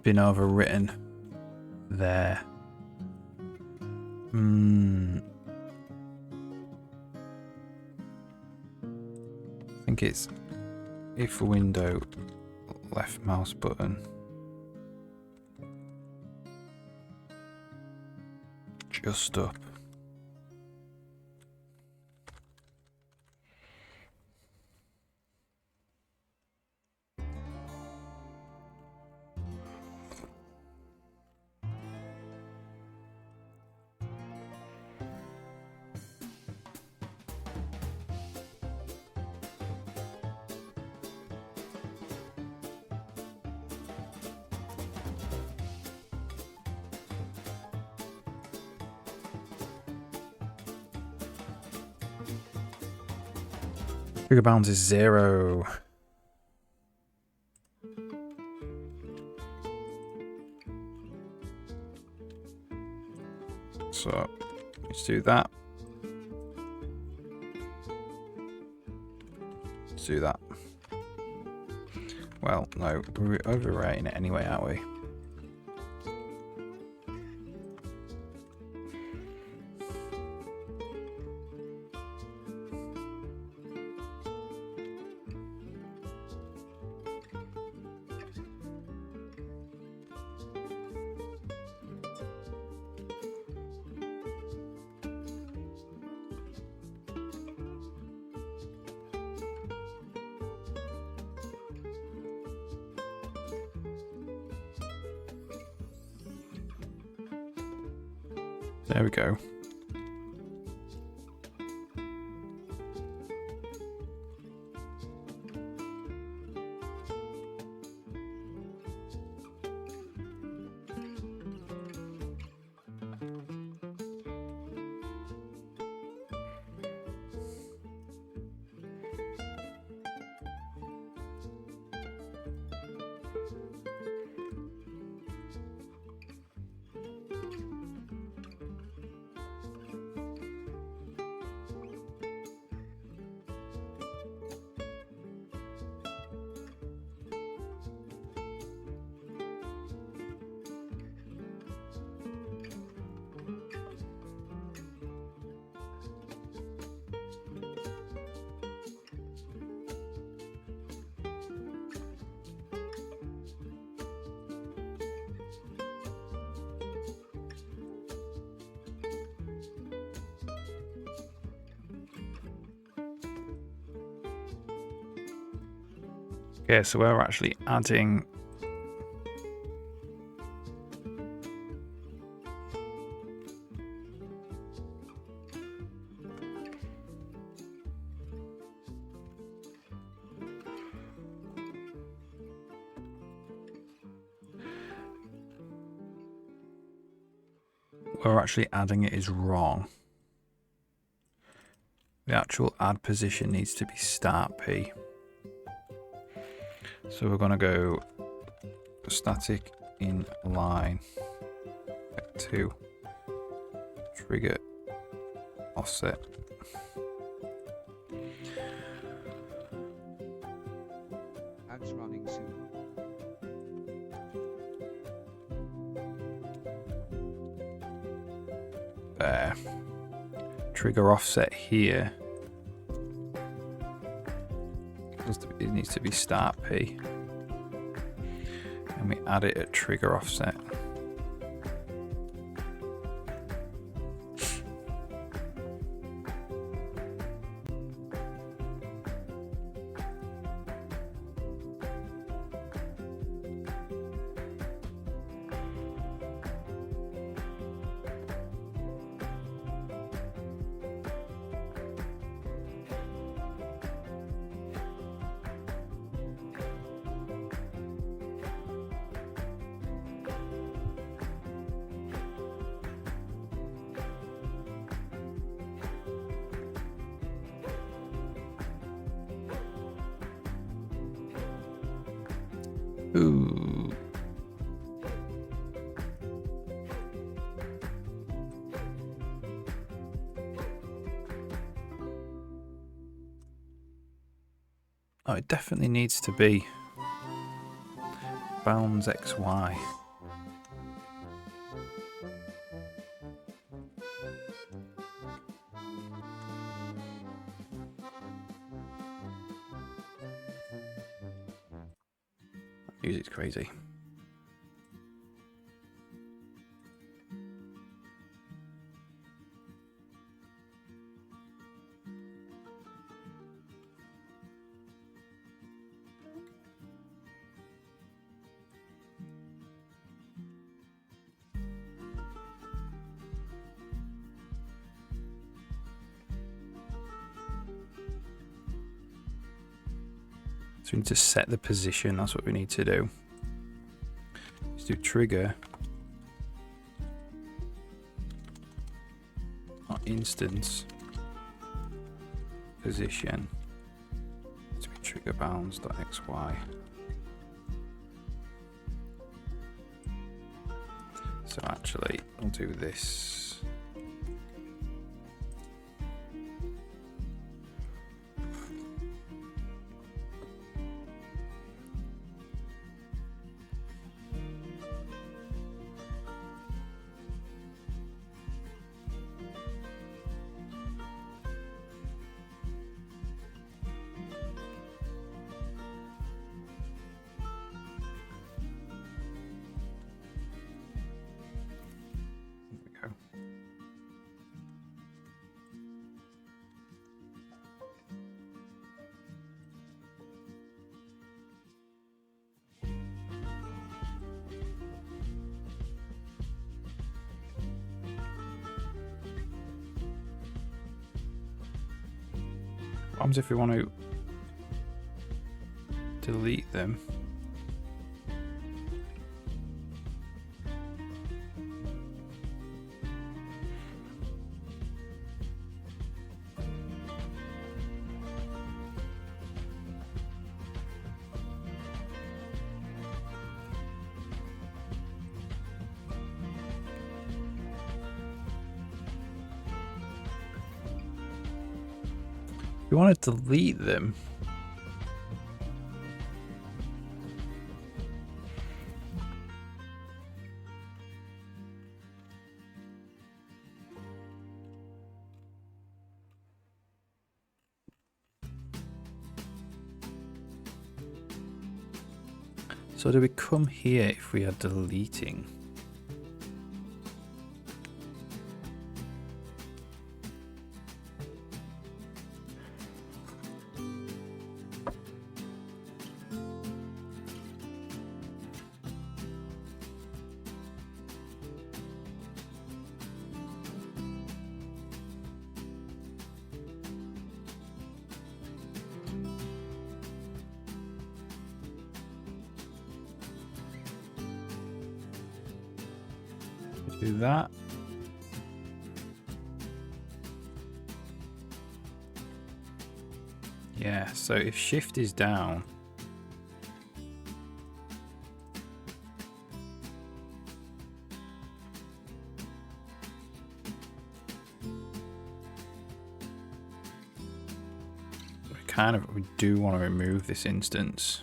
been overwritten there. I think it's if window left mouse button. Just up. Trigger bounds is 0. So let's do that. Let's do that. Well, no, we're overwriting it anyway, aren't we? There we go. Okay, so we're actually adding it is wrong. The actual add position needs to be start P. So we're going to go static in line 2, trigger offset. Ads running soon. There. Trigger offset here. It needs to be start P. And we add it at trigger offset. Ooh. Oh, it definitely needs to be bounds XY. Music's crazy. So we need to set the position, that's what we need to do. Let's do trigger instance position to be trigger bounds.xy. So actually I'll do this. What happens if we want to delete them? We want to delete them. So do we come here if we are deleting? Do that. Yeah, so if shift is down, we do want to remove this instance.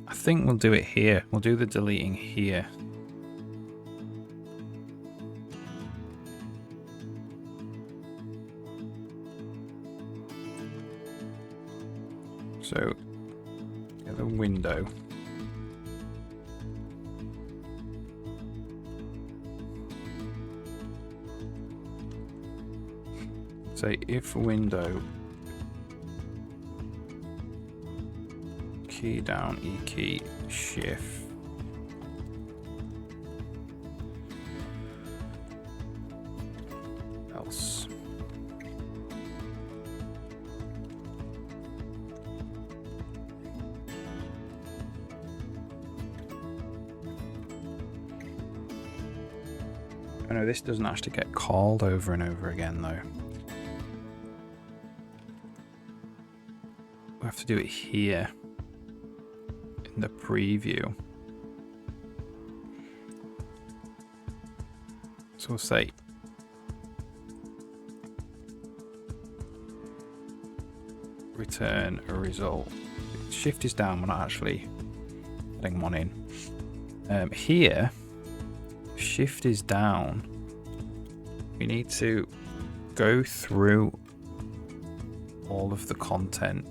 I think we'll do it here. We'll do the deleting here. So get the window. Say if window key down, E key, shift. Else. I know this doesn't actually get called over and over again though. We have to do it here in the preview. So we'll say return a result. Shift is down, we're not actually adding one in. Here, shift is down. We need to go through all of the content.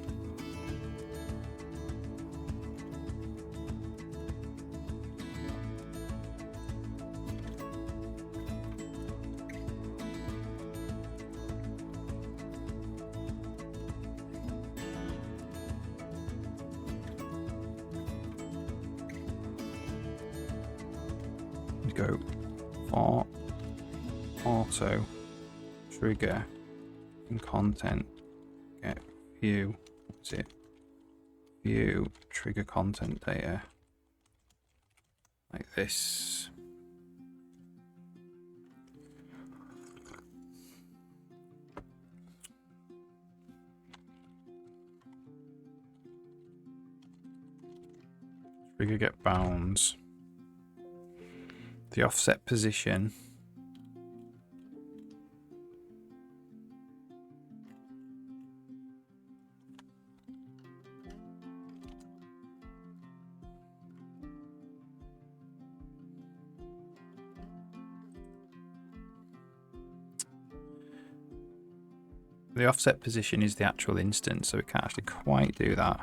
Go for auto trigger and content, get view, what's it, view trigger content data like this. Trigger get bounds. The offset position. The offset position is the actual instance, so we can't actually quite do that.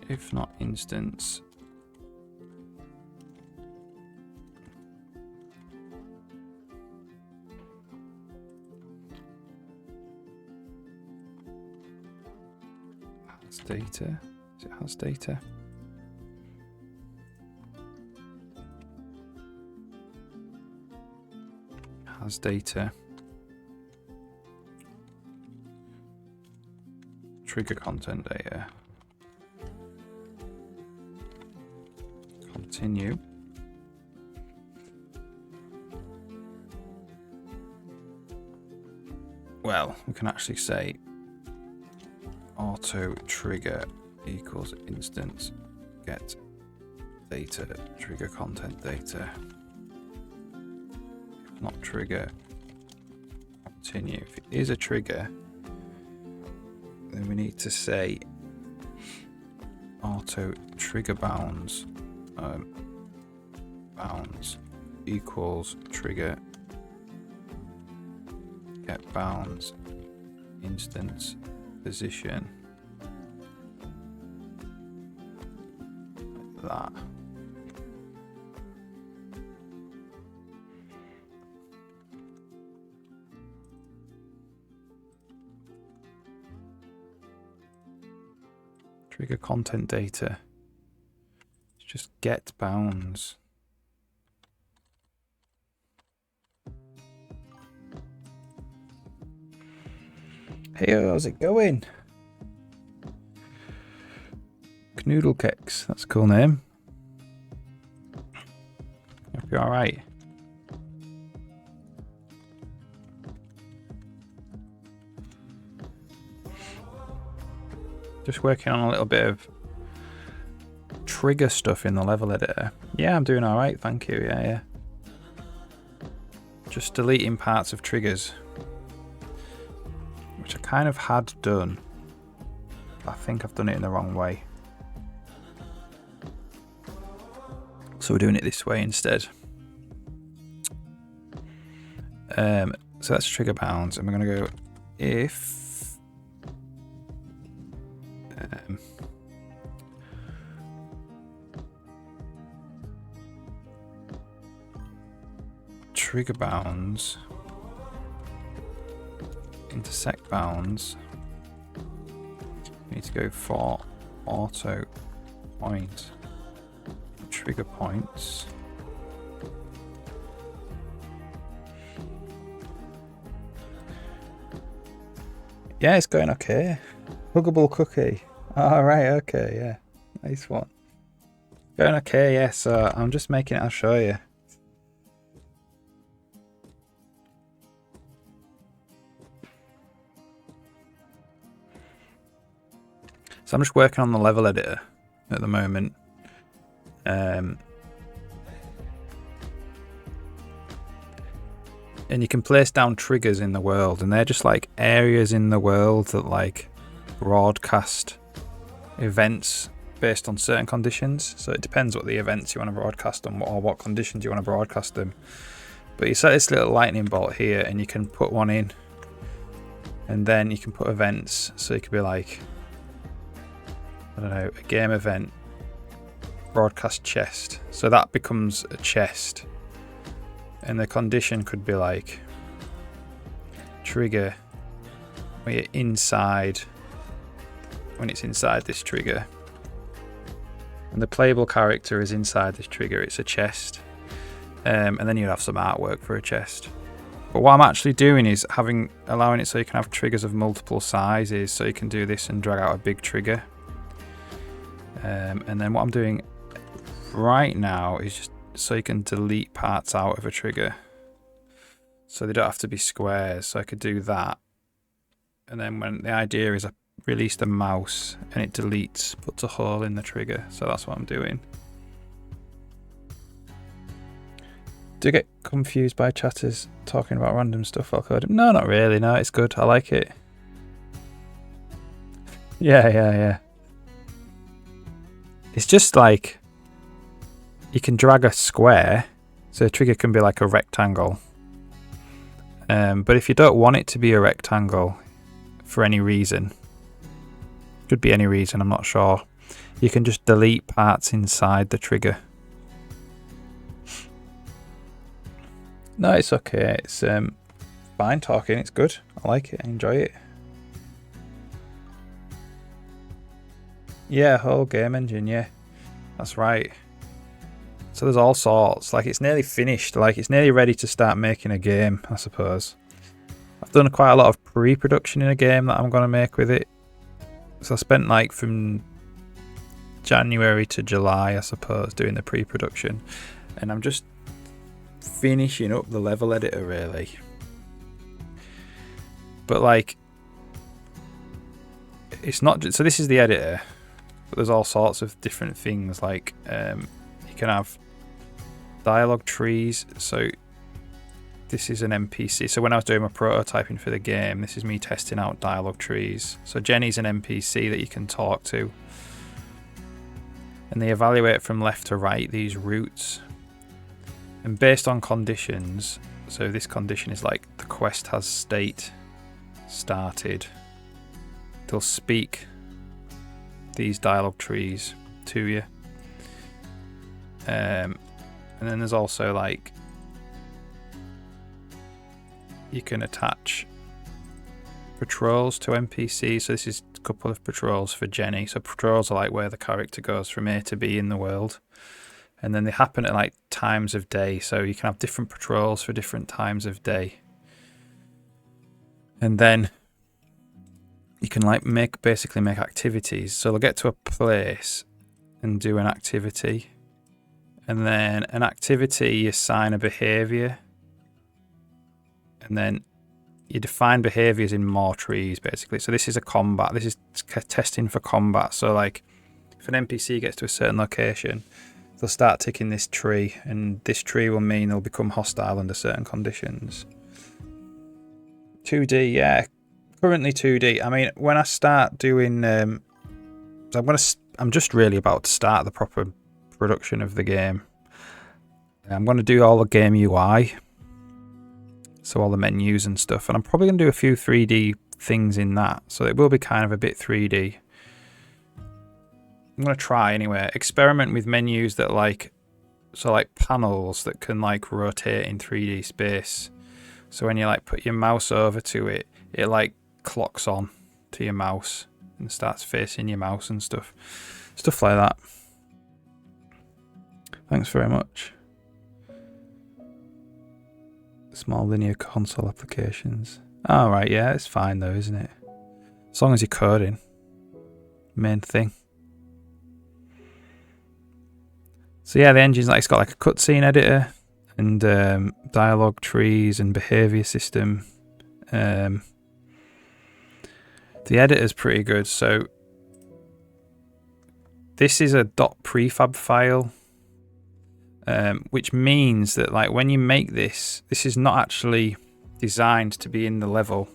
If not instance, has data. Is it has data? Has data. Trigger content data. Continue. Well, we can actually say auto trigger equals instance get data trigger content data. If not trigger, continue. If it is a trigger, then we need to say auto trigger bounds bounds equals trigger get bounds instance position like that. Trigger content data. It's just get bounds. Hey, how's it going? Knoodle Kicks, that's a cool name. Hope you're alright. Just working on a little bit of trigger stuff in the level editor. Yeah, I'm doing alright, thank you. Yeah. Just deleting parts of triggers, which I kind of had done. I think I've done it in the wrong way. So we're doing it this way instead. So that's trigger bounds, and we're going to go if trigger bounds intersect bounds. We need to go for auto point trigger points. Yeah, it's going okay. Huggable cookie. Alright, okay, yeah. Nice one. Going okay, yeah, so I'm just making it, I'll show you. So I'm just working on the level editor at the moment. And you can place down triggers in the world, and they're just like areas in the world that like broadcast events based on certain conditions. So it depends what the events you want to broadcast them or what conditions you want to broadcast them. But you set this little lightning bolt here, and you can put one in, and then you can put events. So it could be like, I don't know, a game event, broadcast chest. So that becomes a chest. And the condition could be like trigger when you're inside, when it's inside this trigger. And the playable character is inside this trigger, it's a chest. And then you'd have some artwork for a chest. But what I'm actually doing is allowing it so you can have triggers of multiple sizes. So you can do this and drag out a big trigger. And then what I'm doing right now is just so you can delete parts out of a trigger. So they don't have to be squares. So I could do that. And then when the idea is I release the mouse and it deletes, puts a hole in the trigger. So that's what I'm doing. Do you get confused by chatters talking about random stuff while coding? No, not really. No, it's good. I like it. Yeah. It's just like you can drag a square, so a trigger can be like a rectangle. But if you don't want it to be a rectangle for any reason, could be any reason, I'm not sure, you can just delete parts inside the trigger. No, it's okay. It's fine talking. It's good. I like it. I enjoy it. Yeah, whole game engine. Yeah, that's right. So there's all sorts. Like it's nearly finished. Like it's nearly ready to start making a game, I suppose. I've done quite a lot of pre-production in a game that I'm going to make with it. So I spent like from January to July, I suppose, doing the pre-production. And I'm just finishing up the level editor, really. But like, it's not just... So this is the editor. But there's all sorts of different things. Like, you can have dialogue trees. So this is an NPC. So when I was doing my prototyping for the game, this is me testing out dialogue trees. So Jenny's an NPC that you can talk to. And they evaluate from left to right these routes. And based on conditions, so this condition is like the quest has state started. They'll speak these dialogue trees to you. And then there's also like, you can attach patrols to NPCs. So this is a couple of patrols for Jenny. So patrols are like where the character goes from A to B in the world. And then they happen at like times of day. So you can have different patrols for different times of day. And then you can like basically make activities. So they'll get to a place and do an activity. And then an activity, you assign a behavior. And then you define behaviors in more trees, basically. So this is a combat. This is testing for combat. So like if an NPC gets to a certain location, they'll start ticking this tree, and this tree will mean they'll become hostile under certain conditions. 2D, yeah, currently 2D. I mean, when I start doing, I'm just really about to start the proper production of the game. I'm going to do all the game UI, so all the menus and stuff, and I'm probably going to do a few 3D things in that, so it will be kind of a bit 3D. I'm going to try anyway, experiment with menus that like panels that can like rotate in 3D space. So when you like put your mouse over to it, it like clocks on to your mouse and starts facing your mouse and stuff like that. Thanks very much. Small linear console applications. Oh, right, yeah, it's fine though, isn't it? As long as you're coding. Main thing. So yeah, the engine's like, it's got like a cutscene editor and dialogue trees and behavior system. The editor's pretty good. So this is a .prefab file, which means that like when you make this is not actually designed to be in the level,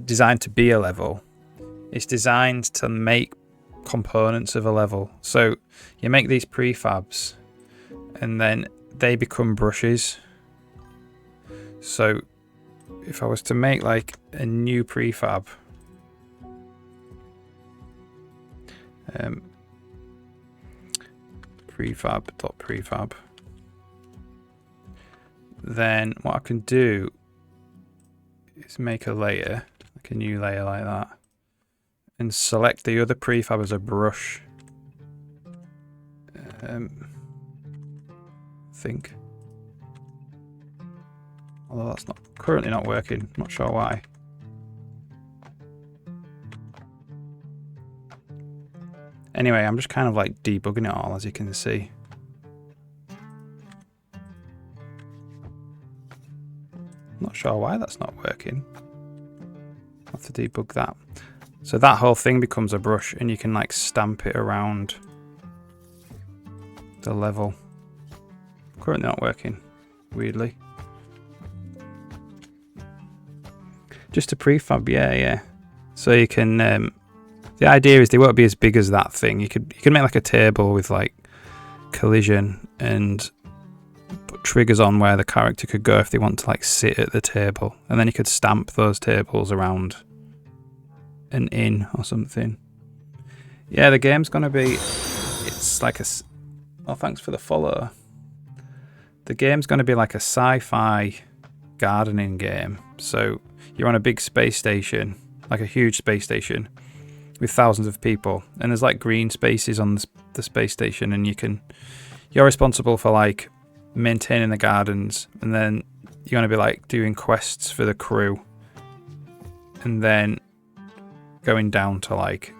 designed to be a level. It's designed to make components of a level. So you make these prefabs and then they become brushes. So if I was to make like a new prefab, prefab, then what I can do is make a layer, like a new layer like that, and select the other prefab as a brush. I think. Although that's not currently not working, not sure why. Anyway, I'm just kind of like debugging it all, as you can see. Not sure why that's not working. I'll have to debug that. So that whole thing becomes a brush and you can like stamp it around the level. Currently not working, weirdly. Just a prefab, yeah. So you can, the idea is they won't be as big as that thing. You can make like a table with like collision and put triggers on where the character could go if they want to like sit at the table, and then you could stamp those tables around an inn or something. Yeah, the game's gonna be, it's like a, oh, thanks for the follow. The game's gonna be like a sci-fi gardening game. So you're on a big space station, like a huge space station with thousands of people, and there's like green spaces on the space station, and you're responsible for like maintaining the gardens, and then you're going to be like doing quests for the crew, and then going down to like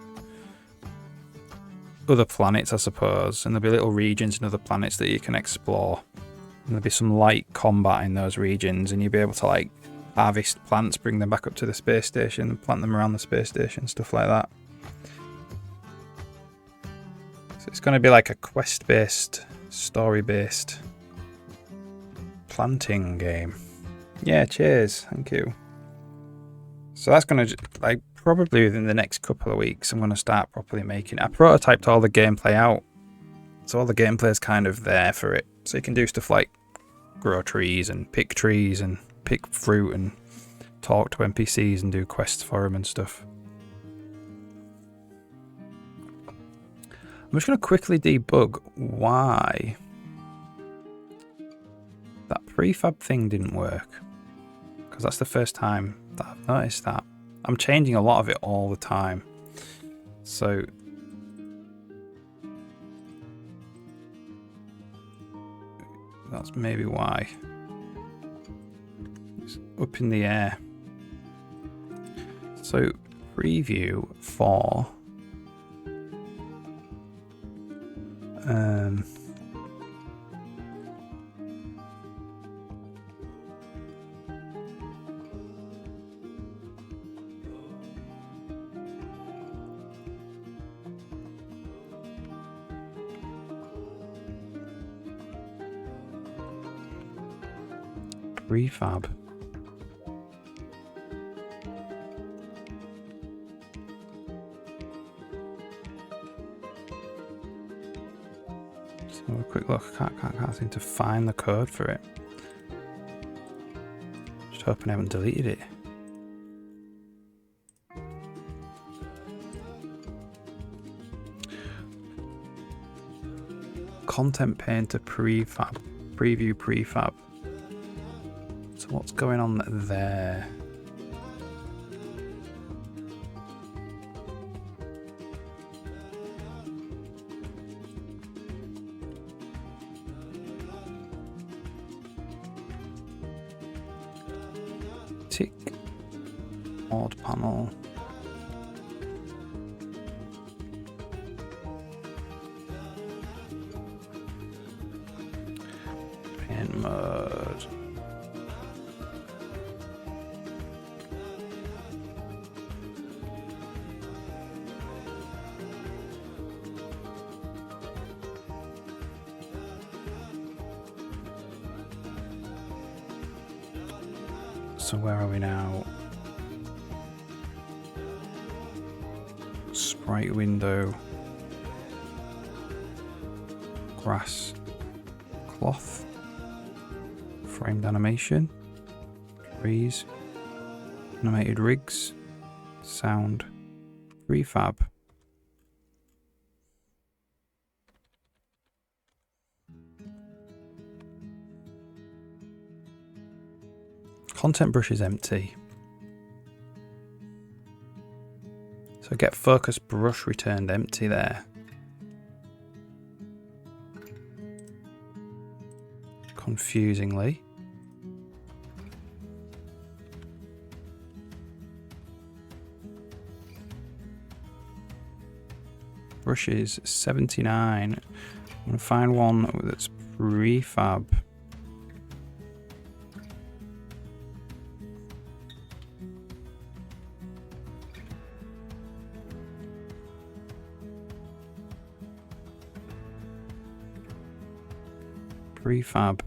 other planets, I suppose, and there'll be little regions and other planets that you can explore, and there'll be some light combat in those regions, and you'll be able to like harvest plants, bring them back up to the space station and plant them around the space station, stuff like that. So it's going to be like a quest-based, story-based planting game. Yeah, cheers, thank you. So that's going to, like, probably within the next couple of weeks, I'm going to start properly making it. I prototyped all the gameplay out, so all the gameplay is kind of there for it. So you can do stuff like grow trees and pick fruit and talk to NPCs and do quests for them and stuff. I'm just going to quickly debug why that prefab thing didn't work, because that's the first time that I've noticed that. I'm changing a lot of it all the time, so that's maybe why. It's up in the air. So preview for prefab. Let's have a quick look. I can't seem to find the code for it. Just hoping I haven't deleted it. Content painter prefab, preview prefab. So what's going on there? Tick. Odd panel. Paint mode. So where are we now? Sprite window. Grass. Cloth. Framed animation. Trees. Animated rigs. Sound. Prefab. Content brush is empty. So get focus brush returned empty there. Confusingly. Brush is 79. I'm going to find one that's prefab. Prefab.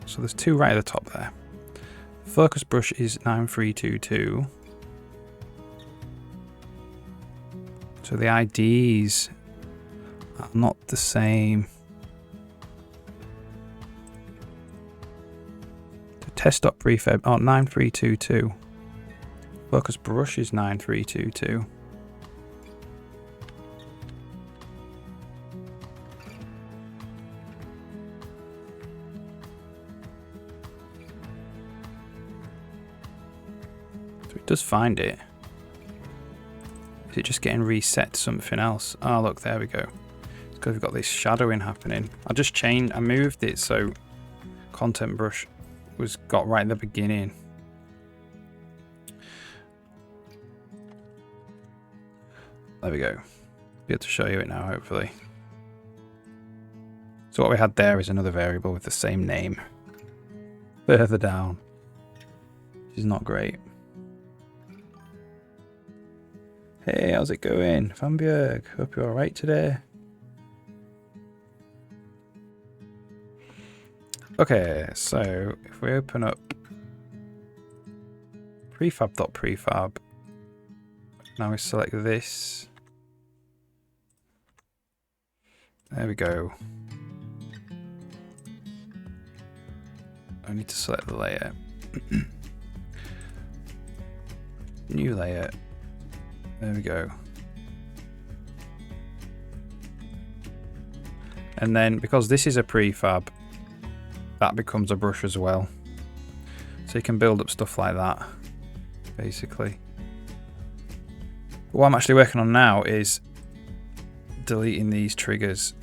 So there's two right at the top there. Focus brush is 9322. So the IDs are not the same. The test.prefab, prefab, 9322. Focus brush is 9322. So it does find it. Is it just getting reset to something else? Oh look, there we go. It's because we've got this shadowing happening. I moved it so content brush got right at the beginning. There we go. Be able to show you it now, hopefully. So what we had there is another variable with the same name. Further down. Which is not great. Hey, how's it going? Vanbjörg, hope you're alright today. Okay, so if we open up prefab.prefab, now we select this. There we go. I need to select the layer. New layer. There we go. And then because this is a prefab, that becomes a brush as well. So you can build up stuff like that, basically. But what I'm actually working on now is deleting these triggers.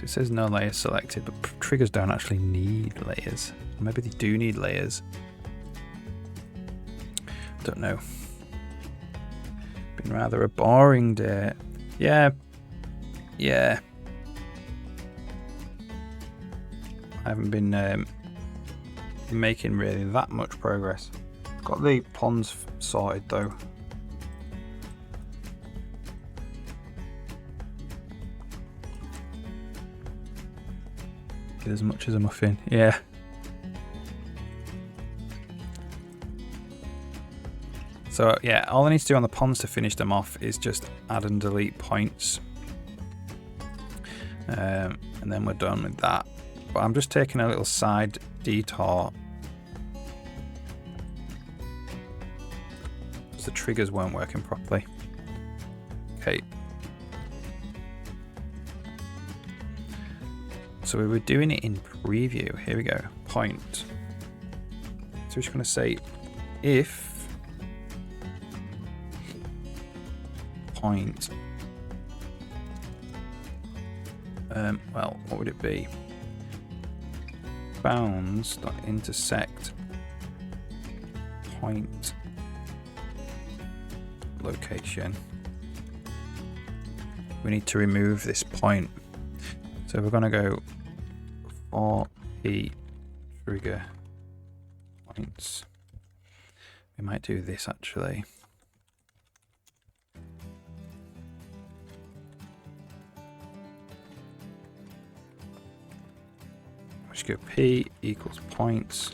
It says no layer selected, but triggers don't actually need layers. Or maybe they do need layers. Don't know. Been rather a boring day. Yeah. I haven't been making really that much progress. Got the ponds sorted though. As much as a muffin, yeah. So yeah, all I need to do on the ponds to finish them off is just add and delete points. And then we're done with that. But I'm just taking a little side detour because the triggers weren't working properly. Okay. So we were doing it in preview. Here we go. Point. So we're just going to say if point. Well, what would it be? Bounds dot intersect point location. We need to remove this point. So we're going to go for the trigger points. We might do this actually. Just go P equals points.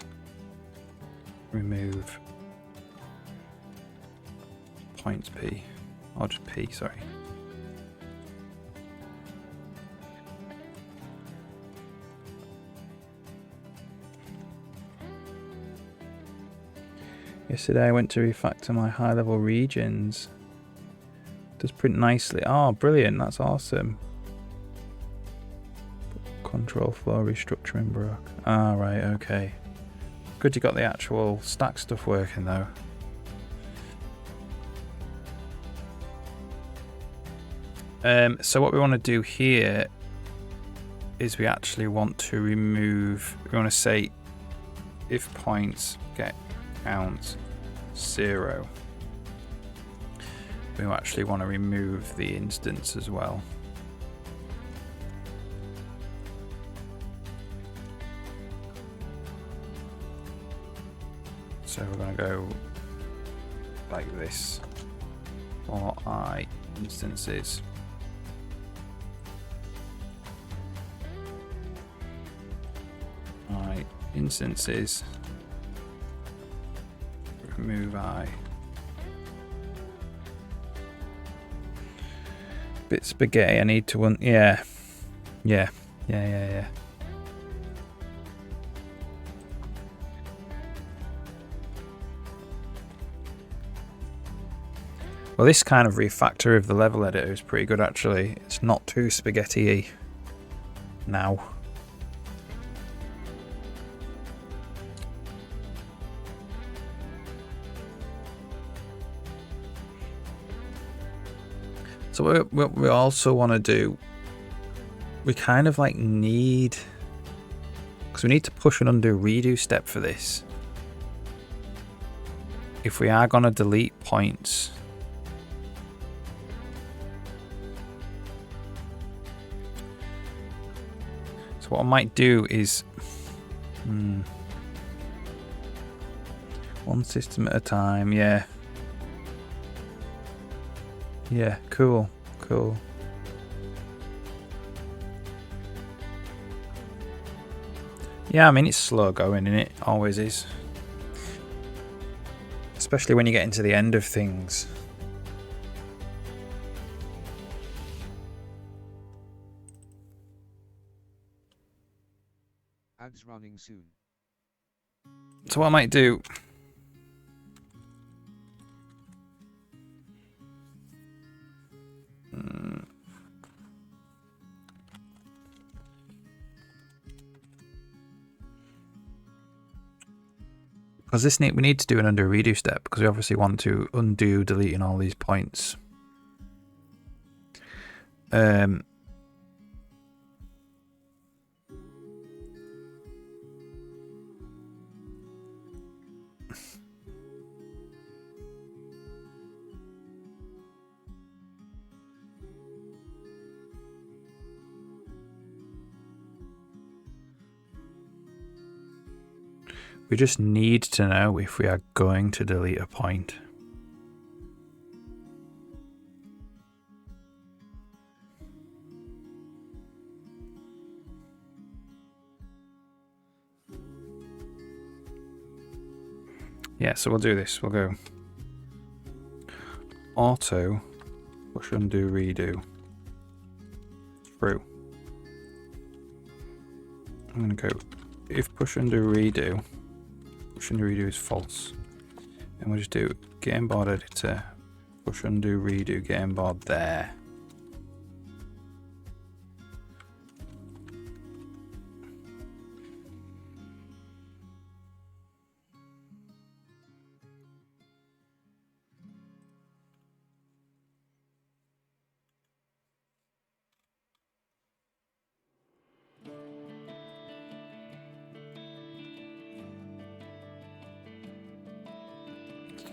Remove points P. Or just P, sorry. Yesterday I went to refactor my high level regions. Does print nicely. Oh, brilliant, that's awesome. Control flow restructuring broke. Ah, right, okay. Good you got the actual stack stuff working though. So what we want to do here is we actually want to remove, we want to say if points get count 0. We actually want to remove the instance as well. So we're going to go like this for I instances. I instances. Remove I. Bit spaghetti. I need to yeah. Well, this kind of refactor of the level editor is pretty good actually. It's not too spaghetti-y now. So what we also want to do, we kind of like need, because we need to push and undo redo step for this. If we are going to delete points, so what I might do is one system at a time. Yeah, cool. Yeah, I mean it's slow going, and it always is, especially when you get into the end of things. Ads running soon. So what I might do, because we need to do an undo redo step, because we obviously want to undo deleting all these points. We just need to know if we are going to delete a point. Yeah, so we'll do this. We'll go auto push undo redo through. I'm going to go if push undo redo is false, and we'll just do game board editor push undo redo game board there.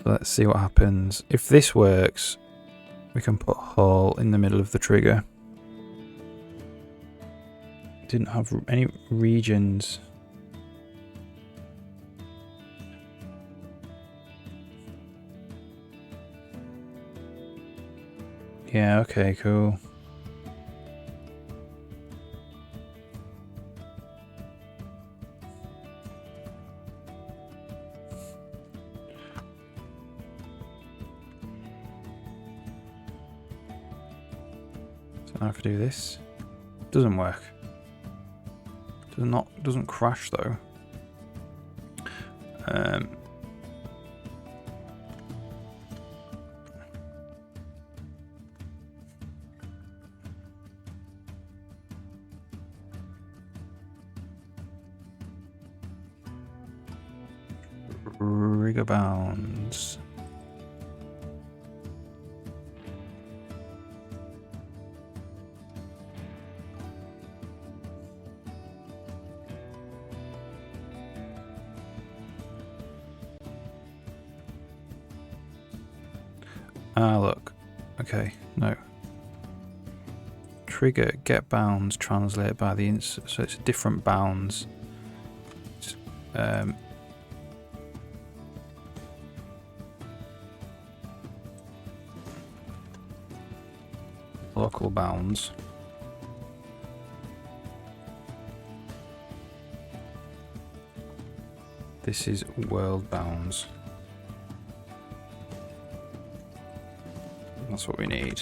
Let's see what happens. If this works, we can put a hole in the middle of the trigger. Didn't have any regions. Yeah, okay, cool. So now if I do this, doesn't work. Doesn't crash though. Rigger bounds. Ah, look. Okay, no. Trigger get bounds translate by the so it's different bounds. Local bounds. This is world bounds. That's what we need.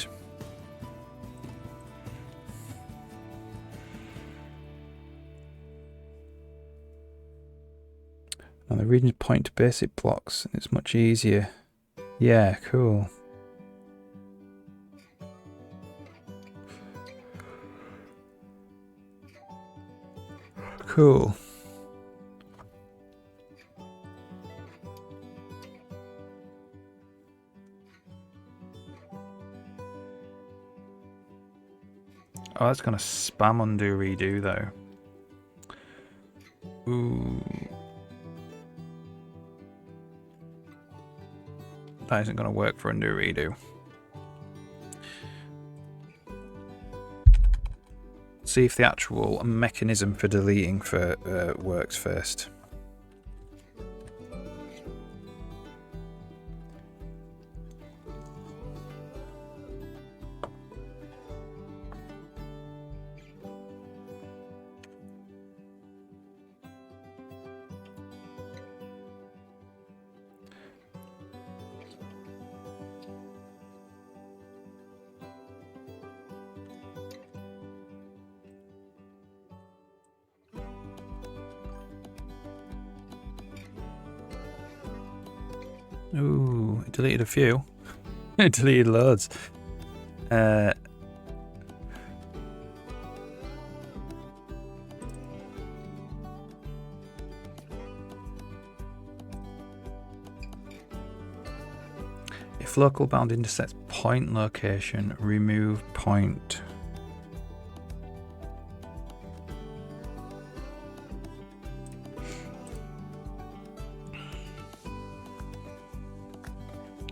Now the regions point to basic blocks. It's much easier. Yeah, cool. Cool. Oh, that's gonna spam undo redo though. Ooh. That isn't gonna work for undo redo. See if the actual mechanism for deleting works first. Ooh, it deleted a few. It deleted loads. If local bound intersects point location, remove point.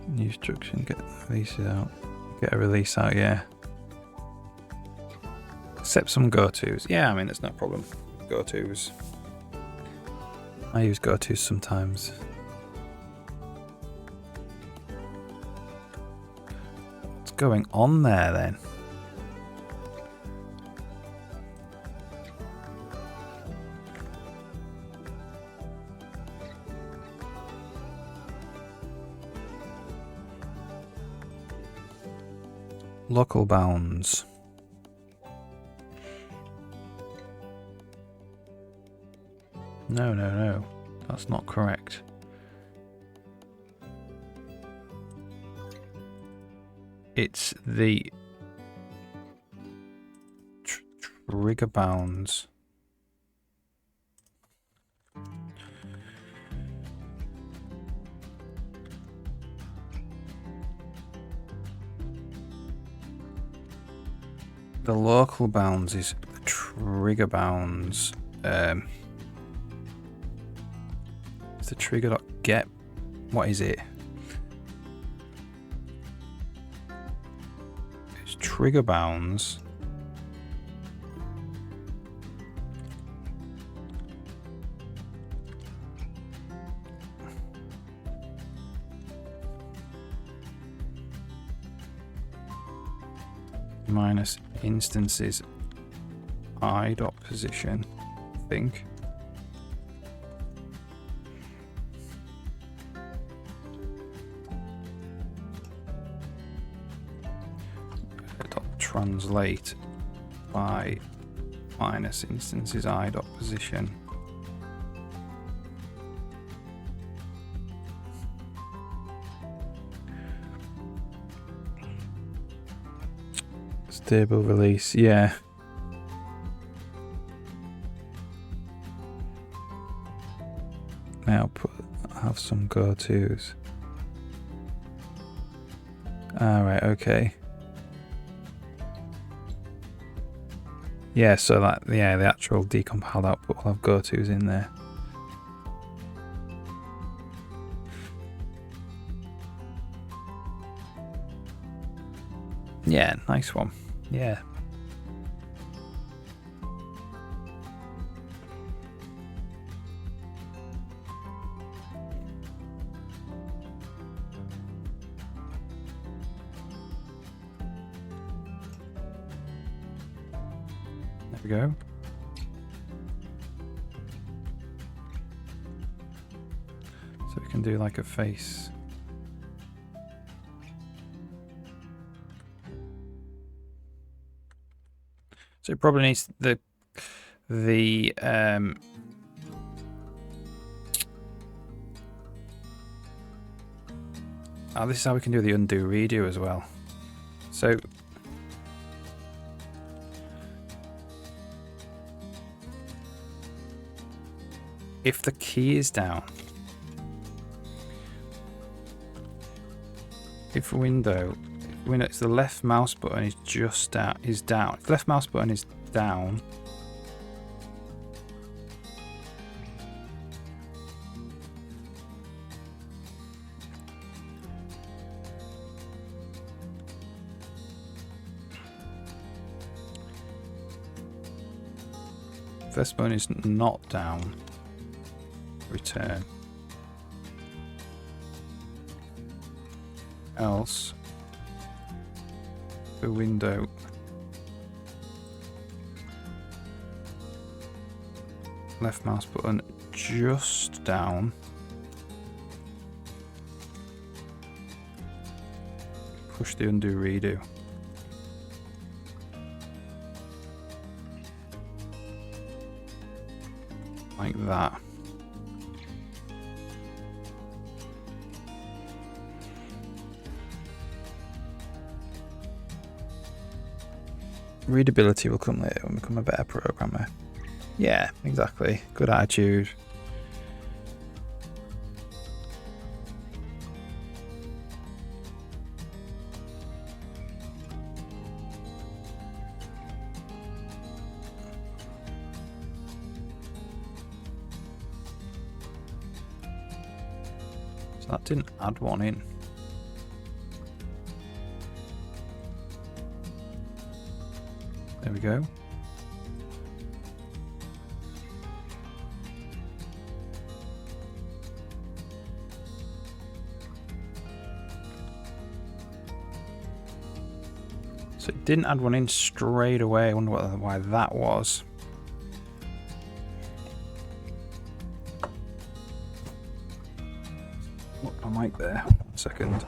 New instruction, get releases out. Get a release out, yeah. Accept some go-tos. Yeah, I mean, it's no problem. Go-tos. I use go-tos sometimes. What's going on there then? Local bounds. No. That's not correct. It's the trigger bounds. The local bounds is the trigger bounds. Is the trigger.get? What is it? It's trigger bounds. Minus instances i.position, I think. Translate by minus instances i.position. Stable release, yeah. Now have some go-tos. Alright, okay. Yeah, so that, yeah, the actual decompiled output will have go-tos in there. Yeah, nice one. Yeah. There we go. So we can do like a face. So it probably needs the this is how we can do the undo redo as well. So if the key is down, if it's the left mouse button is just down, If the left mouse button is down, if the left button is not down, return. Else the window left mouse button just down, push the undo redo. Like that. Readability will come later when we become a better programmer. Yeah, exactly. Good attitude. So that didn't add one in. There we go. So it didn't add one in straight away. I wonder why that was. Look, my mic there. 1 second.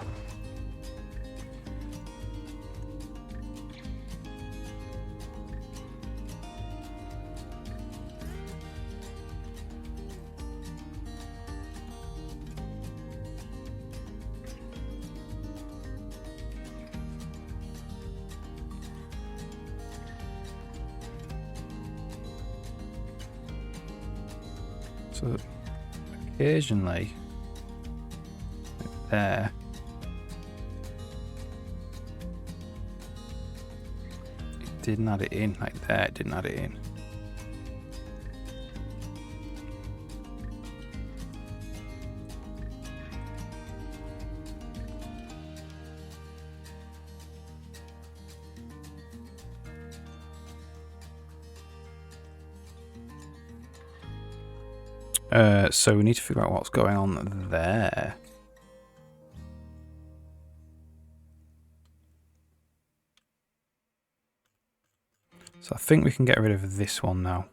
So occasionally, there, it didn't add it in. Like there, it didn't add it in. So we need to figure out what's going on there. So I think we can get rid of this one now.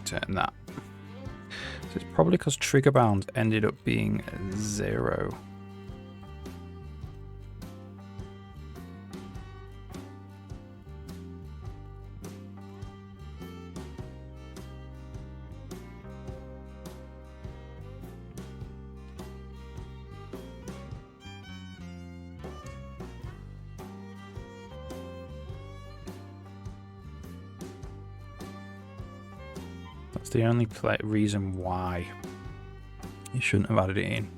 Turn that. So it's probably because trigger bounds ended up being 0. That's the only reason why you shouldn't have added it in,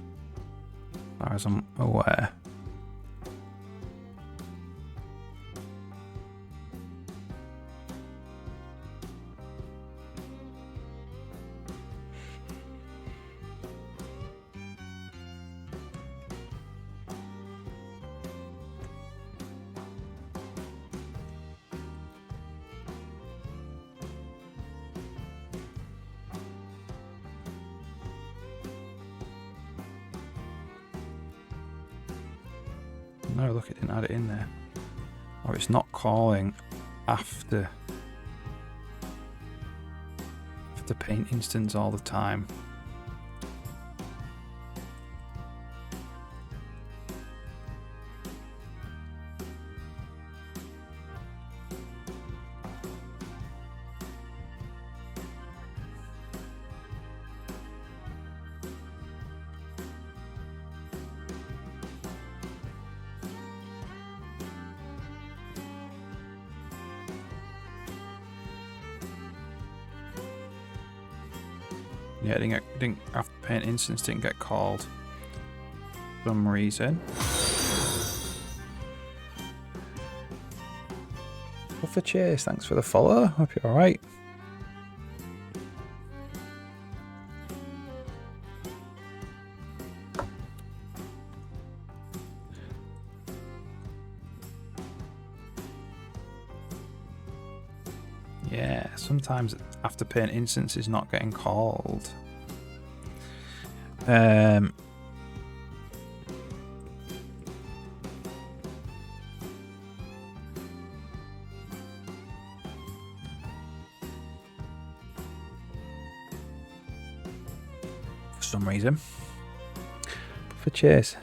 as far as I'm aware. No, look, it didn't add it in there. Or it's not calling after paint instance all the time. Yeah, it didn't after paint instance didn't get called for some reason. For Chase, thanks for the follow. Hope you're alright. Yeah, sometimes after paint instance is not getting called. For some reason. For Chase.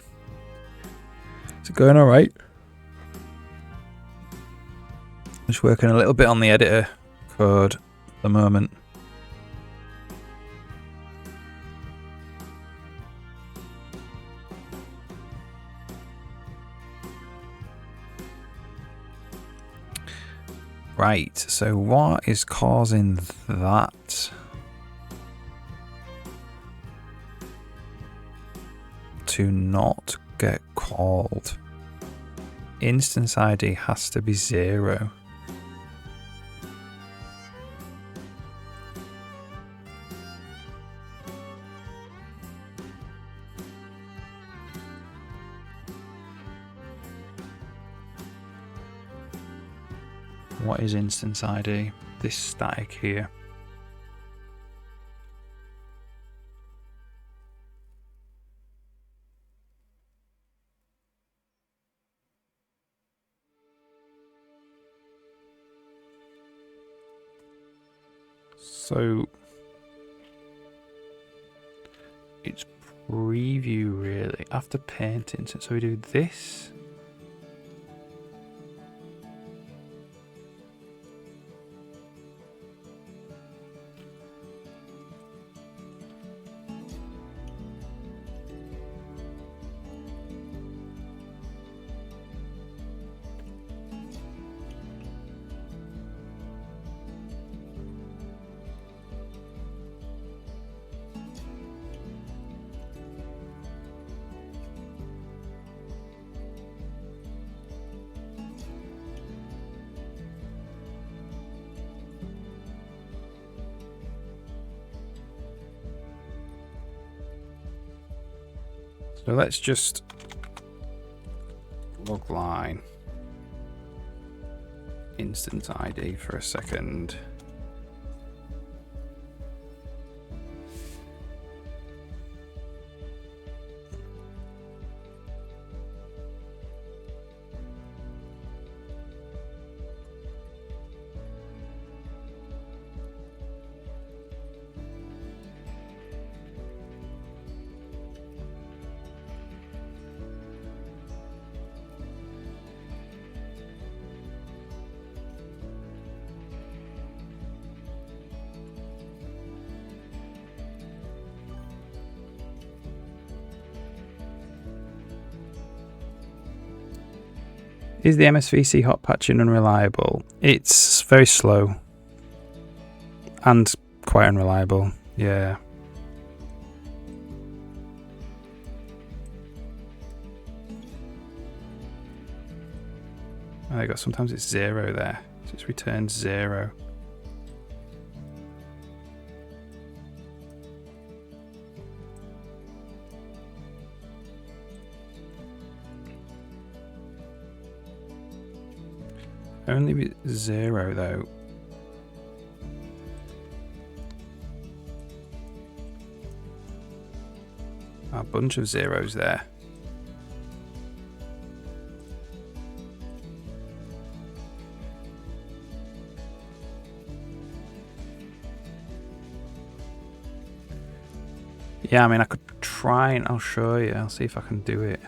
Is it going alright? Just working a little bit on the editor code at the moment. Right, so what is causing that to not get called? Instance ID has to be 0. What is instance ID? This static here. So it's preview really after painting. So we do this. So let's just log line instance ID for a second. Is the MSVC hot patching unreliable? It's very slow and quite unreliable. Yeah. Oh, there you go. Sometimes it's 0 there. So it's returned 0. Only with 0 though. A bunch of zeros there. Yeah, I mean, I could try and I'll show you. I'll see if I can do it.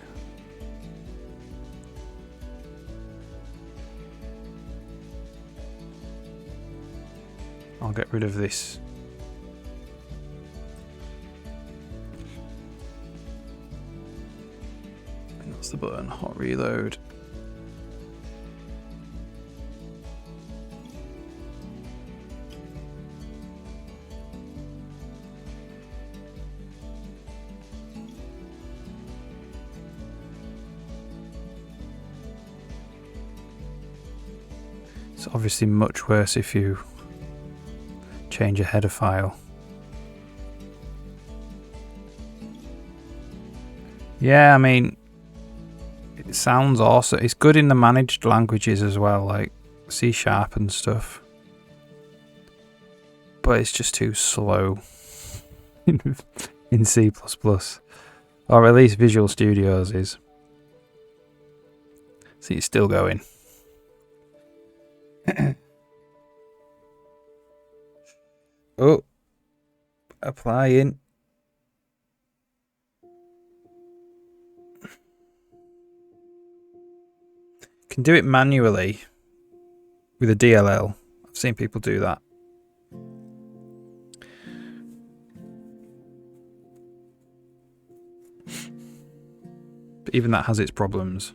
I'll get rid of this. And that's the button. Hot reload. It's obviously much worse if you change a header file. Yeah, I mean, it sounds awesome. It's good in the managed languages as well, like C# and stuff. But it's just too slow in C++. Or at least Visual Studios is. See, it's still going. Oh, applying. Can do it manually with a DLL. I've seen people do that. But even that has its problems.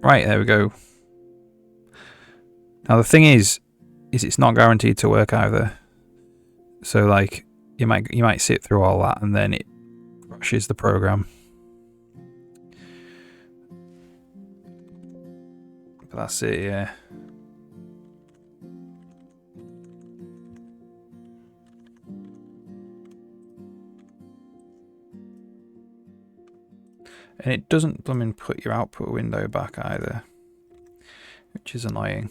Right, there we go. Now the thing is it's not guaranteed to work either. So like you might sit through all that and then it crashes the program. But that's it, yeah. And it doesn't blooming put your output window back either, which is annoying.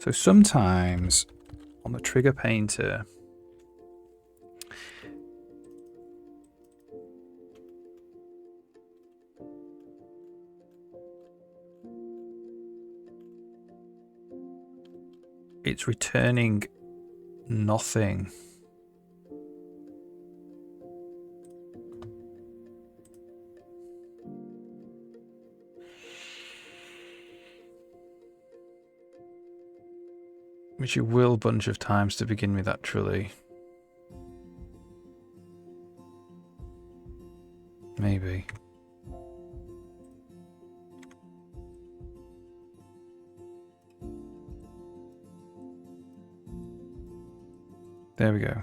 So sometimes on the trigger painter, it's returning nothing. Which it will a bunch of times to begin with, actually. Maybe. There we go.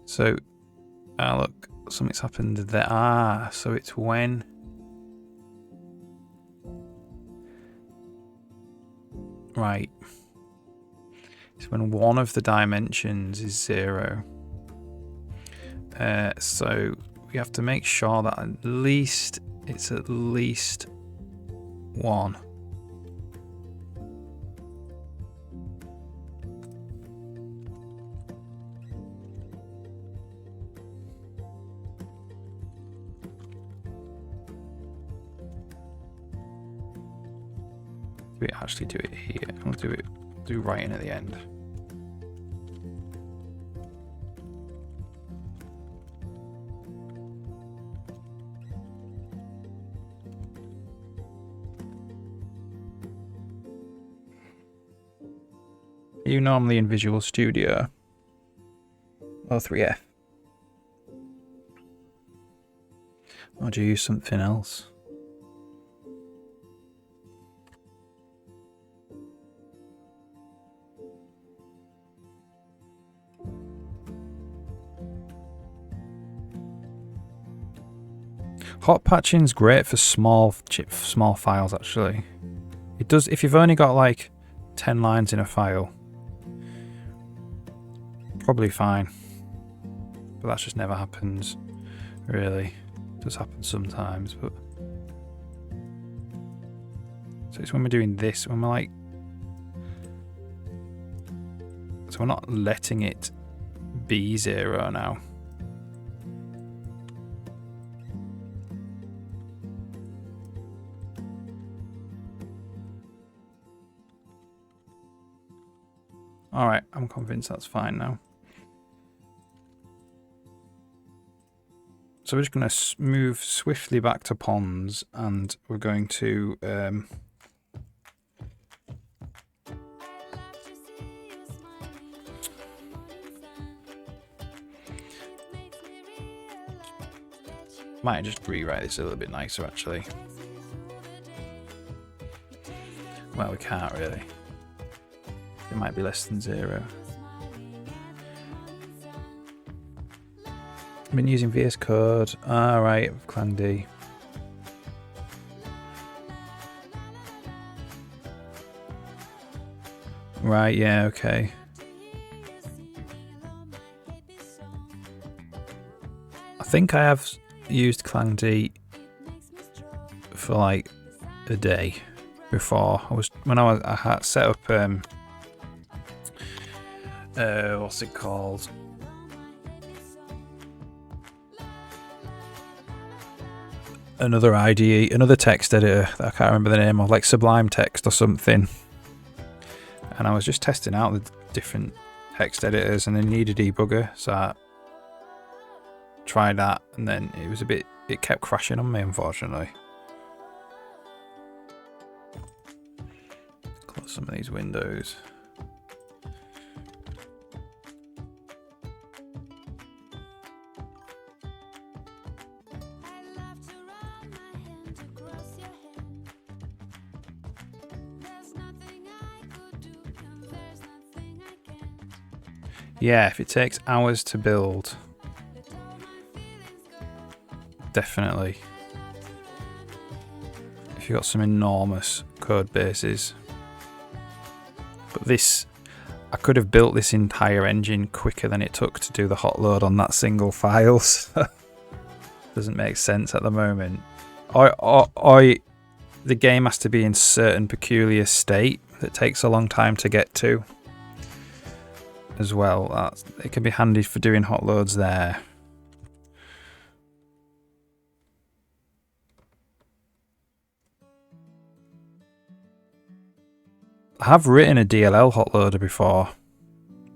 So, look, something's happened there. So it's when Right. So when one of the dimensions is 0. So we have to make sure that at least it's at least 1. Do we actually do it here? We'll do right in at the end. Are you normally in Visual Studio? Or 3F? Or do you use something else? Hot patching's great for small files actually. It does if you've only got like 10 lines in a file. Probably fine. But that just never happens, really. It does happen sometimes, but so it's when we're doing this, when we're like, so we're not letting it be 0 now. Alright, I'm convinced that's fine now. So we're just going to move swiftly back to ponds, and we're going to might just rewrite this a little bit nicer actually. Well, we can't really. It might be less than 0. I've been using VS Code. Alright, Clan D. Right, yeah, okay. I think I have used Clan D for like a day before. I had set up what's it called? Another IDE, another text editor that I can't remember the name of, like Sublime Text or something. And I was just testing out the different text editors, and they need a debugger, so I tried that, and then it kept crashing on me, unfortunately. Close some of these windows. Yeah, if it takes hours to build, definitely. If you've got some enormous code bases. But this, I could have built this entire engine quicker than it took to do the hot load on that single file. So doesn't make sense at the moment. The game has to be in certain peculiar state that takes a long time to get to. As well, it can be handy for doing hot loads there. I have written a DLL hot loader before,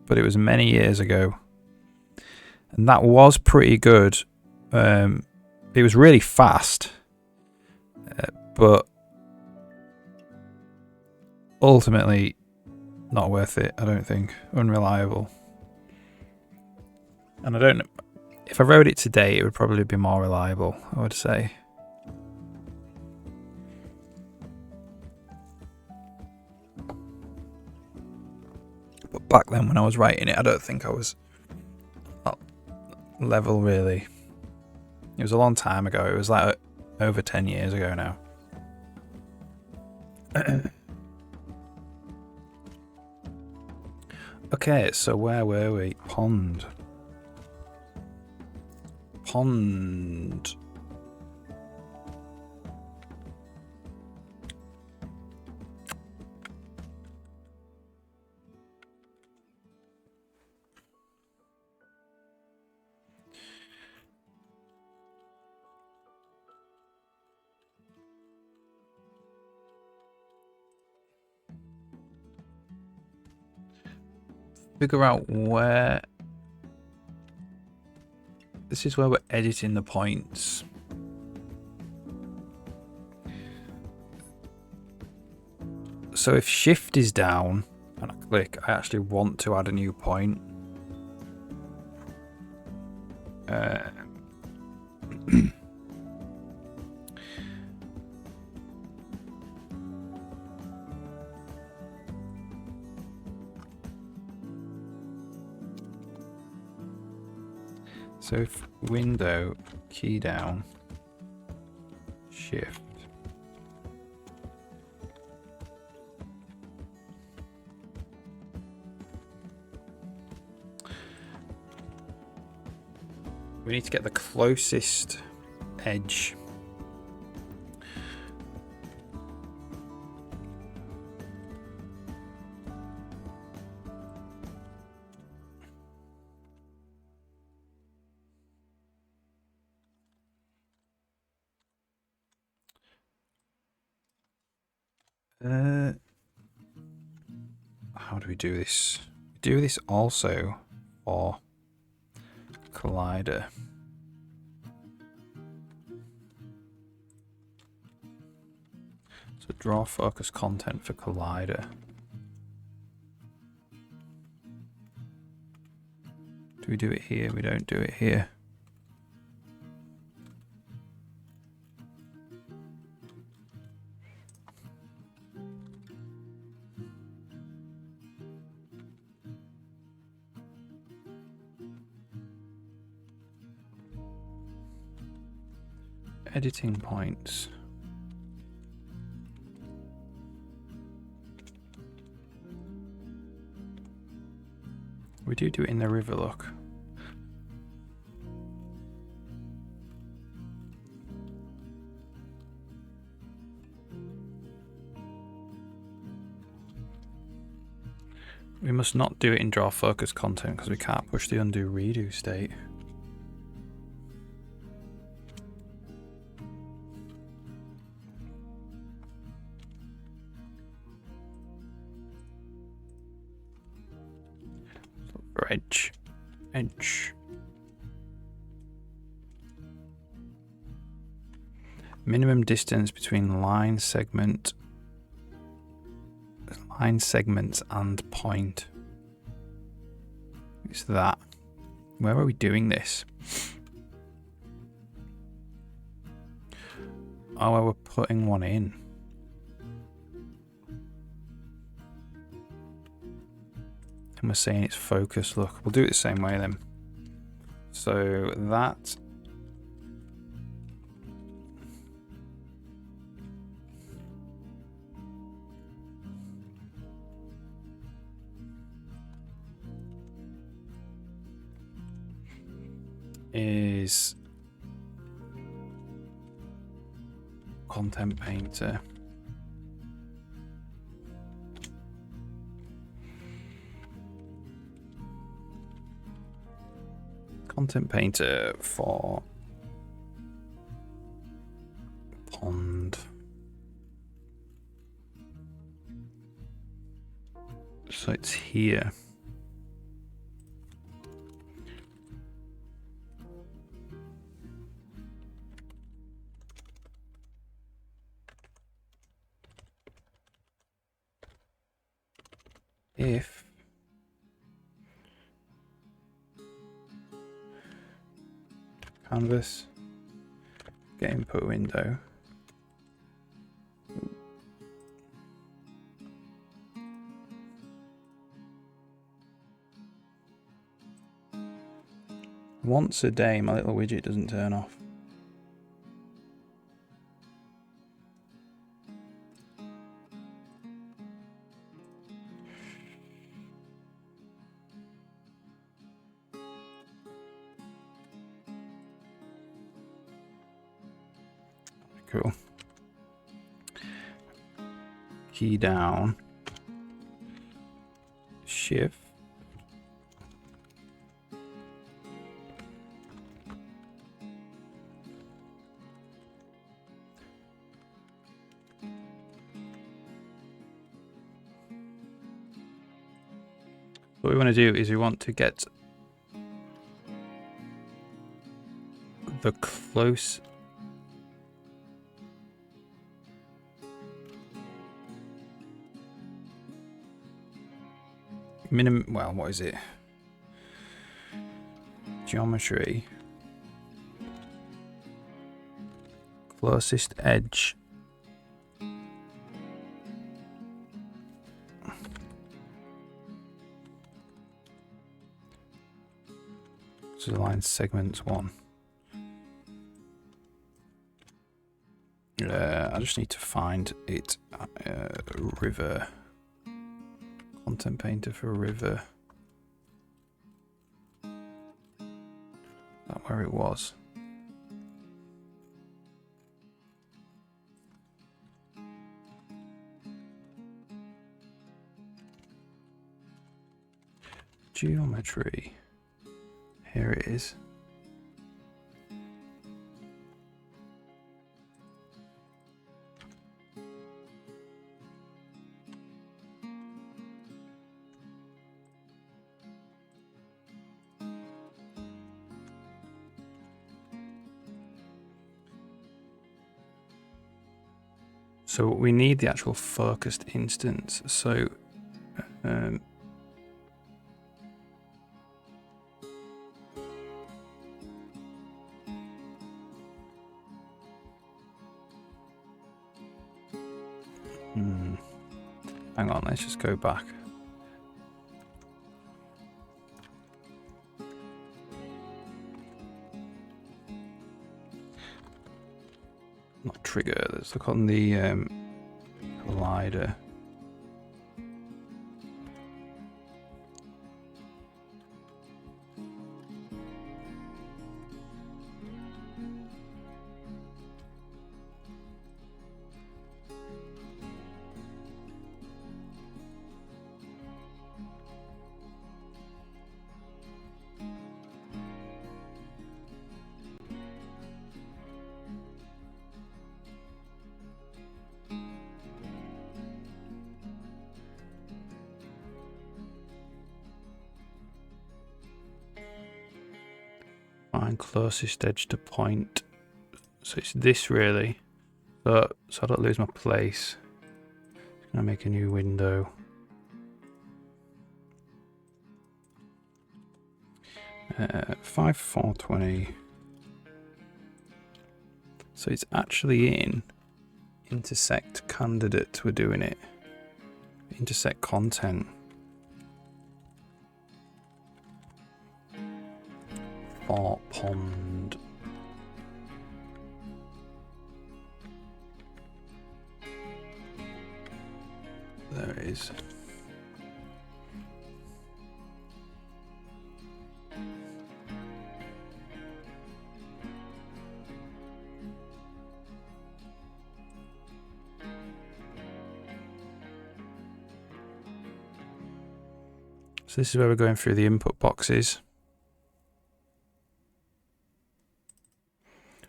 but it was many years ago, and that was pretty good. It was really fast, but ultimately not worth it, I don't think. Unreliable. And I don't know, if I wrote it today, it would probably be more reliable, I would say. But back then when I was writing it, I don't think I was at level really. It was a long time ago. It was like over 10 years ago now. Okay, so where were we? Pond. Pond. Figure out where. This is where we're editing the points. So if shift is down and I click, I actually want to add a new point. So if window, key down, shift. We need to get the closest edge. How do we do this? We do this also for collider. So draw focus content for collider. Do we do it here? We don't do it here. Editing points. We do it in the river, look. We must not do it in draw focus content because we can't push the undo redo state. For edge. Edge. Minimum distance between line segments and point. It's that. Where are we doing this? Oh, well, we're putting one in. And we're saying it's focus. Look, we'll do it the same way then. So that is content painter. Content painter for pond. So it's here. If canvas, get input window. Once a day, my little widget doesn't turn off. Cool. Key down. Shift. What we want to do is we want to get the close minimum, well, what is it? Geometry. Closest edge. So the line segments 1. I just need to find it. River. Content painter for river. Is that where it was? Geometry. Here it is. So we need the actual focused instance. So hang on, let's just go back. Not trigger, let's look on the collider. Find closest edge to point. So it's this really. So I don't lose my place. Just gonna make a new window. Uh, 5420. So it's actually in intersect candidate. We're doing it. Intersect content. Fart pond. There it is. So this is where we're going through the input boxes.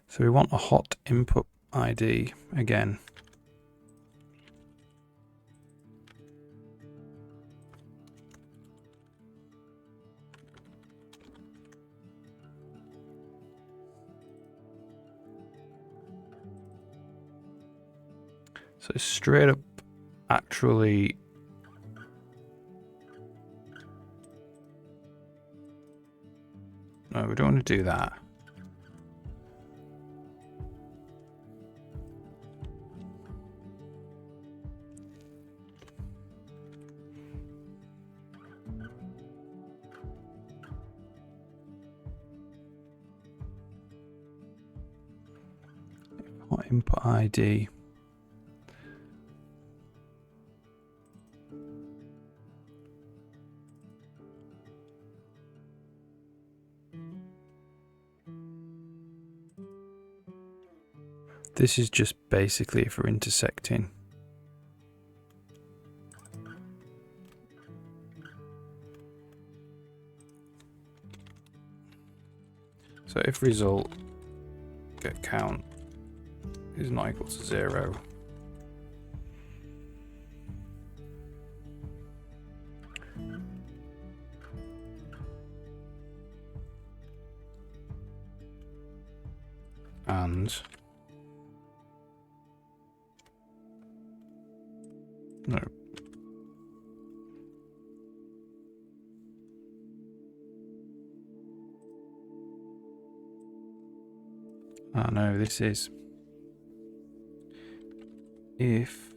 So we want a hot input ID again. So it's straight up actually no, we don't want to do that. Hot input ID. This is just basically for intersecting. So if result get count is not equal to 0, and no. Oh no, this is if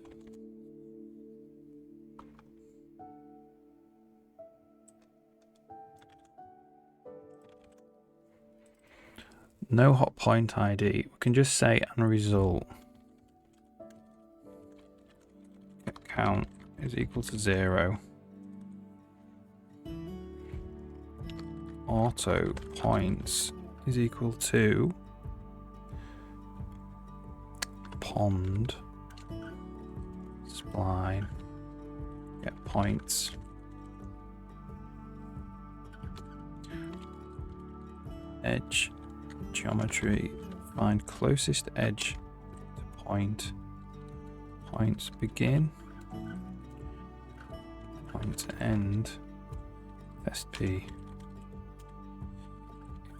no hot point ID, we can just say and result count is equal to 0. Auto points is equal to pond spline get points edge geometry, find closest edge to point, points begin, point end, SP,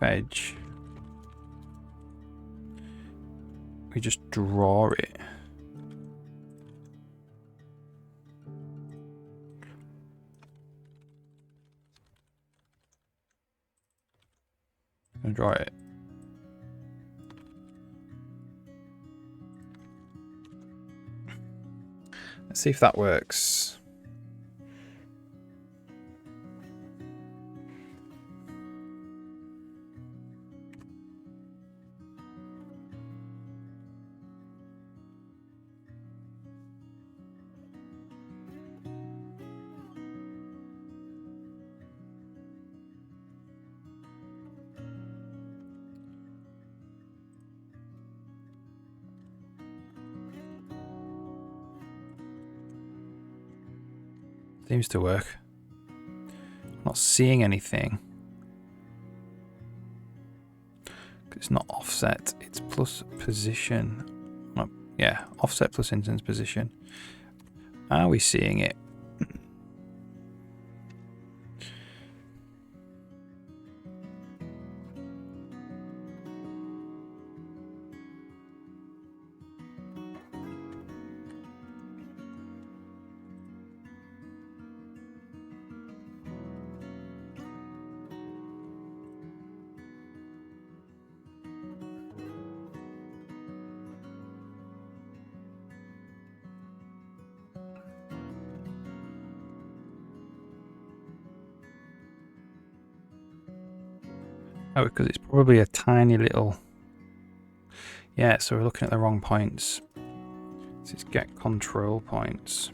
edge, we just draw it. I'm gonna draw it. Let's see if that works. Seems to work. I'm not seeing anything. It's not offset, it's plus position. Oh, yeah, offset plus instance position. Are we seeing it? Oh, because it's probably a tiny little... Yeah, so we're looking at the wrong points. This is get control points.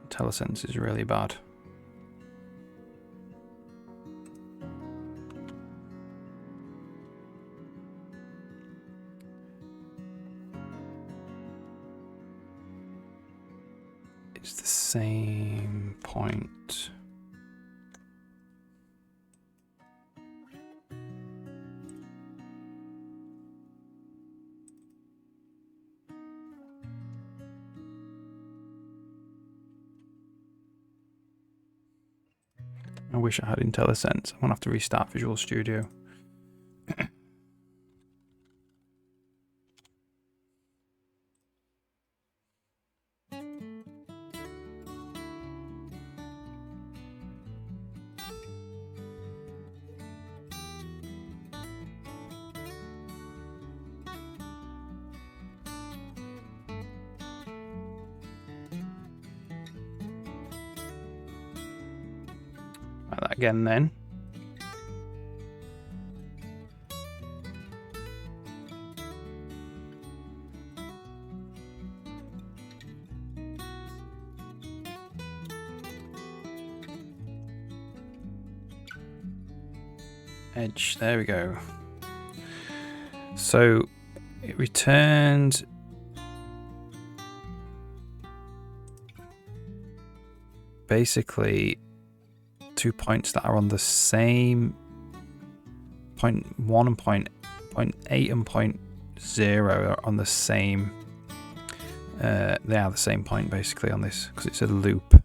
Telesense is really bad. It's the same point. I wish I had IntelliSense. I'm going to have to restart Visual Studio. Like that again then. Edge, there we go. So it returned basically 2 points that are on the same point 1 and point 8 and point 0 are on the same they are the same point basically on this because it's a loop.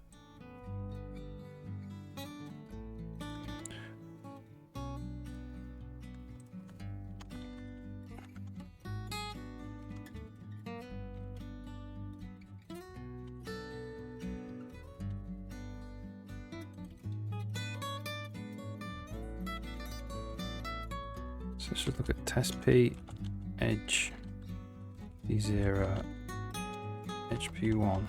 So let's just look at test P, edge P0, edge P1.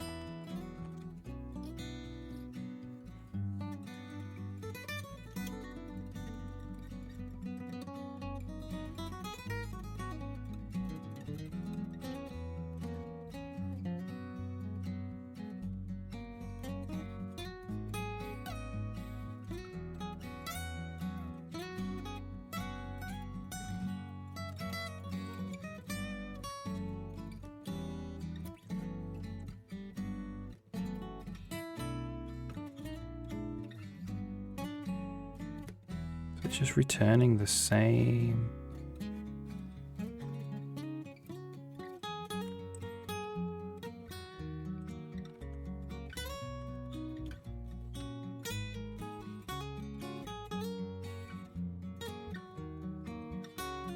It's just returning the same.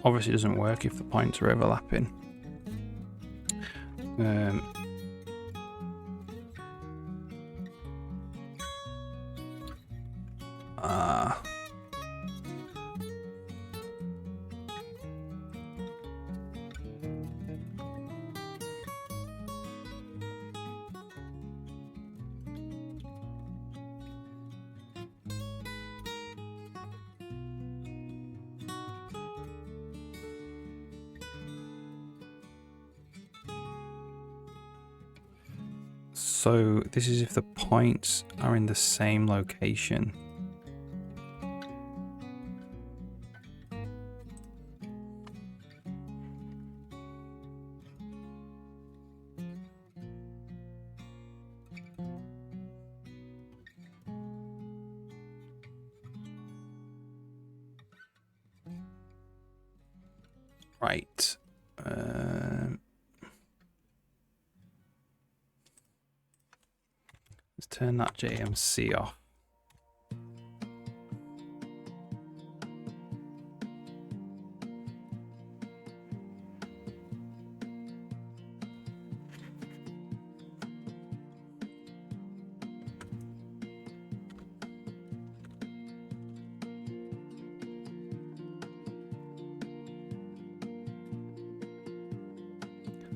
Obviously it doesn't work if the points are overlapping. So this is if the points are in the same location. Right. Let's turn that JMC off.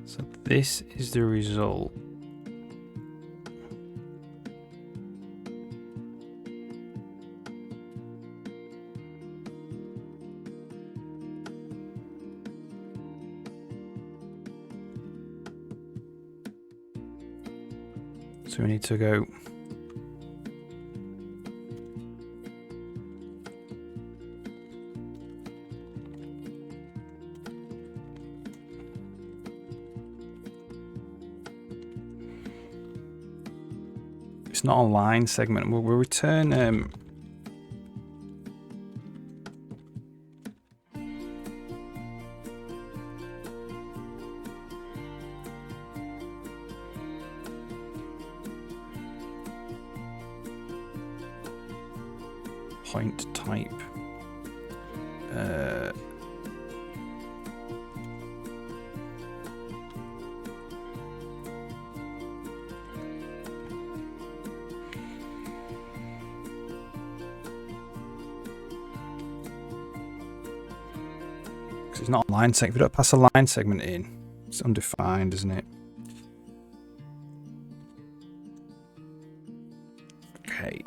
So this is the result. So we need to go it's not a line segment. We'll return point type. It's not a line segment. If you don't pass a line segment in, it's undefined, isn't it? Okay.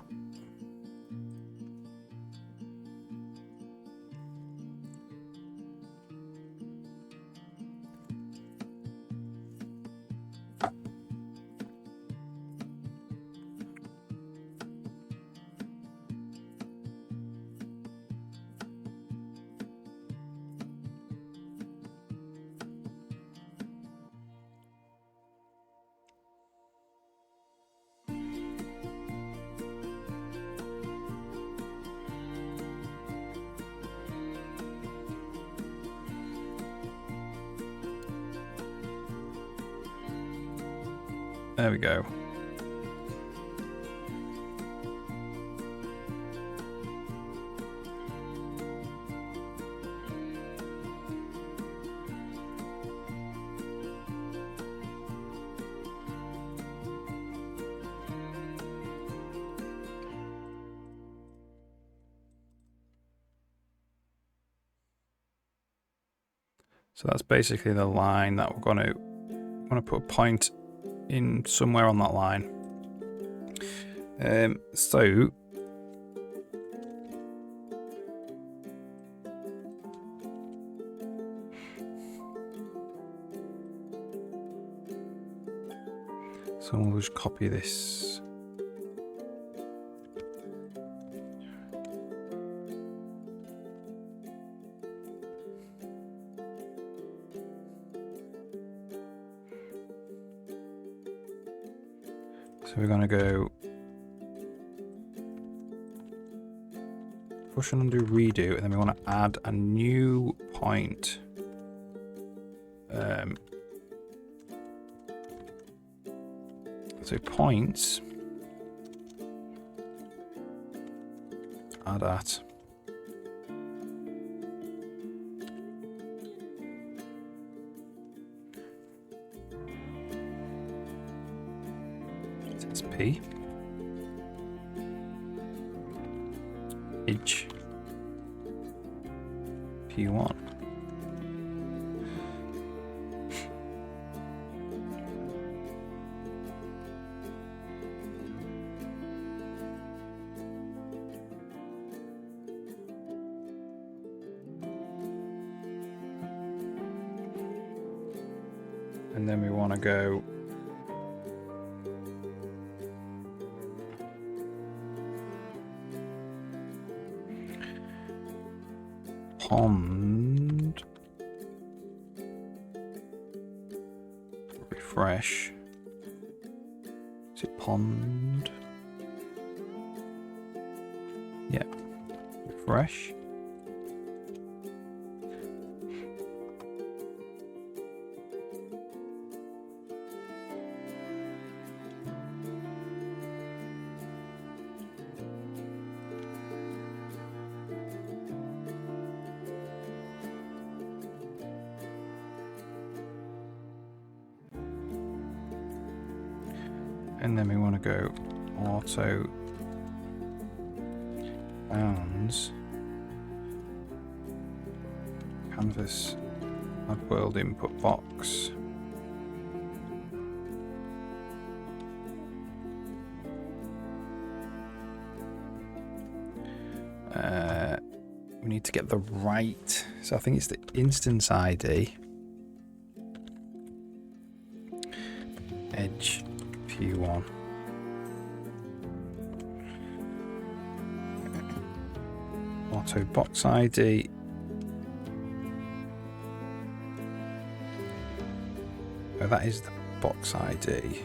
There we go. So that's basically the line that we're going to put a point in somewhere on that line. So we'll just copy this. So we're going to go push and undo redo, and then we want to add a new point. So points, add at. It's P. H. P1. And then we want to go pond, refresh. Is it pond? Yeah, refresh. And then we want to go auto bounds canvas add world input box. We need to get the right, so I think it's the instance ID, edge P1. Auto box ID. Oh, that is the box ID.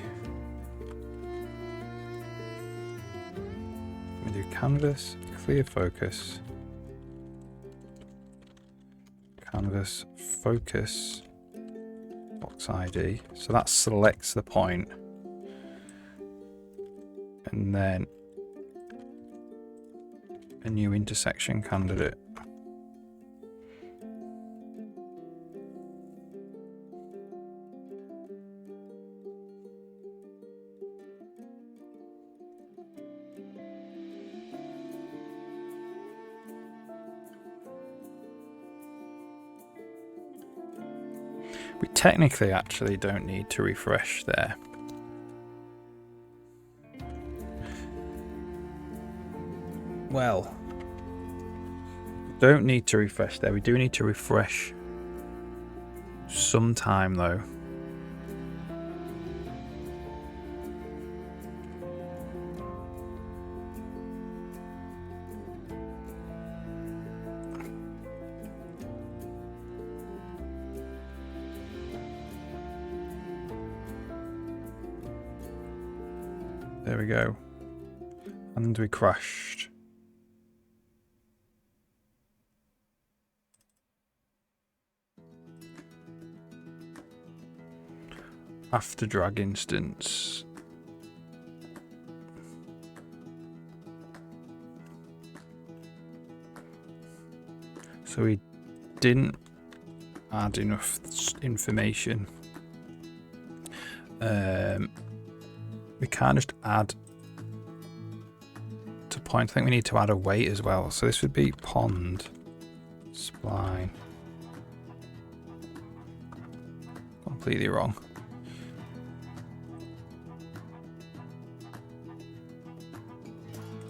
We do canvas, clear focus, canvas, focus, box ID. So that selects the point. And then a new intersection candidate. We technically actually don't need to refresh there. Well, don't need to refresh there. We do need to refresh sometime though. There we go. And we crashed. After drag instance. So we didn't add enough information. We can't just add to point. I think we need to add a weight as well. So this would be pond spline. Completely wrong.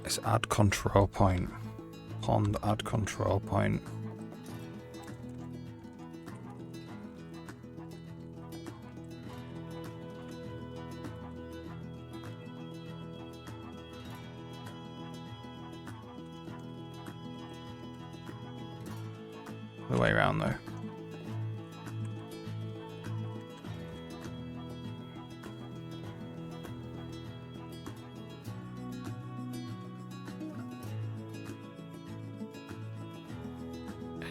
Let's add control point. Pond add control point. The way around though.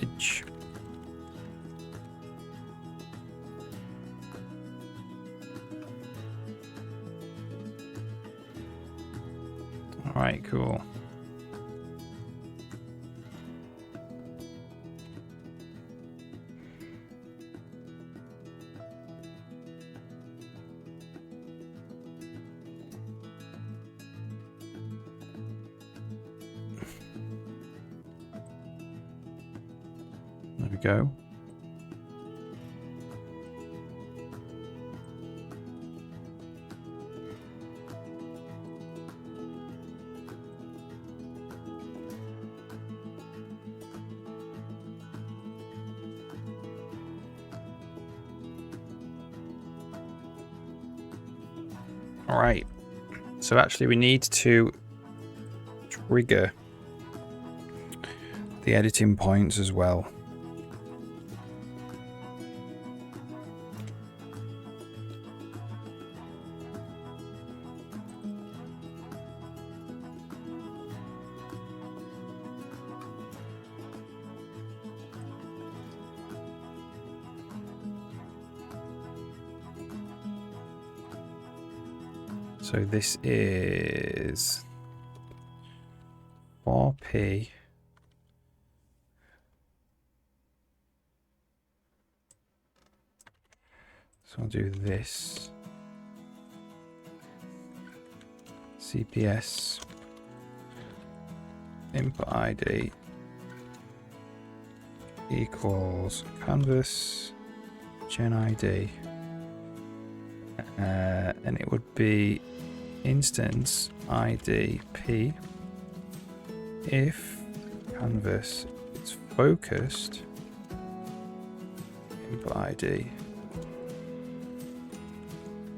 Edge. All right, cool. There we go. All right. So actually we need to trigger the editing points as well. So this is 4p. So I'll do this. CPS input ID equals canvas gen ID. And it would be instance ID P if canvas is focused input ID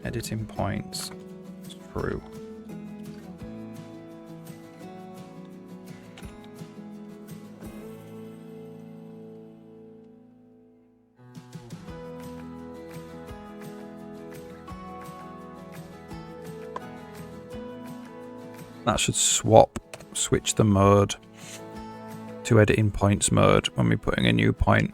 editing points is true. That should switch the mode to editing points mode when we're putting a new point.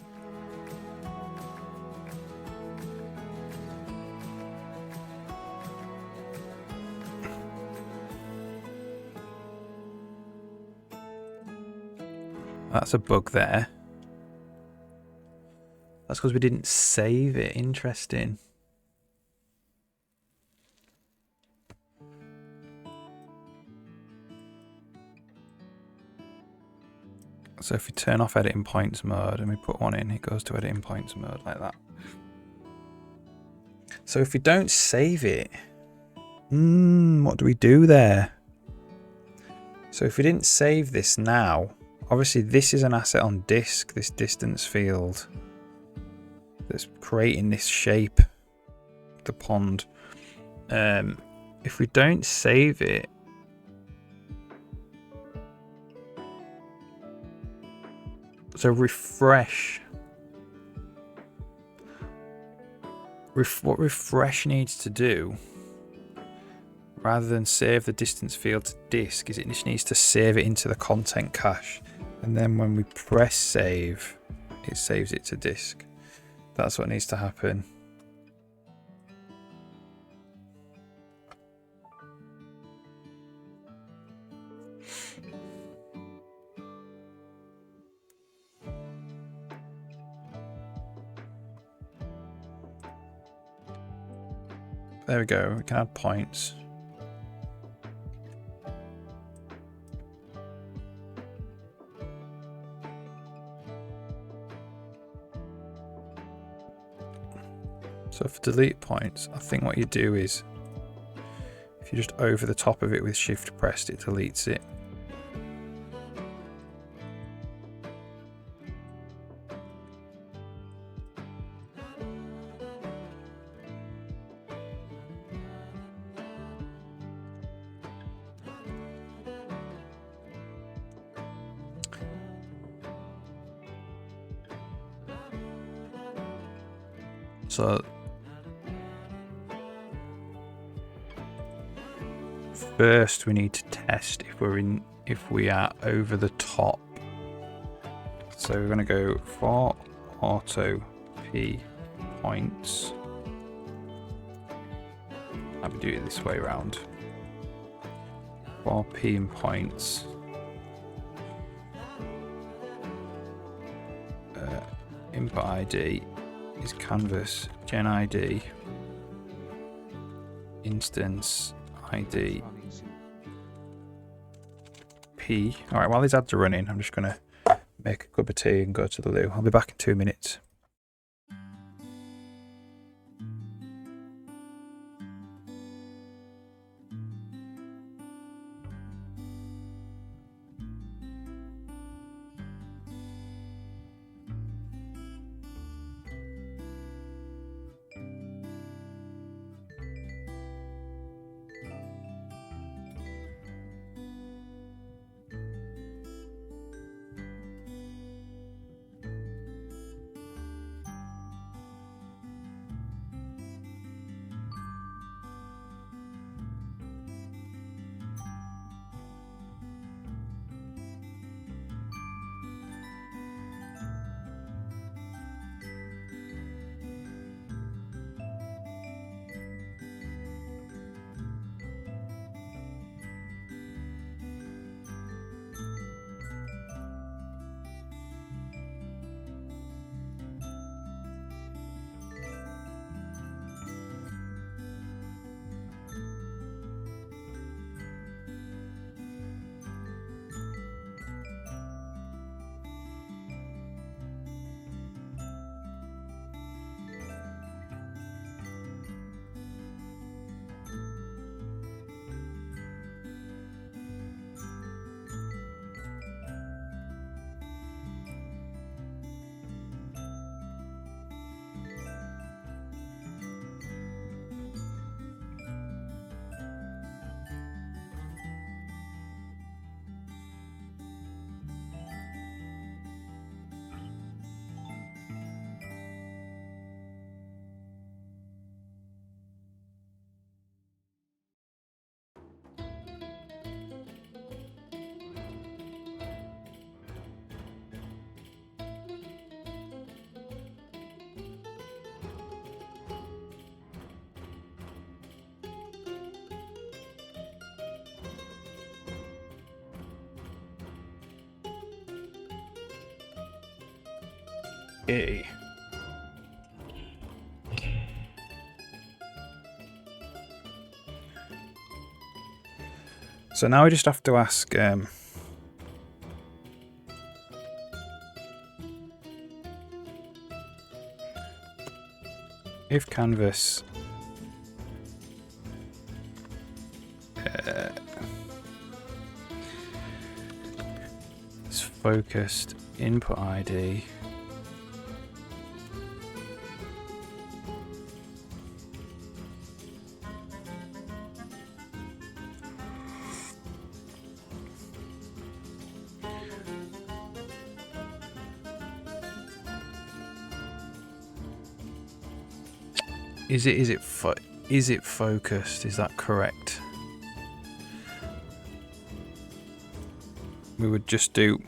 That's a bug there. That's because we didn't save it. Interesting. So if we turn off editing points mode and we put one in, it goes to editing points mode like that. So if we don't save it, what do we do there? So if we didn't save this now, obviously this is an asset on disk, this distance field that's creating this shape, the pond. If we don't save it, so refresh. What refresh needs to do, rather than save the distance field to disk, is it just needs to save it into the content cache, and then when we press save, it saves it to disk. That's what needs to happen. There we go, we can add points. So for delete points, I think what you do is, if you're just over the top of it with shift pressed, it deletes it. So first we need to test if we are over the top. So we're going to go for auto p points. Let me do it this way around. For p and points. Input ID is canvas gen ID instance ID P. Alright, while these ads are running, I'm just going to make a cup of tea and go to the loo. I'll be back in 2 minutes. E. So now we just have to ask if canvas is focused input ID is it focused? Is that correct? We would just do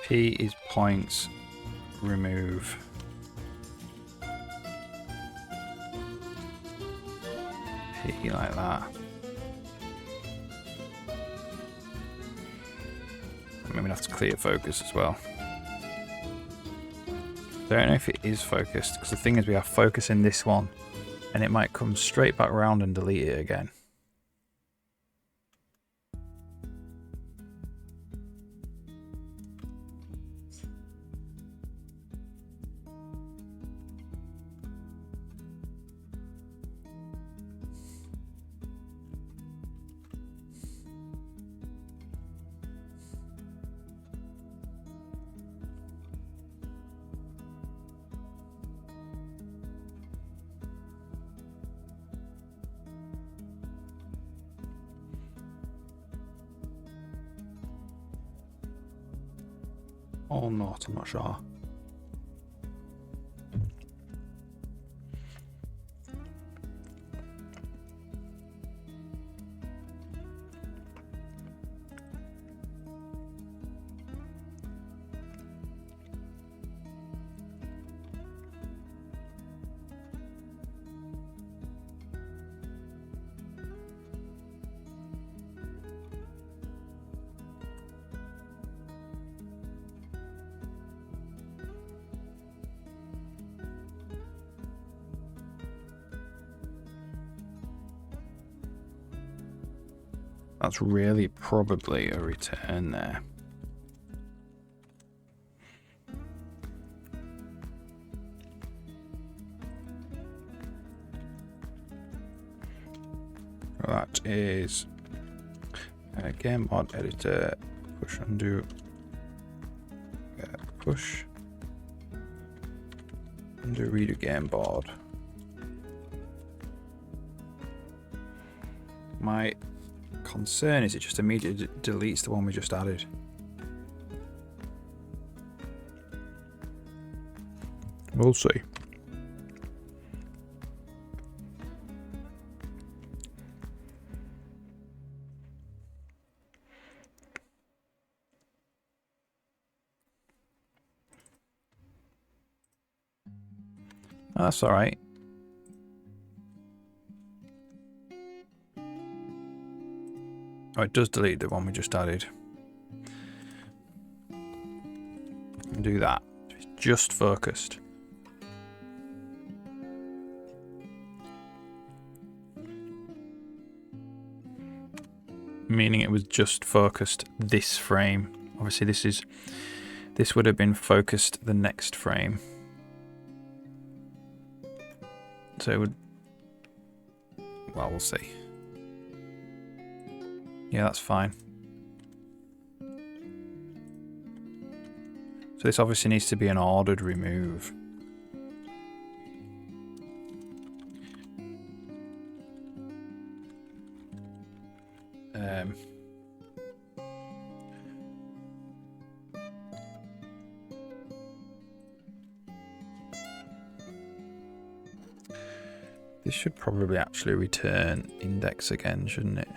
P is points, remove P like that. Maybe have to clear focus as well. Don't know if it is focused, because the thing is we are focusing this one and it might come straight back round and delete it again. Or not, I'm not sure. That's really probably a return there. That is game mod editor, push undo, push undo redo game board. My concern is it just immediately deletes the one we just added. We'll see. Oh, that's all right. Oh, it does delete the one we just added. Do that. It's just focused. Meaning it was just focused this frame. Obviously this would have been focused the next frame. So it would, well, we'll see. Yeah, that's fine. So this obviously needs to be an ordered remove. This should probably actually return index again, shouldn't it?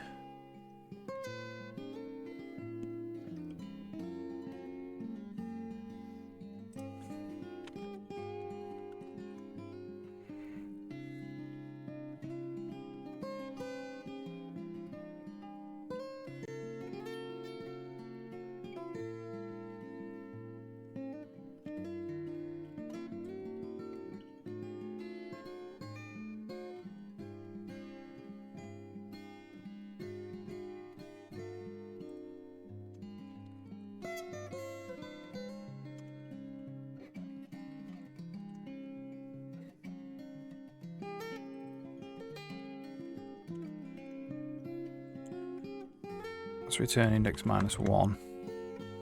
Let's return index -1.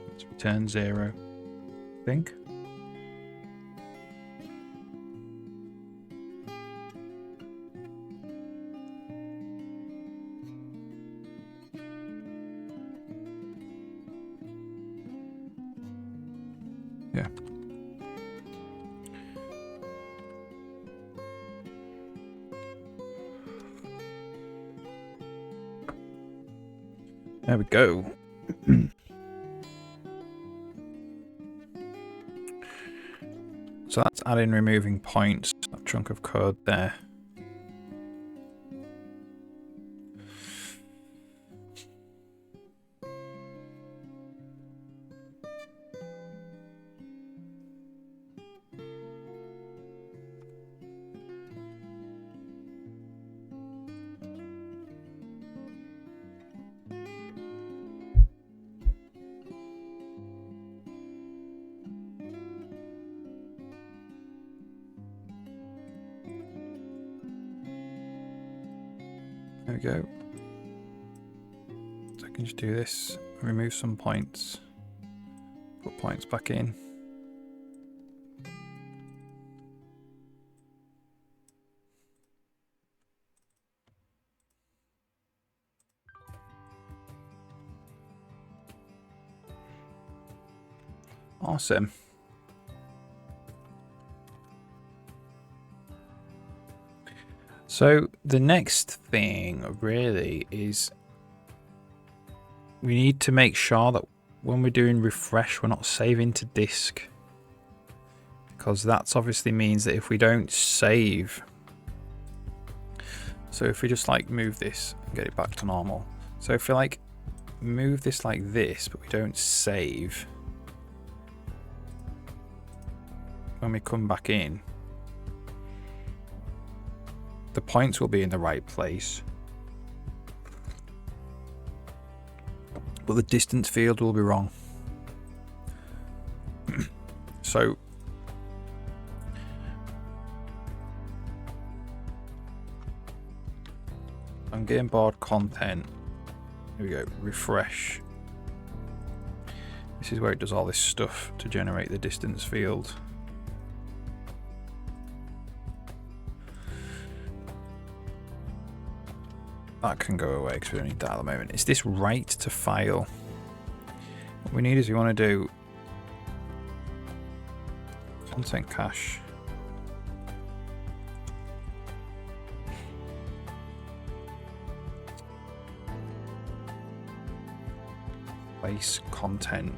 Let's return 0. I think. Yeah. There we go. So that's adding, removing points, that chunk of code there. There we go. So I can just do this, remove some points, put points back in. Awesome. So the next thing really is we need to make sure that when we're doing refresh, we're not saving to disk, because that's obviously means that if we don't save, so if we just like move this and get it back to normal, so if we like move this like this but we don't save, when we come back in, the points will be in the right place, but the distance field will be wrong. So on game board content, here we go, refresh. This is where it does all this stuff to generate the distance field. That can go away because we don't need that at the moment. It's this write to file. What we need is we want to do content cache. Place content.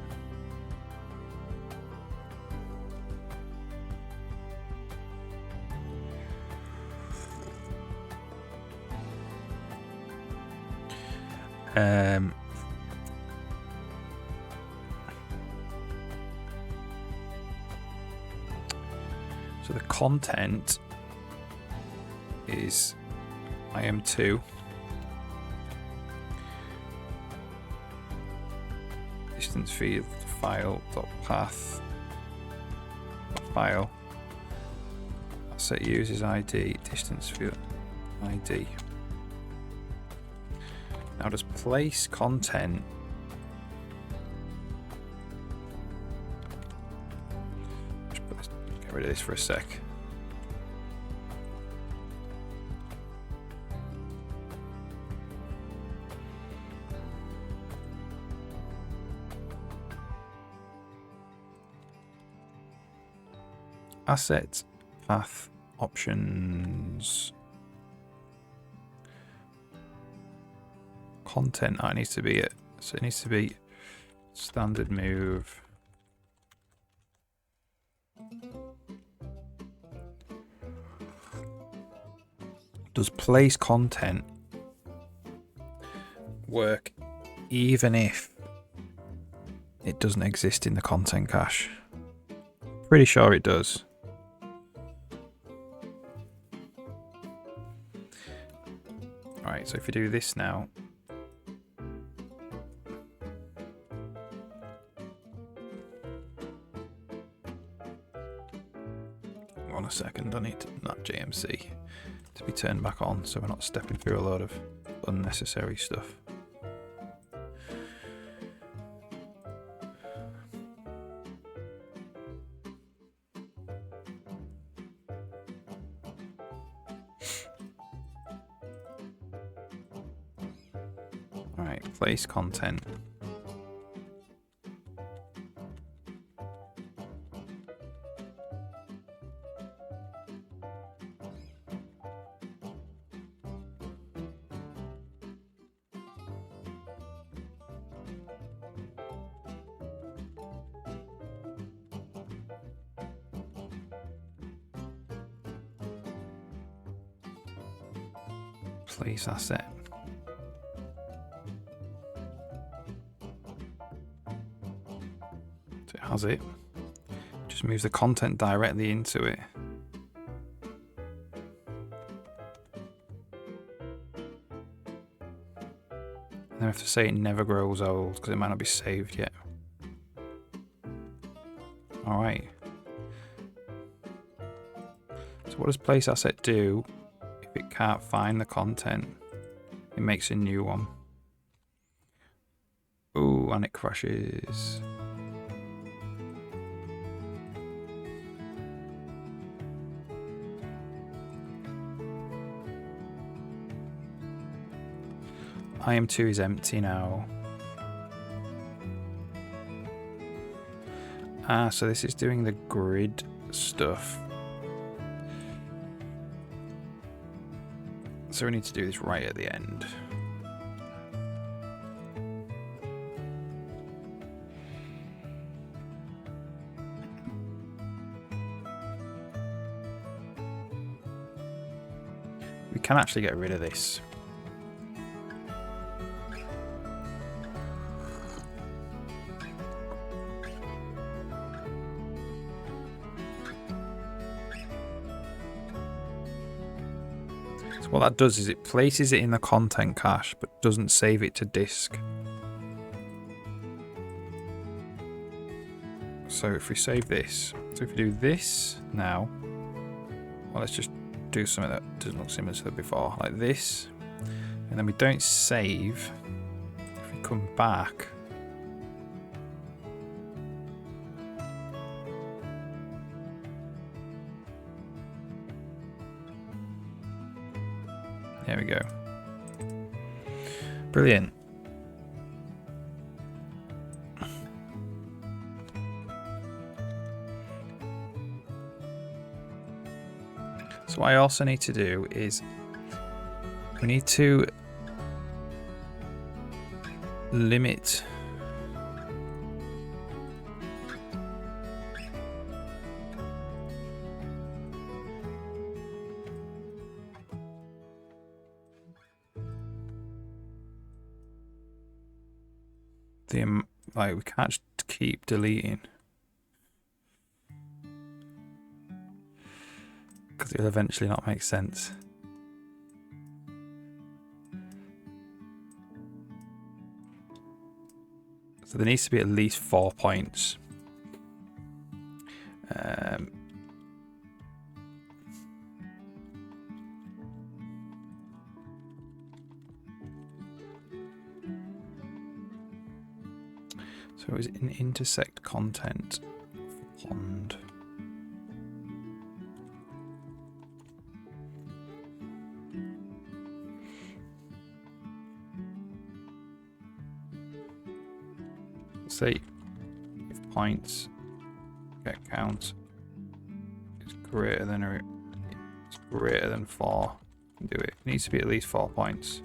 So the content is IM2 distance field file dot path file asset uses ID distance field ID. Now just place content. Just put this, get rid of this for a sec. Asset path options. Content, that needs to be it. So it needs to be standard move. Does place content work even if it doesn't exist in the content cache? Pretty sure it does. Alright, so if we do this now, a second, I need that JMC to be turned back on so we're not stepping through a load of unnecessary stuff. Alright, place content. Place asset. So it has it. Just moves the content directly into it. And I have to say it never grows old because it might not be saved yet. Alright. So what does place asset do if it can't find the content? It makes a new one. Ooh, and it crashes. IM2 is empty now. Ah, so this is doing the grid stuff. So we need to do this right at the end. We can actually get rid of this. So what that does is it places it in the content cache but doesn't save it to disk. So if we save this, so if we do this now, well, let's just do something that doesn't look similar to the before, like this, and then we don't save. If we come back, there we go. Brilliant. So what I also need to do is we need to limit the like we can't just keep deleting because it'll eventually not make sense. So there needs to be at least 4 points. So is it an intersect content pond? Say if points get count is greater than 4, you can do it. It needs to be at least 4 points.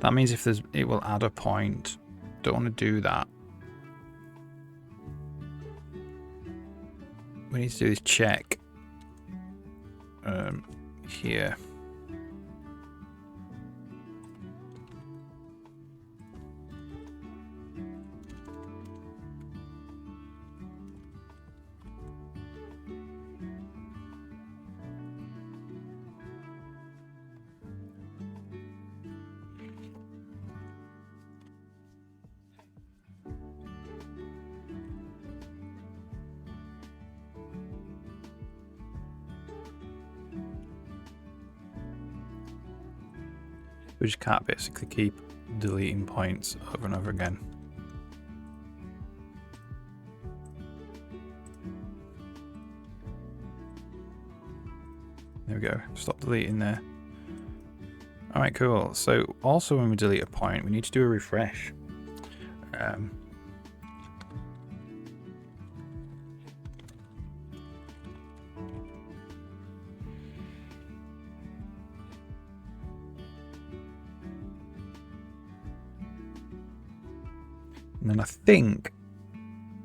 That means if there's, it will add a point. Don't want to do that. We need to do this check here. We just can't basically keep deleting points over and over again. There we go. Stop deleting there. Alright, cool. So also when we delete a point, we need to do a refresh. And then I think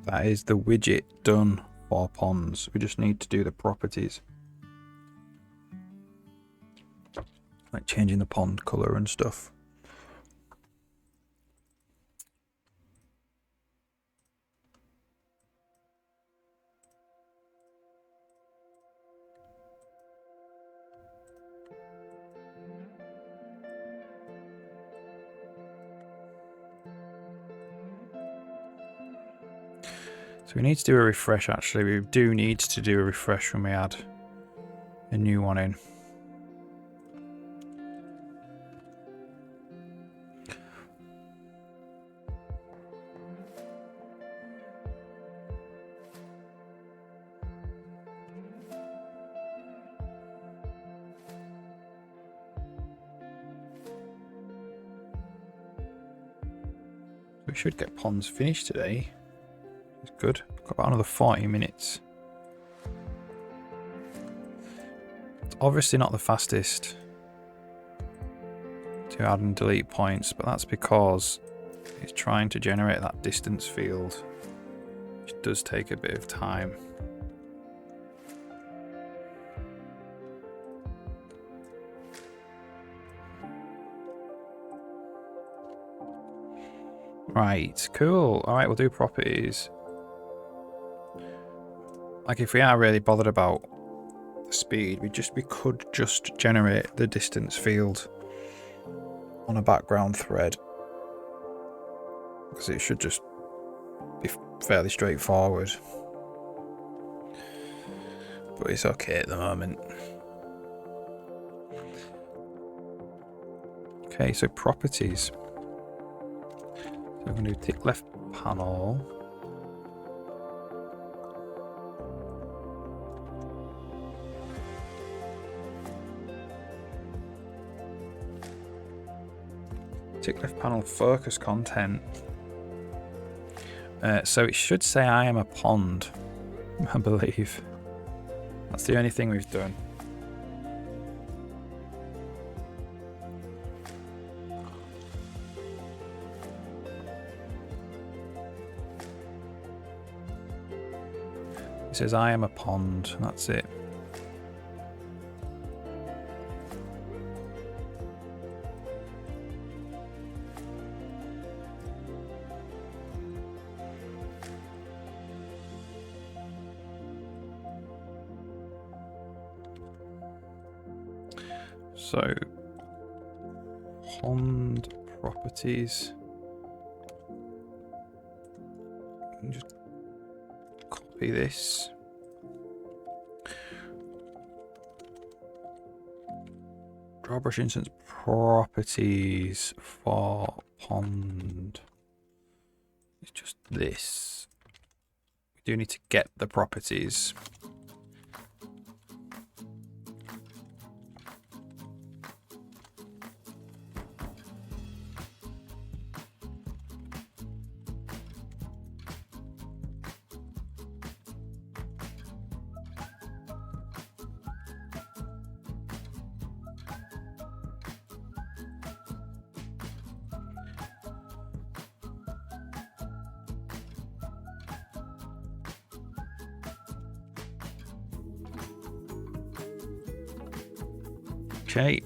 that is the widget done for ponds. We just need to do the properties. Like changing the pond color and stuff. So we need to do a refresh actually. We do need to do a refresh when we add a new one in. We should get ponds finished today. It's good. Got about another 40 minutes. It's obviously not the fastest to add and delete points, but that's because it's trying to generate that distance field, which does take a bit of time. Right, cool. Alright, we'll do properties. Like if we are really bothered about the speed, we could just generate the distance field on a background thread. Because it should just be fairly straightforward. But it's okay at the moment. Okay, so properties. So we're going to do tick left panel. Tick left panel focus content. So it should say I am a pond, I believe. That's the only thing we've done. It says I am a pond, that's it. So, pond properties. Just copy this. Drawbrush instance properties for pond. It's just this. We do need to get the properties. Okay.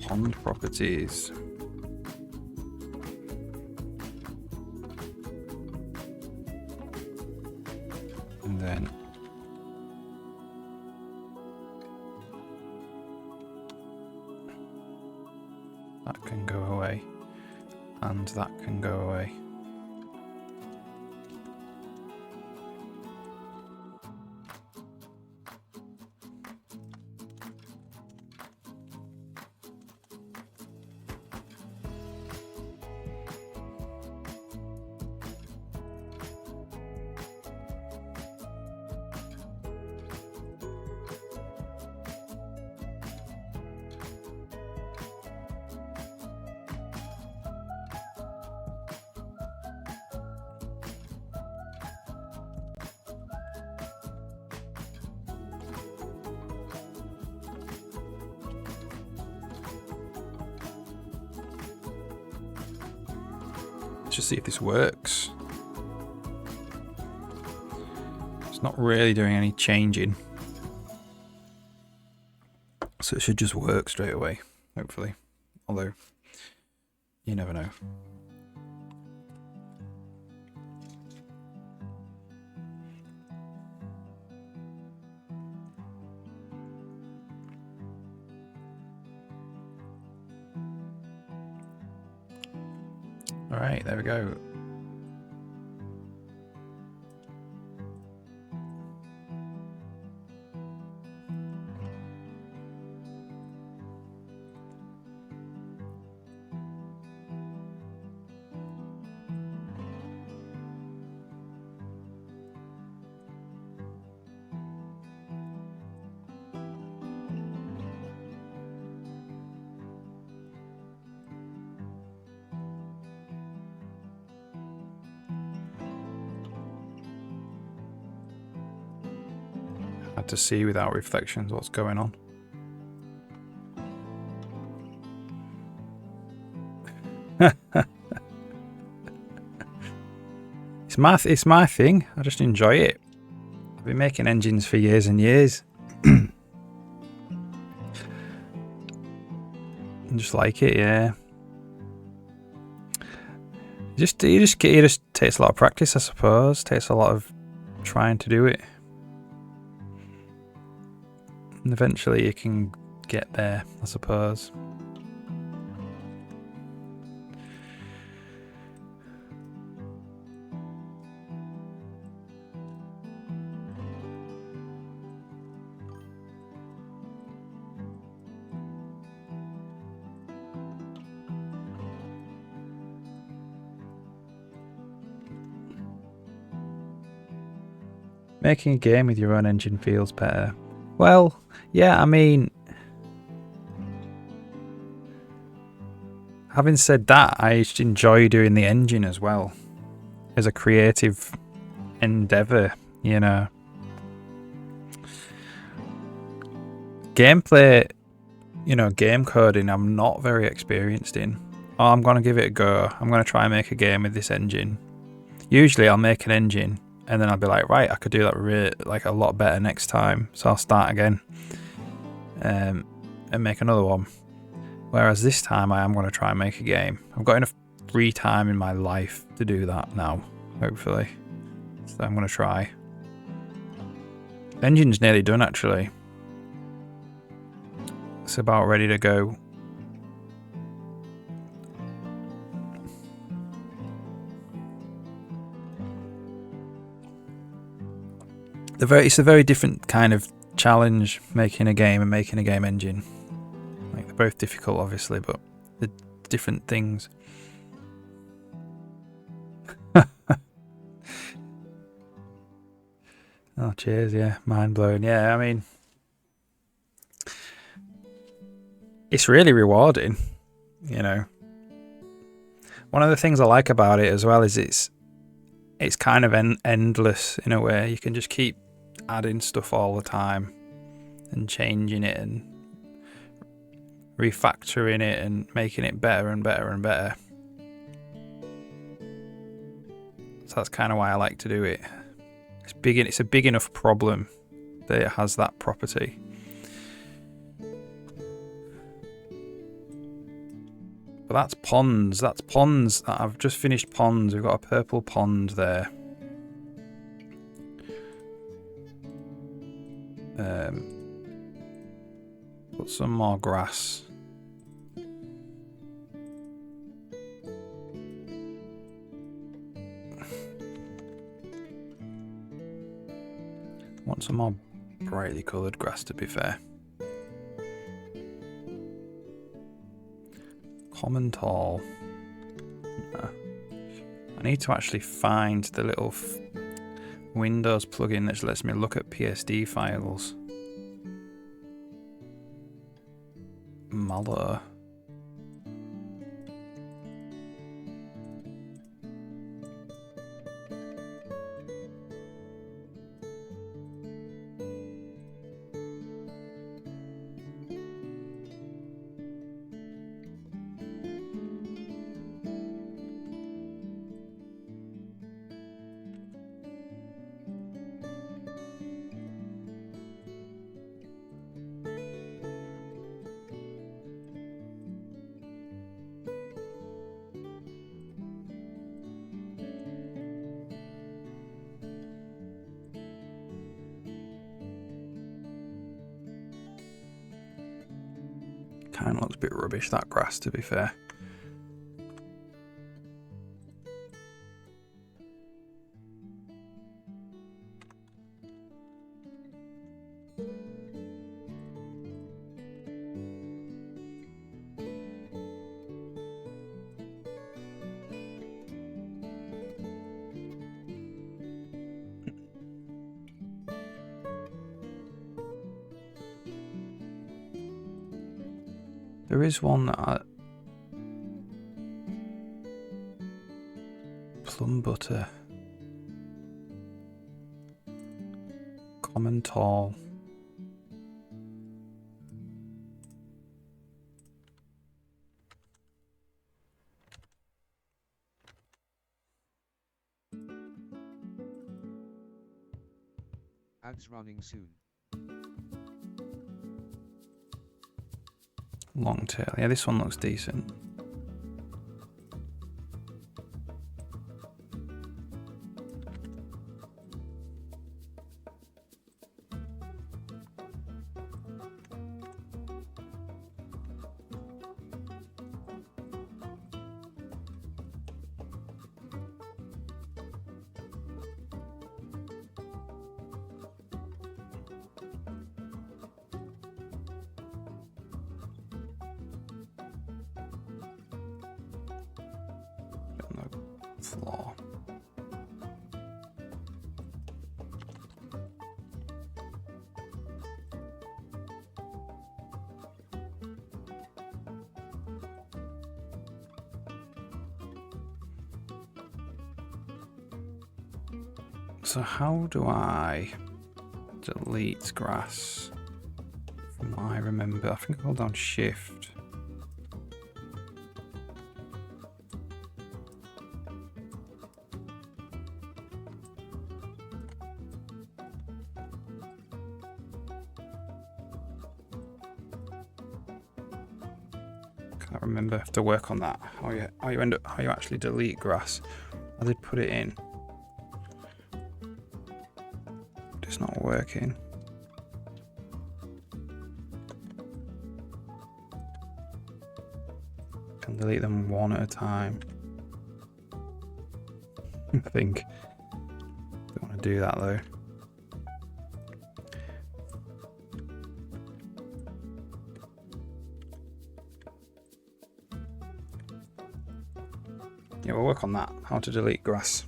Pond properties. And then that can go away. And that can go away. Let's just see if this works. It's not really doing any changing. So it should just work straight away, hopefully. Although, you never know. Alright, there we go. Had to see without reflections what's going on. It's my thing. I just enjoy it. I've been making engines for years and years. I just like it, yeah. It just takes a lot of practice, I suppose. Takes a lot of trying to do it. And eventually you can get there, I suppose. Making a game with your own engine feels better. Well, yeah, I mean, having said that, I just enjoy doing the engine as well as a creative endeavor, you know. Gameplay, you know, game coding, I'm not very experienced in. Oh, I'm going to give it a go. I'm going to try and make a game with this engine. Usually I'll make an engine and then I'll be like, right, I could do that like a lot better next time. So I'll start again and make another one. Whereas this time I am going to try and make a game. I've got enough free time in my life to do that now, hopefully. So I'm going to try. The engine's nearly done, actually. It's about ready to go. It's a very different kind of challenge, making a game and making a game engine. Like, they're both difficult, obviously, but they're different things. Oh, cheers, yeah. Mind blown. Yeah, I mean, it's really rewarding, you know. One of the things I like about it as well is it's kind of endless in a way. You can just keep adding stuff all the time and changing it and refactoring it and making it better and better and better. So that's kind of why I like to do it. It's a big enough problem that it has that property. But that's ponds. That's ponds. I've just finished ponds. We've got a purple pond there. Put some more grass. Want some more brightly coloured grass, to be fair. Common tall. I need to actually find the little Windows plugin that lets me look at PSD files. Mallow. Kind of looks a bit rubbish, that grass, to be fair. There is one that plum butter, common tall. Ads running soon. Long tail. Yeah, this one looks decent. On the floor. So how do I delete grass? From what I remember, I think I hold down shift. Can't remember. Have to work on that. How you actually delete grass. I did put it in. It's not working. Can delete them one at a time. I think. Don't want to do that though. Yeah, we'll work on that. How to delete grass.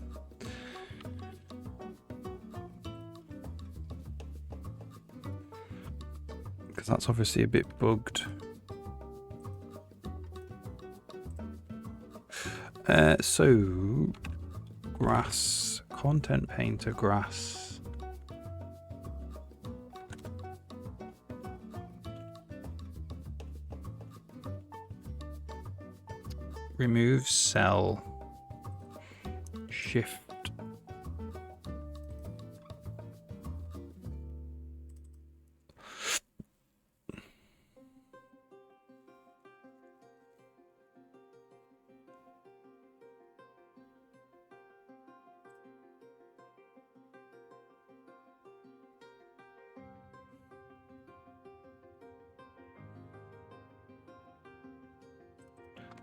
Because that's obviously a bit bugged. So, grass, content painter, grass. Remove cell, shift.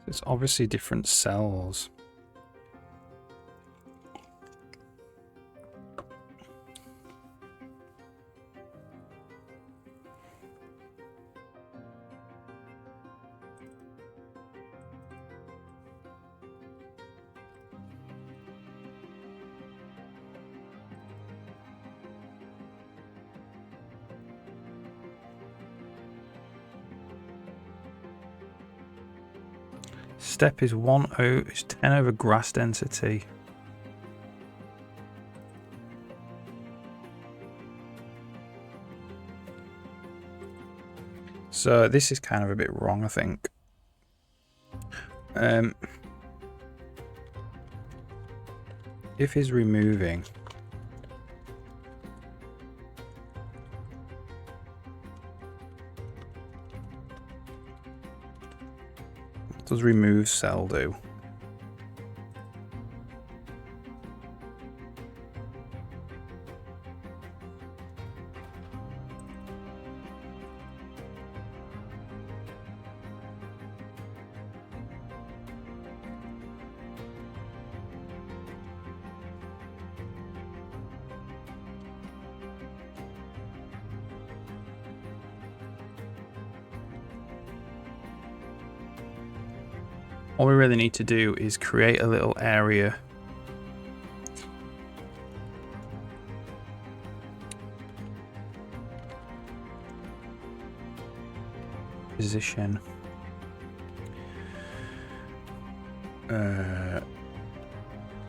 It's obviously different cells. Step is 10 over grass density. So this is kind of a bit wrong, I think. If he's removing, what does remove cell do? all we really need to do is create a little area position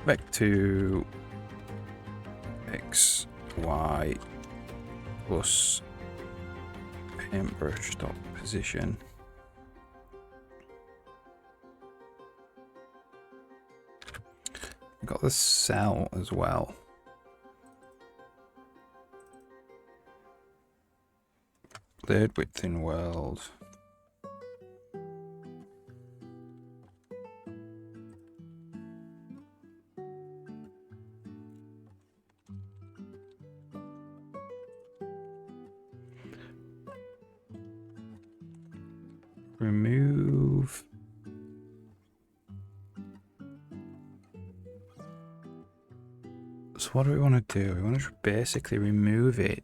vec2 x y plus paintbrush dot position. We've got the cell as well. Blade width in world. Remove. So what do we want to do? We want to basically remove it.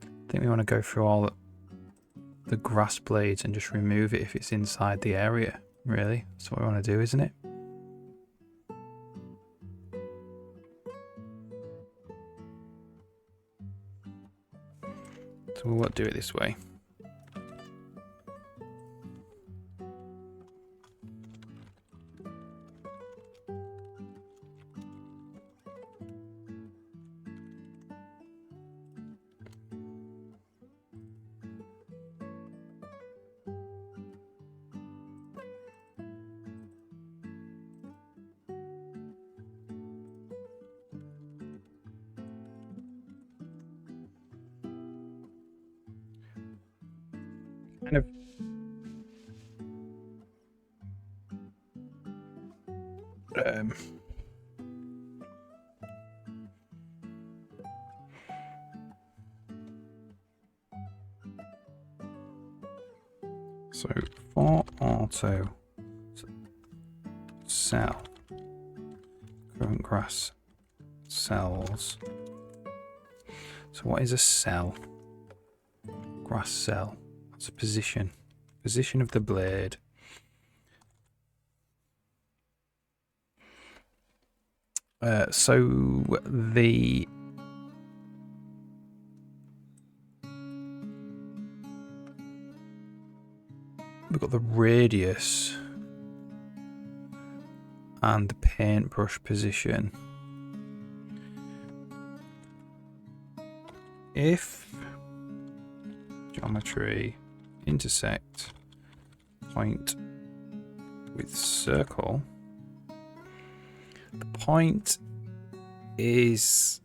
I think we want to go through all the grass blades and just remove it if it's inside the area, really. That's what we want to do, isn't it? So we'll do it this way. Kind of so for auto cell current grass cells. So what is a cell? Grass cell. That's a position of the blade. So the we've got the radius and the paintbrush position. If geometry intersect point with circle, the point is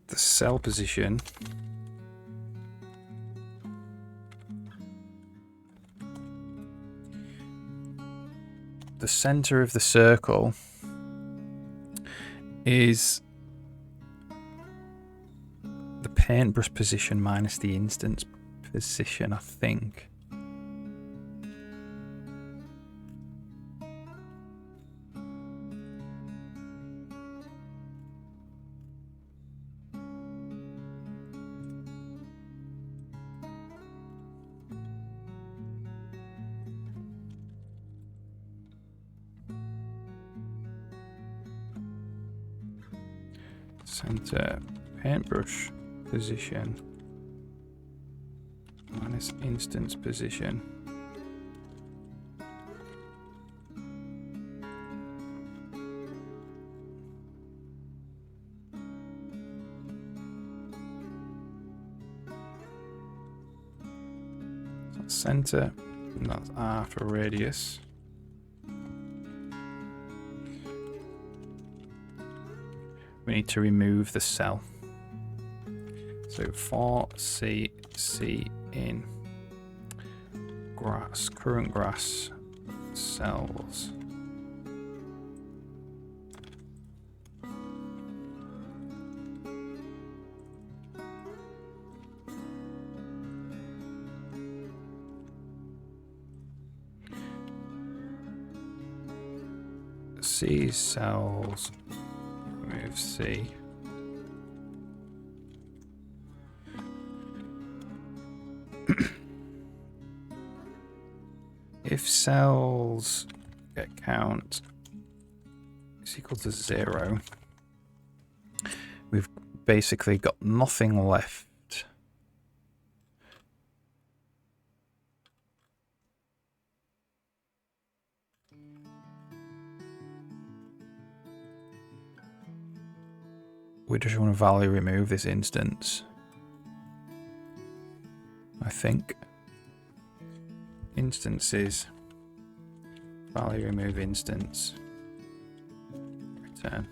the cell position the center of the circle is the paintbrush position minus the instance position, I think. Center paintbrush position minus instance position. So that's center, and that's R for radius. We need to remove the cell. So for C in grass, current grass cells. C cells remove. remove C. If cells get count is equal to 0, we've basically got nothing left. We just want to value remove this instance, I think. Instances, value remove instance, return.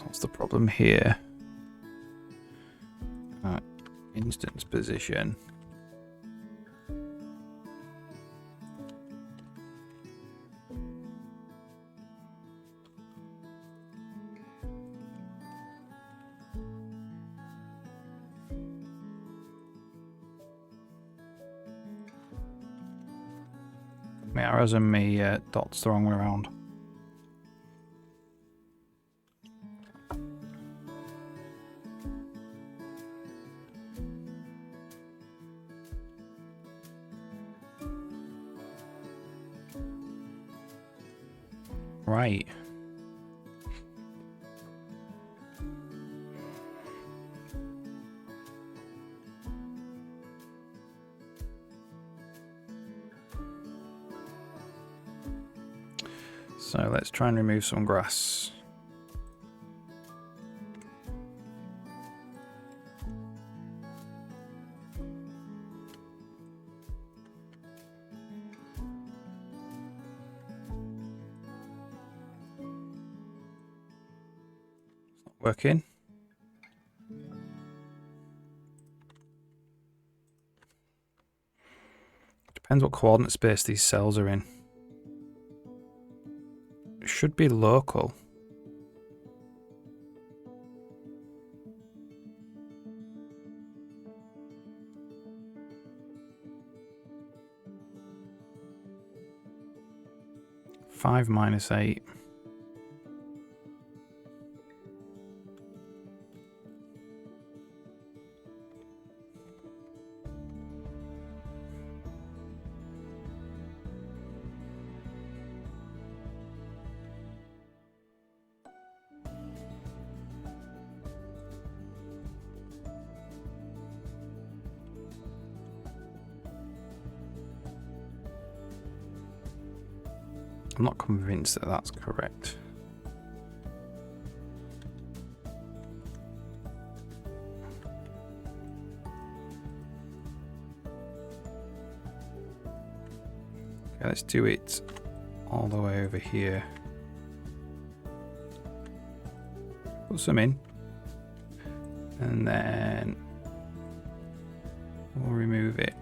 What's the problem here? Instance position. My arrows and my dots the wrong way around. Right. So let's try and remove some grass. Working. Depends what coordinate space these cells are in. It should be local. Five minus 8. I'm not convinced that that's correct. Okay, let's do it all the way over here. Put some in. And then we'll remove it.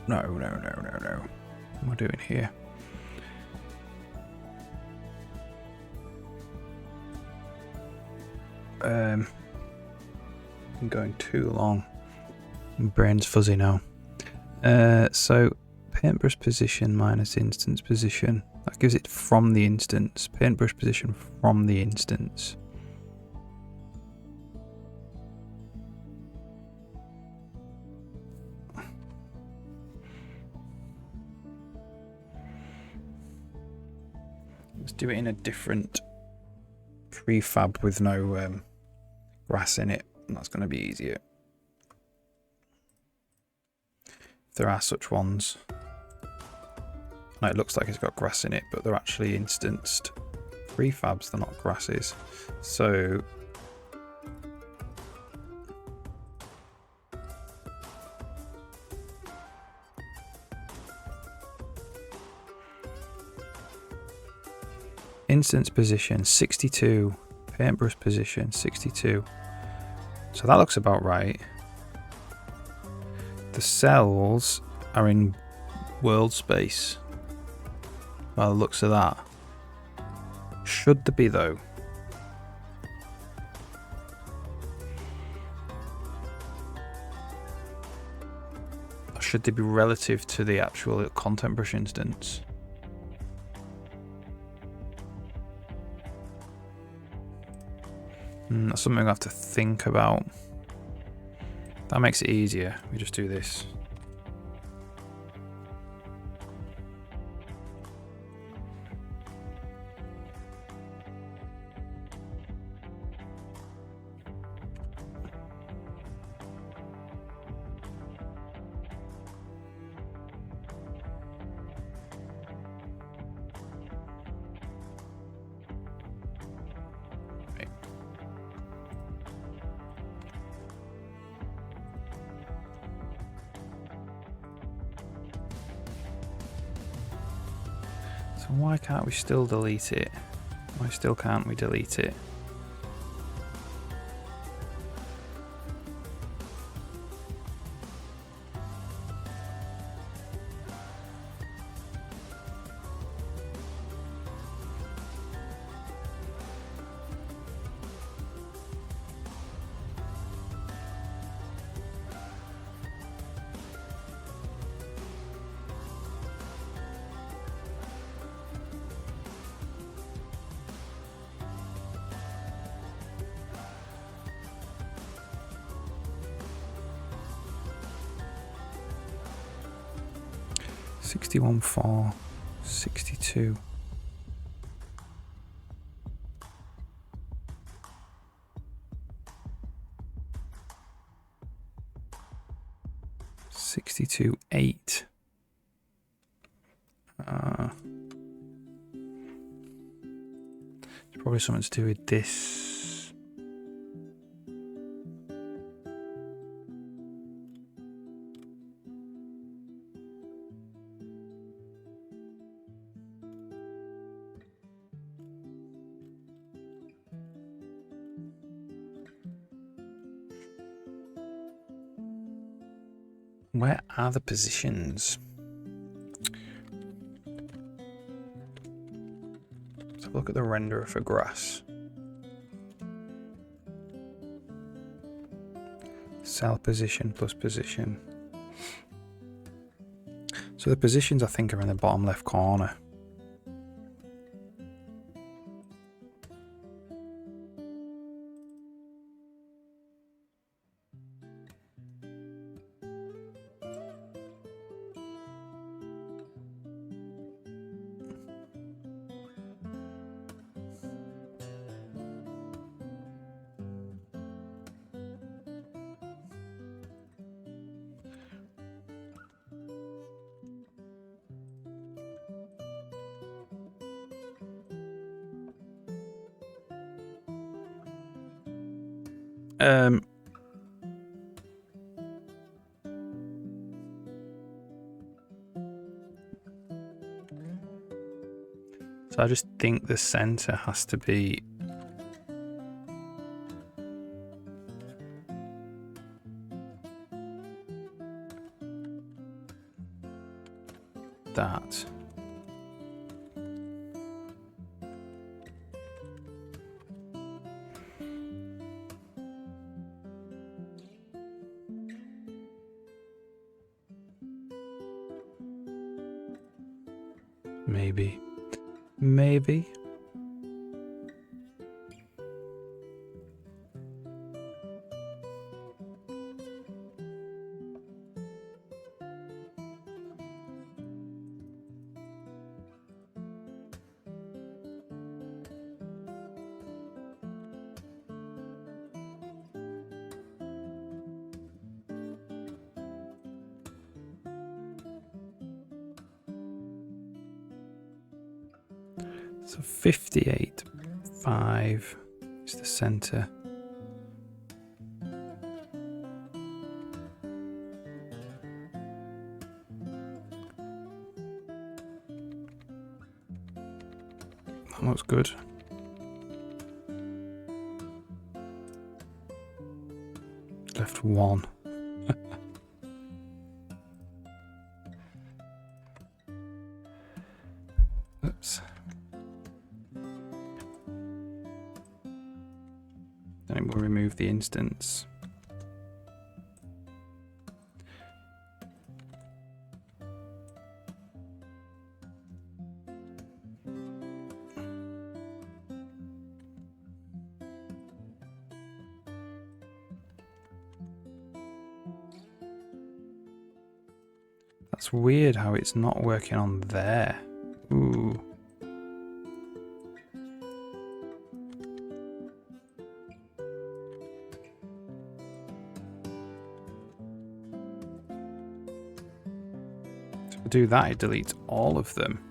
No. What am I doing here? I'm going too long. My brain's fuzzy now. So paintbrush position minus instance position. That gives it from the instance. Paintbrush position from the instance. Let's do it in a different prefab with no grass in it. And that's going to be easier. if there are such ones. Now it looks like it's got grass in it, but they're actually instanced prefabs, they're not grasses. So instance position 62, paintbrush position 62. So that looks about right. The cells are in world space. By the looks of that. Should there be though? Or should they be relative to the actual content brush instance? That's something I have to think about. That makes it easier. We just do this. Why can't we still delete it? Why still can't we delete it? $61 for 62. $62.8. It's probably something to do with this. Where are the positions? Let's have a look at the renderer for grass. Cell position plus position. So the positions I think are in the bottom left corner. So I just think the center has to be that. Maybe. Maybe. So 58.5 is the center. That looks good. Left one. Oops. Then it will remove the instance. That's weird how it's not working on there. Ooh. So if I do that, it deletes all of them.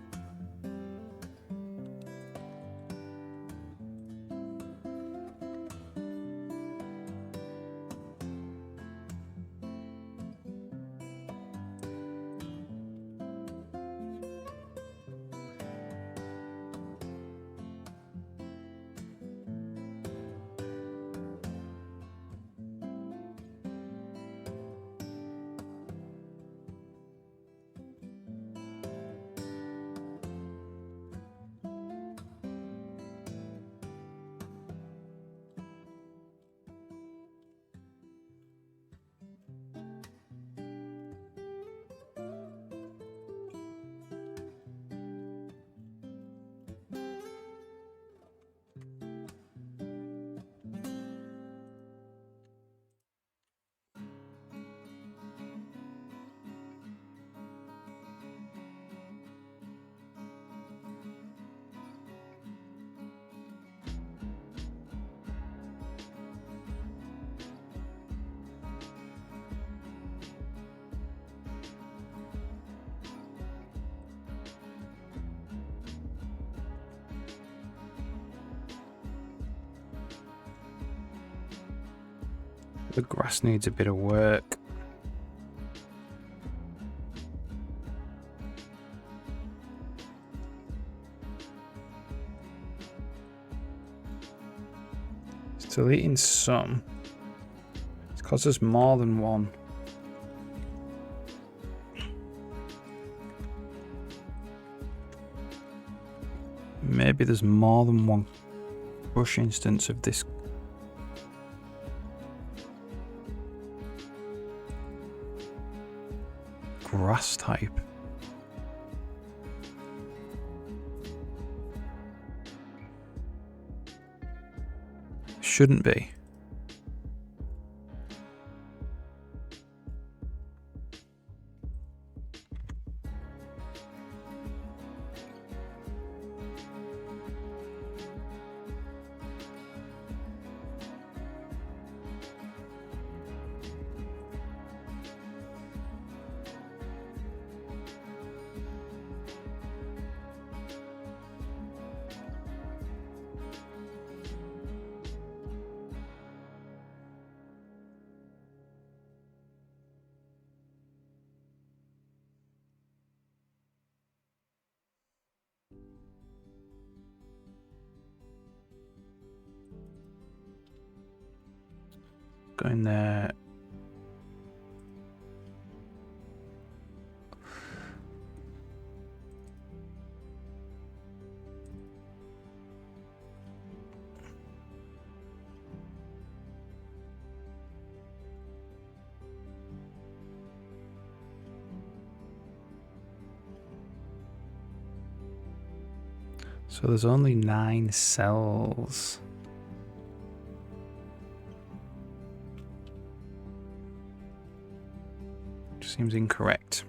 The grass needs a bit of work. It's deleting some. It's because there's more than one. Maybe there's more than one bush instance of this. Grass type. Shouldn't be. Go in there. So there's only 9 cells. Which seems incorrect.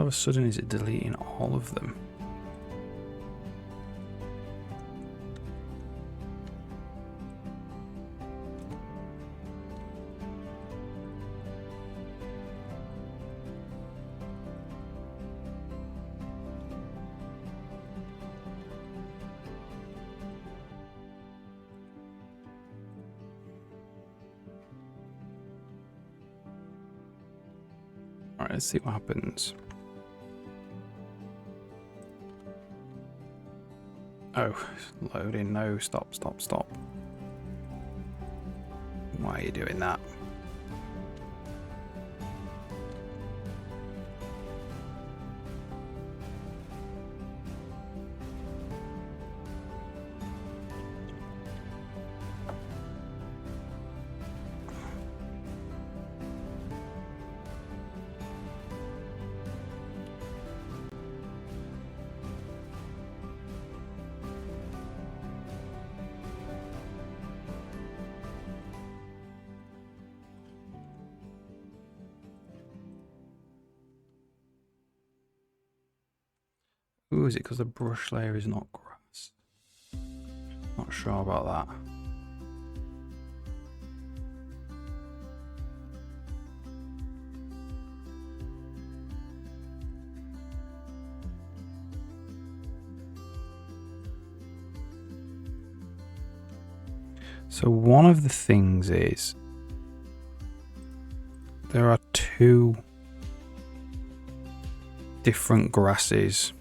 a sudden is it deleting all of them? Alright, let's see what happens. Oh, loading. No, stop. Why are you doing that? Ooh, is it because the brush layer is not grass? Not sure about that. So one of the things is there are two different grasses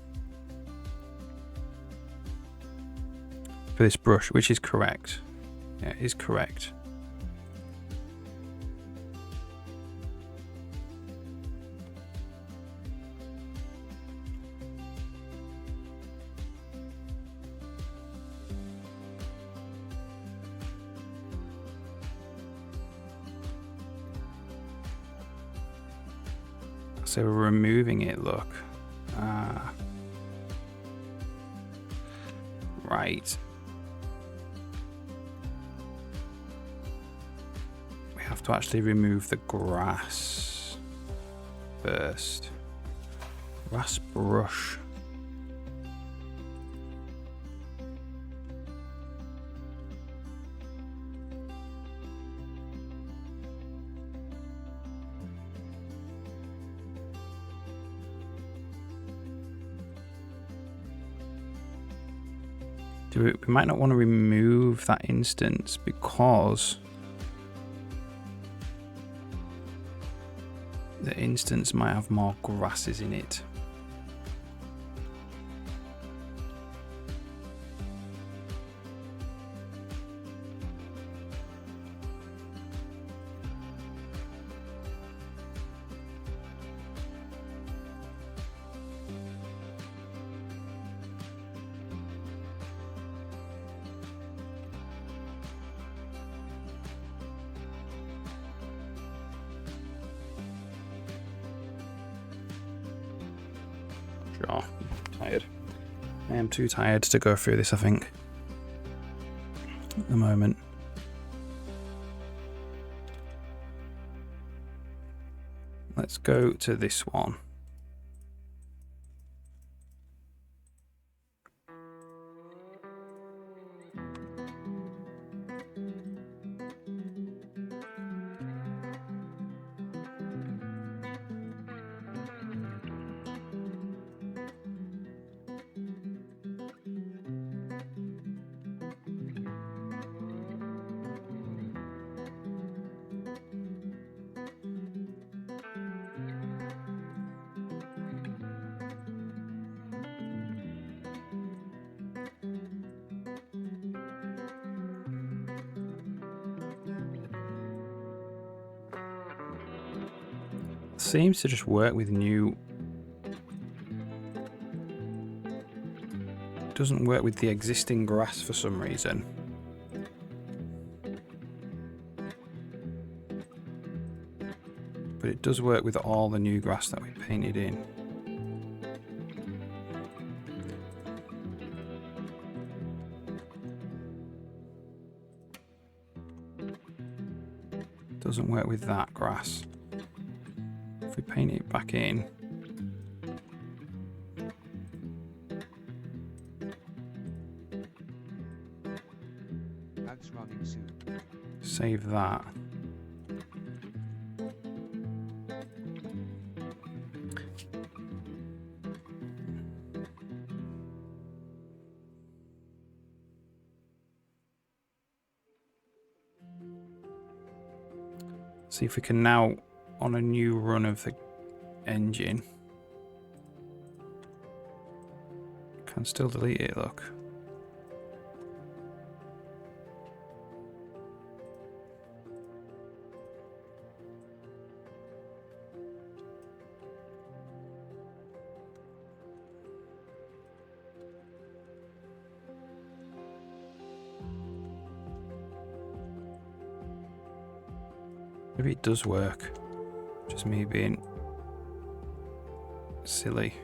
for this brush, which is correct. Yeah, it is correct. So we're removing it, look. Right. We have to actually remove the grass first. Grass brush. We might not want to remove that instance because the instance might have more grasses in it. Sure. Tired. I am too tired to go through this, I think, at the moment. Let's go to this one. Seems to just work with new. Doesn't work with the existing grass for some reason. But it does work with all the new grass that we painted in. Doesn't work with that grass. If we paint it back in, Ads running soon. Save that. See if we can now, on a new run of the engine, can still delete it, look. Maybe it does work. Just me being silly.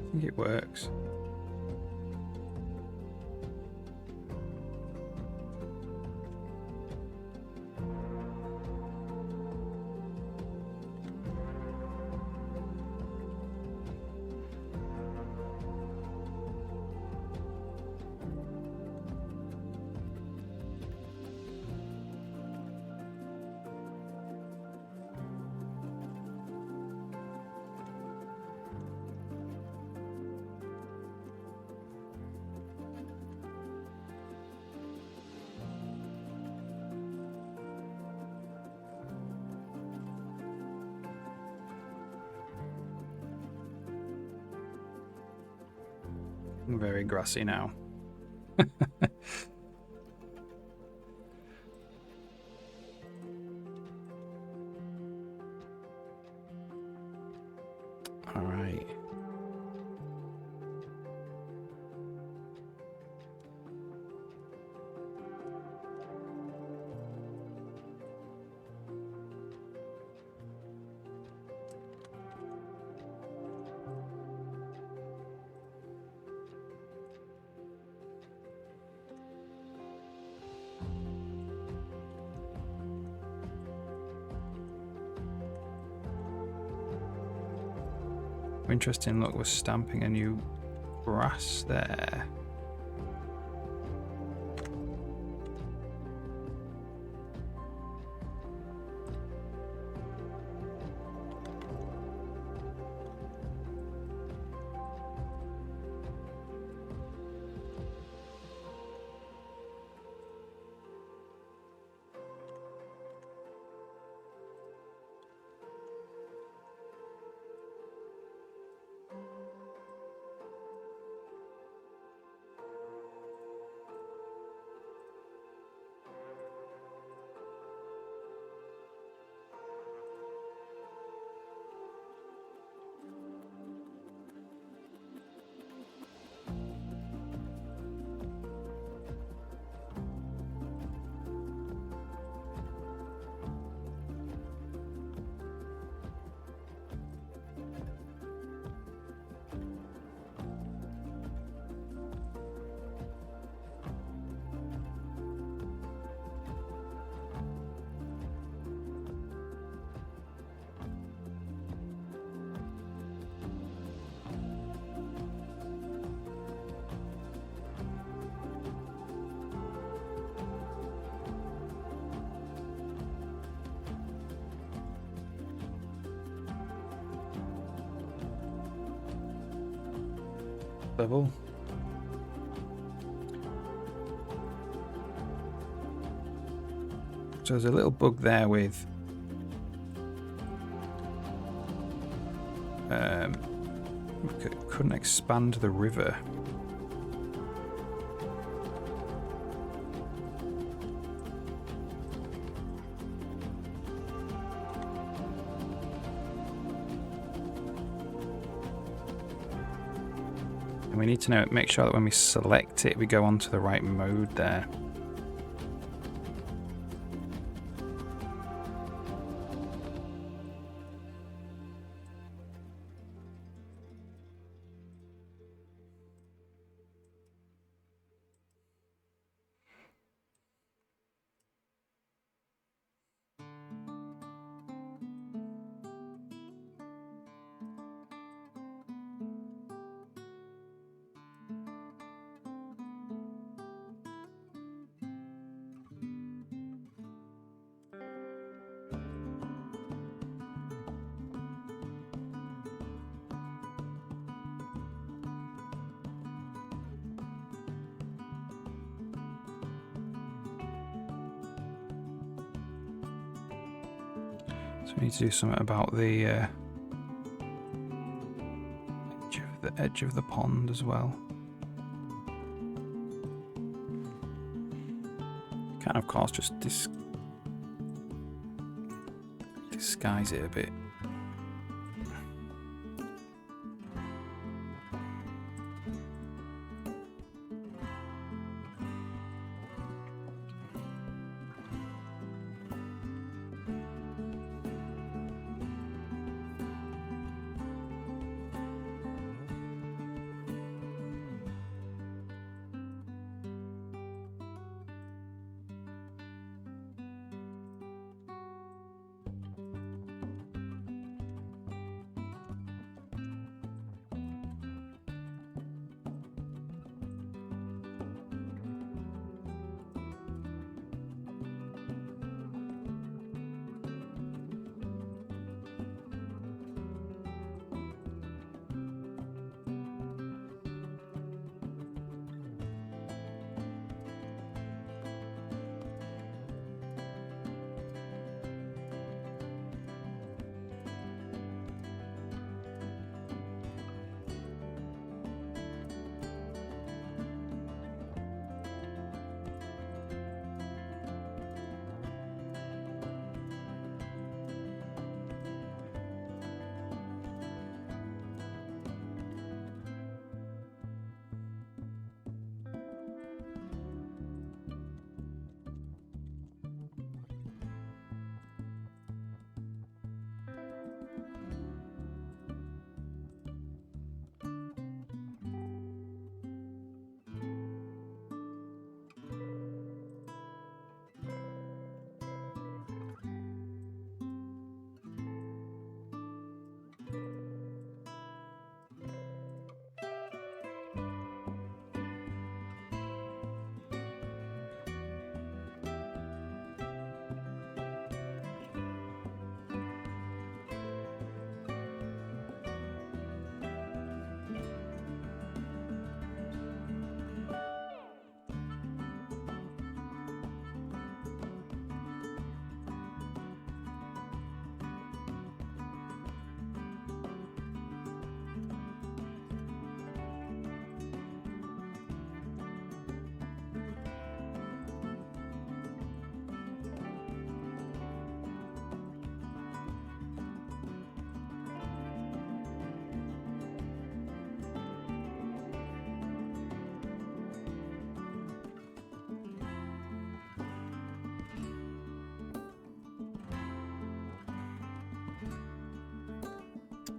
I think it works. Very grassy now. All right. Interesting look, we're stamping a new brass there. Level. So there's a little bug there with we couldn't expand the river. And we need to make sure that when we select it, we go onto the right mode there. So we need to do something about the edge of the pond as well. Can of course just disguise it a bit.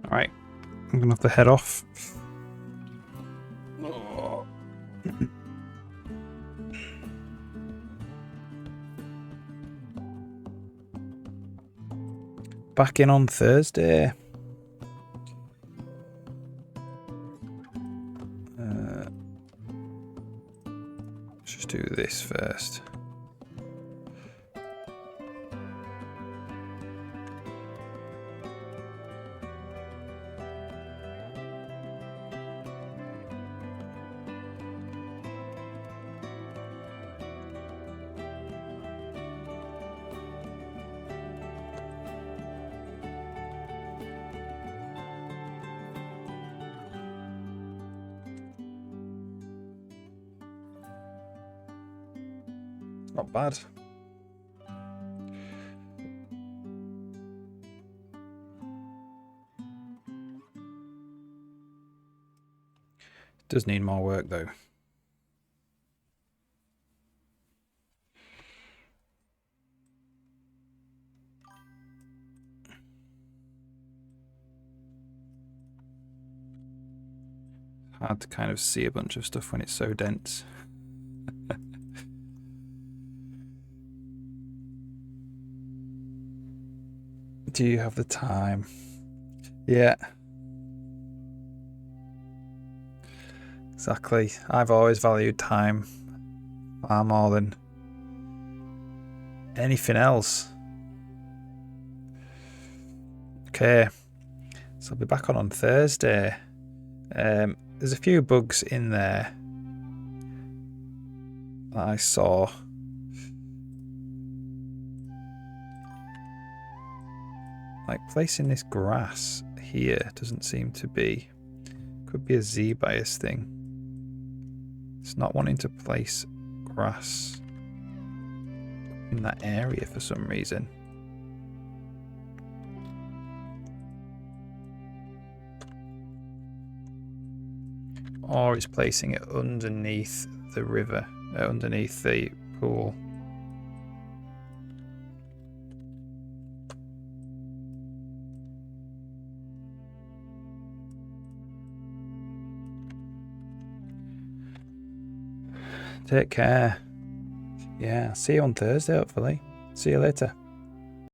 Alright, I'm gonna have to head off. Back in on Thursday. Let's just do this first. Not bad. Does need more work though. Hard to kind of see a bunch of stuff when it's so dense. Do you have the time? Yeah. Exactly. I've always valued time far more than anything else. Okay. So I'll be back on Thursday. There's a few bugs in there that I saw. Like placing this grass here doesn't seem to be. Could be a Z bias thing. It's not wanting to place grass in that area for some reason. Or it's placing it underneath the river, underneath the pool. Take care. Yeah, see you on Thursday, hopefully. See you later.